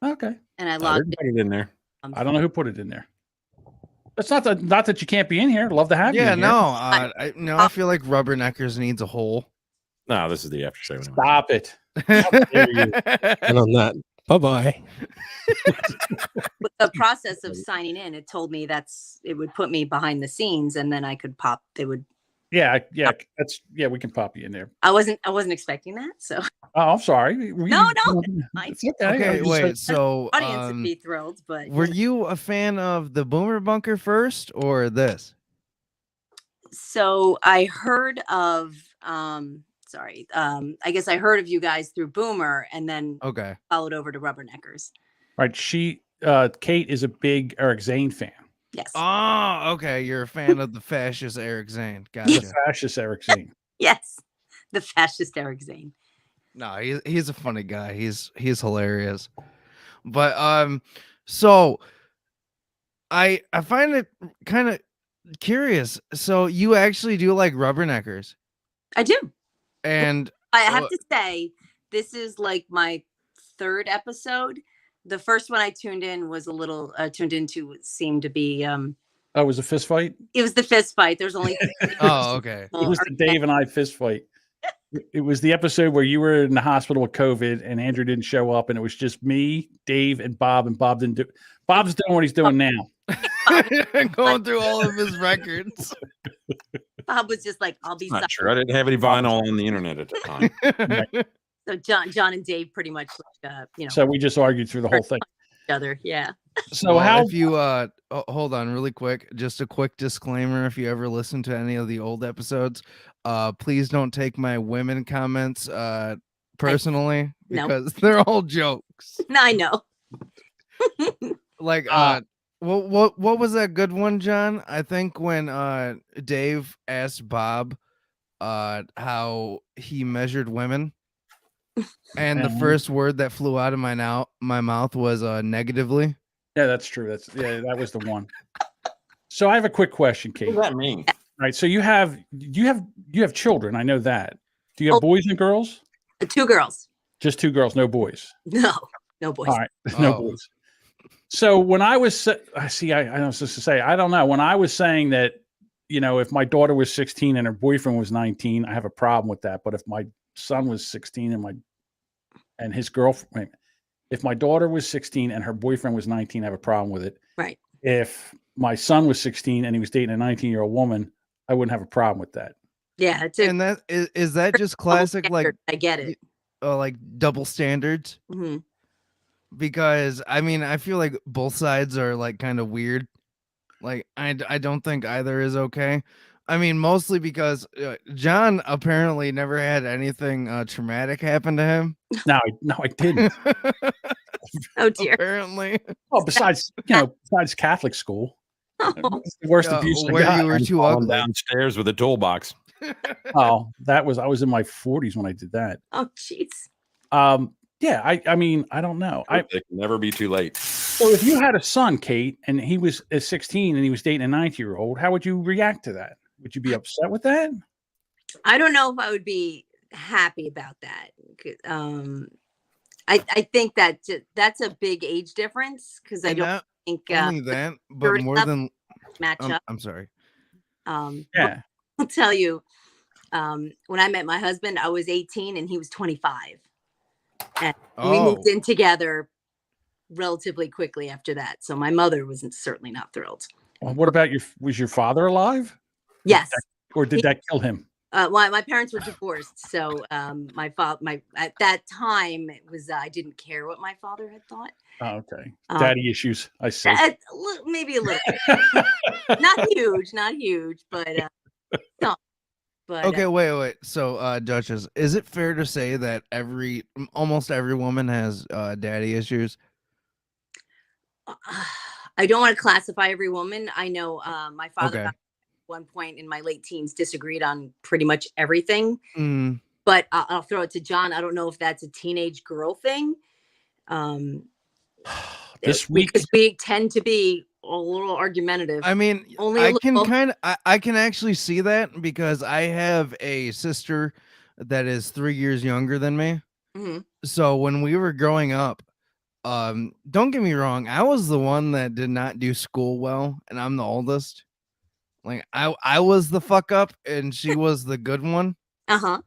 Okay. And I logged Put it in there. I don't know who put it in there. It's not that you can't be in here. I'd love to have you. Yeah, in no, here. I feel like Rubberneckers needs a hole. No, this is the after show. Stop it. And on that, bye-bye. With the process of signing in, it told me it would put me behind the scenes, and then I could pop. They would. Yeah. We can pop you in there. I wasn't expecting that. So. Oh, I'm sorry. No. It's okay. Okay, wait. So, audience would be thrilled, but were you a fan of the Boomer Bunker first or this? So I heard of. I guess I heard of you guys through Boomer, and then followed over to Rubberneckers. Right. Kate is a big Eric Zane fan. Yes. Oh, okay. You're a fan of the fascist Eric Zane. Gotcha. The fascist Eric Zane. Yes, the fascist Eric Zane. No, he's a funny guy. He's hilarious. But so I find it kind of curious. So you actually do like Rubberneckers? I do. And I have to say, this is like my third episode. The first one I tuned into seemed to be Oh, it was a fist fight? It was the fist fight. There's only Oh, okay. It was the Dave and I fist fight. It was the episode where you were in the hospital with COVID and Andrew didn't show up, and it was just me, Dave, and Bob, and Bob didn't do. Bob's doing what he's doing now. Going through all of his records. Bob was just like, "I'll be Not sorry." sure. I didn't have any vinyl on the internet at the time. So John and Dave pretty much, So we just argued through the whole thing. Each other, yeah. So Well, if you hold on really quick, just a quick disclaimer: if you ever listen to any of the old episodes, please don't take my women comments personally No. because they're all jokes. I know. Like what was that good one, John? I think when Dave asked Bob how he measured women. And the first word that flew out of my mouth was negatively. Yeah, that's true. That was the one. So I have a quick question, Kate. What does that mean? Right. So you have children. I know that. Do you have boys and girls? 2 girls. Just 2 girls, no boys. No boys. All right, no boys. So when I was, I was supposed to say, I don't know. When I was saying that, if my daughter was 16 and her boyfriend was 19, I have a problem with that. But if my son was 16 and his girlfriend, if my daughter was 16 and her boyfriend was 19, I have a problem with it. Right. If my son was 16 and he was dating a 19-year-old woman, I wouldn't have a problem with that. Yeah. And that is that just classic, like, I get it. Like double standards? Mm-hmm. Because I mean, I feel like both sides are like kind of weird. Like I don't think either is okay. I mean, mostly because John apparently never had anything traumatic happen to him. No, I didn't. Oh dear. Apparently. Oh, besides Catholic school. It's the worst abuse I where got. you were too ugly. Downstairs with a toolbox. Oh, I was in my 40s when I did that. Oh, jeez. Yeah, I mean, I don't know. It can never be too late. So if you had a son, Kate, and he was 16 and he was dating a 19-year-old, how would you react to that? Would you be upset with that? I don't know if I would be happy about that. I think that that's a big age difference because I don't think only that, but more than match up. I'm sorry. Yeah. I'll tell you, when I met my husband, I was 18 and he was 25. And we moved in together relatively quickly after that. So my mother was certainly not thrilled. Well, what about was your father alive? Yes. Or did that kill him? Well, my parents were divorced. So my at that time it was, I didn't care what my father had thought. Oh, okay. Daddy issues. I see. Maybe a little. Not huge, but no. But Okay, wait. So, Duchess, is it fair to say that almost every woman has daddy issues? I don't want to classify every woman. I know my father Okay. at one point in my late teens disagreed on pretty much everything. Mm. But I'll throw it to John. I don't know if that's a teenage girl thing. This week, because we tend to be a little argumentative. I mean, only a I can little. kind of, I can actually see that because I have a sister that is 3 years younger than me. Mhm. So when we were growing up, don't get me wrong, I was the one that did not do school well, and I'm the oldest. Like I was the fuck up, and she was the good one. Uh-huh.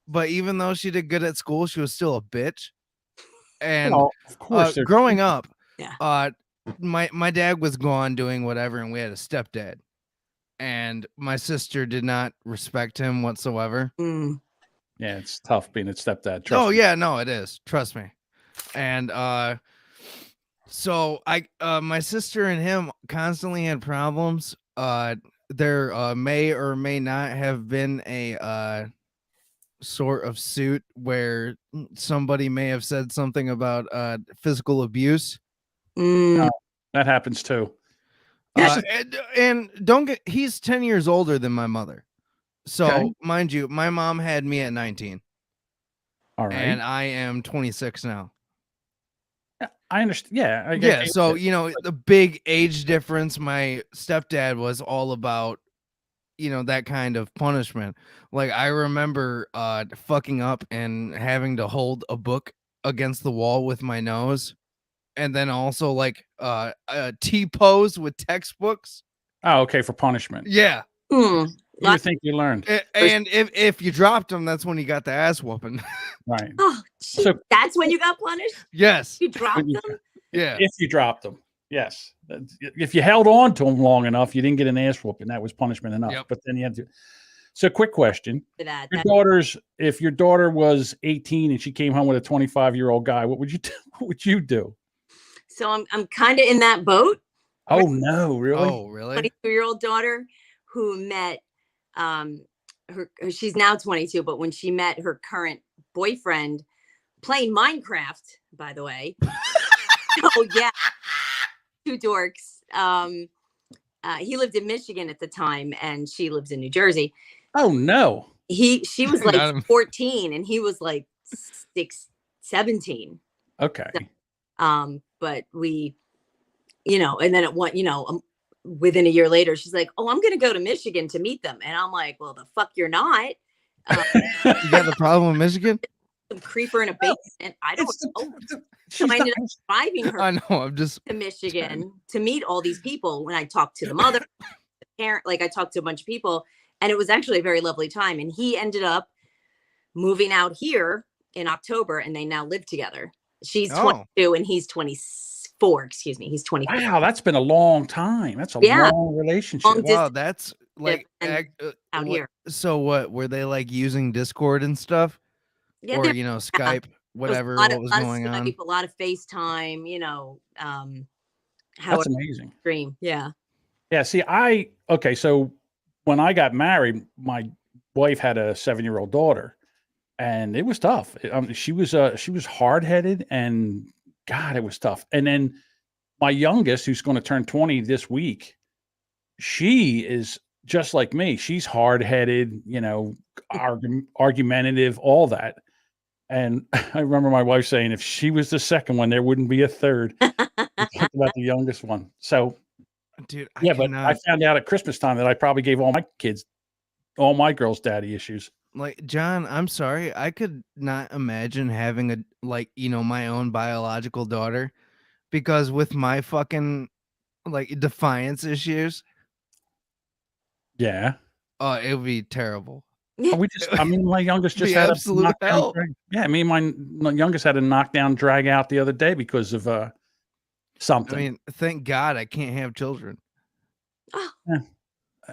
But even though she did good at school, she was still a bitch. And well, of course, there's growing up, Yeah. my dad was gone doing whatever, and we had a stepdad. And my sister did not respect him whatsoever. Mm. Yeah, it's tough being a stepdad. Trust Oh me. yeah, no, it is. Trust me. And so my sister and him constantly had problems. There may or may not have been a sort of suit where somebody may have said something about physical abuse. Mm. That happens too. And don't get, he's 10 years older than my mother. So Okay. mind you, my mom had me at 19. All right. And I am 26 now. I understand. Yeah. Yeah. So, you know, the big age difference, my stepdad was all about, you know, that kind of punishment. Like I remember fucking up and having to hold a book against the wall with my nose. And then also like a T-pose with textbooks. Oh, okay. For punishment. Yeah. You would think you learned. And if you dropped them, that's when you got the ass whooping. Right. Oh, So that's when you got punished? Yes. You dropped them? Yeah. If you dropped them. Yes. If you held on to them long enough, you didn't get an ass whooping. That was punishment enough. Yep. But then you had to. So, quick question: That, if your daughter was 18 and she came home with a 25-year-old guy, what would you do? What would you do? So I'm kind of in that boat. Oh no, really? Oh, really? 22-year-old daughter who met she's now 22, but when she met her current boyfriend playing Minecraft, by the way. Oh yeah. Two dorks. He lived in Michigan at the time and she lives in New Jersey. Oh no. She was like 14 and he was like 17. Okay. But we, you know, and then within a year later, she's like, "Oh, I'm going to go to Michigan to meet them." And I'm like, "Well, the fuck you're not." You got the problem with Michigan? Some creeper in a basement. I don't know. So I ended up driving her I know. I'm just to Michigan to meet all these people. When I talked to the mother, the parent, like I talked to a bunch of people, and it was actually a very lovely time. And he ended up moving out here in October, and they now live together. She's 22 and he's 24. Excuse me, he's 24. Wow, that's been a long time. That's a long relationship. Wow, that's like out here. So what were they like using Discord and stuff? Yeah, or you know, Skype, whatever, what was going on? A lot of FaceTime, you know, that's amazing. Stream. Yeah. Yeah. See, so when I got married, my wife had a 7-year-old daughter, and it was tough. She was hard-headed, and God, it was tough. And then my youngest, who's going to turn 20 this week, she is just like me. She's hard-headed, you know, argumentative, all that. And I remember my wife saying, if she was the second one, there wouldn't be a third. About the youngest one. So, dude, but I found out at Christmas time that I probably gave all my girls daddy issues. Like, John, I'm sorry. I could not imagine having my own biological daughter, because with my fucking defiance issues. Yeah. It would be terrible. My youngest just had absolute hell. Yeah, my youngest had a knockdown drag out the other day because of something. I mean, thank God I can't have children. Yeah.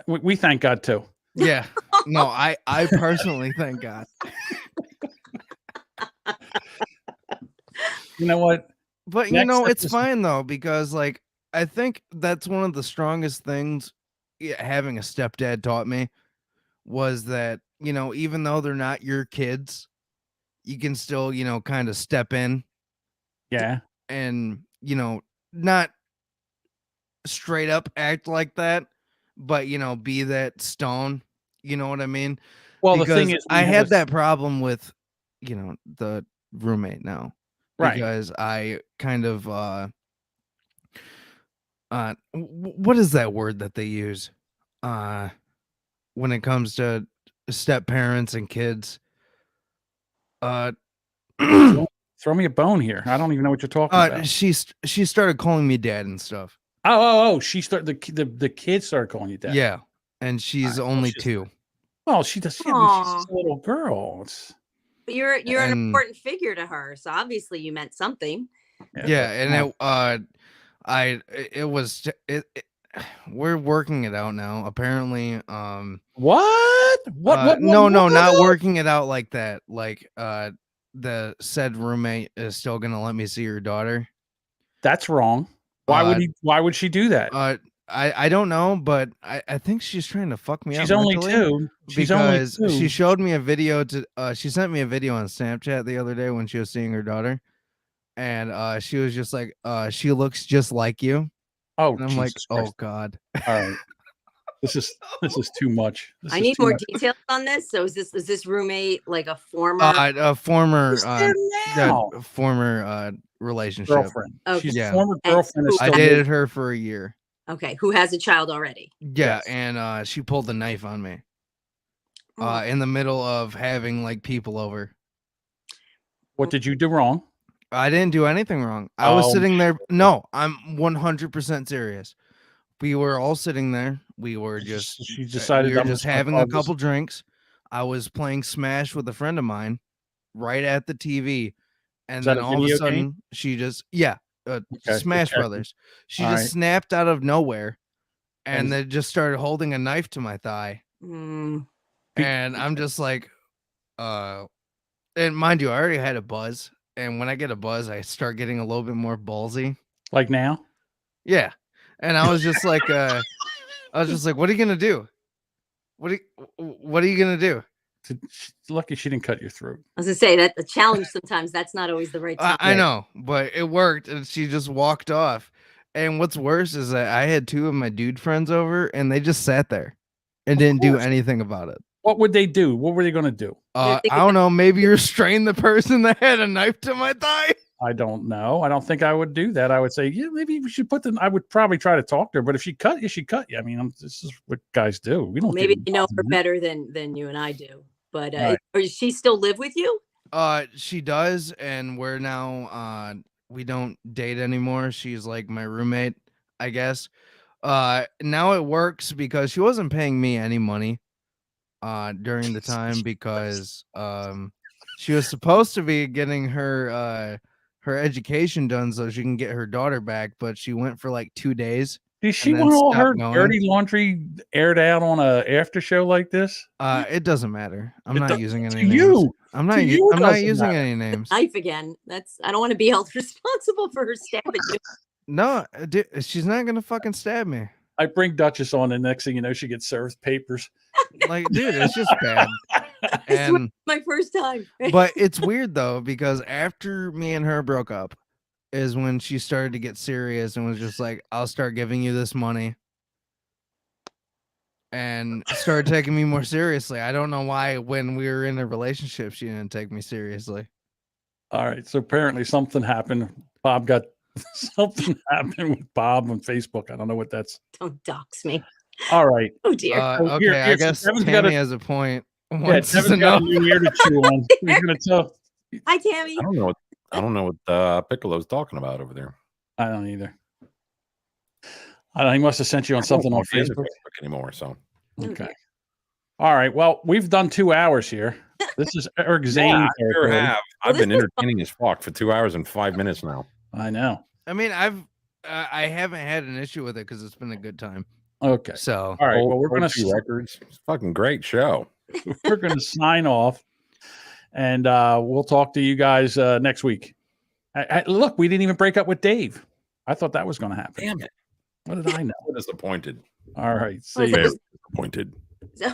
We thank God too. Yeah. No, I personally thank God. You know what? But it's fine though, because I think that's one of the strongest things having a stepdad taught me was that, you know, even though they're not your kids, you can still, you know, kind of step in. Yeah. And, you know, not straight up act like that, but, you know, be that stone. You know what I mean? Well, the because thing is, I had that problem with, you know, the roommate now. Right. Because I kind of what is that word that they use when it comes to step parents and kids? Throw me a bone here. I don't even know what you're talking about. She started calling me dad and stuff. Oh! She started the kids started calling you dad. Yeah, and she's only 2. Well, she does. Yeah, I mean, she's just a little girl. But you're an And- important figure to her, so obviously you meant something. Yeah, and we're working it out now. Apparently, what? No, not working it out like that. Like, the said roommate is still gonna let me see her daughter. That's wrong. Why would she do that? I don't know, but I think she's trying to fuck me up. She's only mentally, 2. She's only because 2. she showed me a video she sent me a video on Snapchat the other day when she was seeing her daughter, and she was just like, she looks just like you. Oh, and I'm like, Jesus oh Christ. God. All right. This is too much. I need more details on this. So is this roommate like a former former Who's there now? former relationship Girlfriend. Okay. She's Yeah. former girlfriend. Is I still dated her for a year. Okay, who has a child already? Yeah, and she pulled a knife on me in the middle of having like people over. What did you do wrong? I didn't do anything wrong. I was Oh, sitting there. No, I'm 100% serious. We were all sitting there. We were just She decided we were I'm just gonna having call a this- couple drinks. I was playing Smash with a friend of mine right at the TV. And Is that then a all of a video sudden game? she just Okay, Smash checking. Brothers. She All just right. snapped out of nowhere And- and then just started holding a knife to my thigh. Mm. And I'm just like, and mind you, I already had a buzz. And when I get a buzz, I start getting a little bit more ballsy. Like now? Yeah. And I was just like, what are you gonna do? What are you gonna do? Lucky she didn't cut your throat. I was gonna say that the challenge sometimes that's not always the right time. I know, but it worked, and she just walked off. And what's worse is that I had 2 of my dude friends over, and they just sat there and didn't do anything about it. What would they do? What were they going to do? I don't know. Maybe restrain the person that had a knife to my thigh. I don't know. I don't think I would do that. I would say, yeah, maybe we should put them. I would probably try to talk to her, but if she cut you, she cut you. I mean, this is what guys do. We don't. Maybe get you know involved her in it. better than you and I do. But Right. does she still live with you? She does, and we're now we don't date anymore. She's like my roommate, I guess. Now it works because she wasn't paying me any money during the time because she was supposed to be getting her education done so she can get her daughter back, but she went for like 2 days. Did she and then want all her stopped going. dirty laundry aired out on a after show like this? It doesn't matter. I'm It not does- using to any names. you. I'm not. To you it I'm not doesn't using matter. any names. Knife again. I don't want to be held responsible for her stabbing you. No, she's not gonna fucking stab me. I bring Duchess on, and next thing you know, she gets served papers. Like, dude, it's just bad. And My first time. but it's weird though because after me and her broke up, is when she started to get serious and was just like, "I'll start giving you this money," and started taking me more seriously. I don't know why when we were in a relationship she didn't take me seriously. All right. So apparently something happened. Bob got something happened with Bob on Facebook. I don't know what that's. Don't dox me. All right. Oh dear. So Okay, here- I here, so guess Devin's Tammy got a- has a point. Yeah, Once is Devin's got a enough. new ear to chew on. He's gonna tell. Hi, Tammy. I don't know what Piccolo's talking about over there. I don't either. I don't. He must have sent you on something on Facebook. Anymore. So Okay. All right. Well, we've done 2 hours here. This is Eric Zane. yeah, I sure territory. have. I've been entertaining as fuck for 2 hours and 5 minutes now. I know. I mean, I haven't had an issue with it because it's been a good time. Okay. So All right. Well, we're gonna Old records. It's a fucking great show. we're gonna sign off, and we'll talk to you guys next week. Look, we didn't even break up with Dave. I thought that was going to happen. Damn it! What did I know? I'm disappointed. All right. See Very you. disappointed. So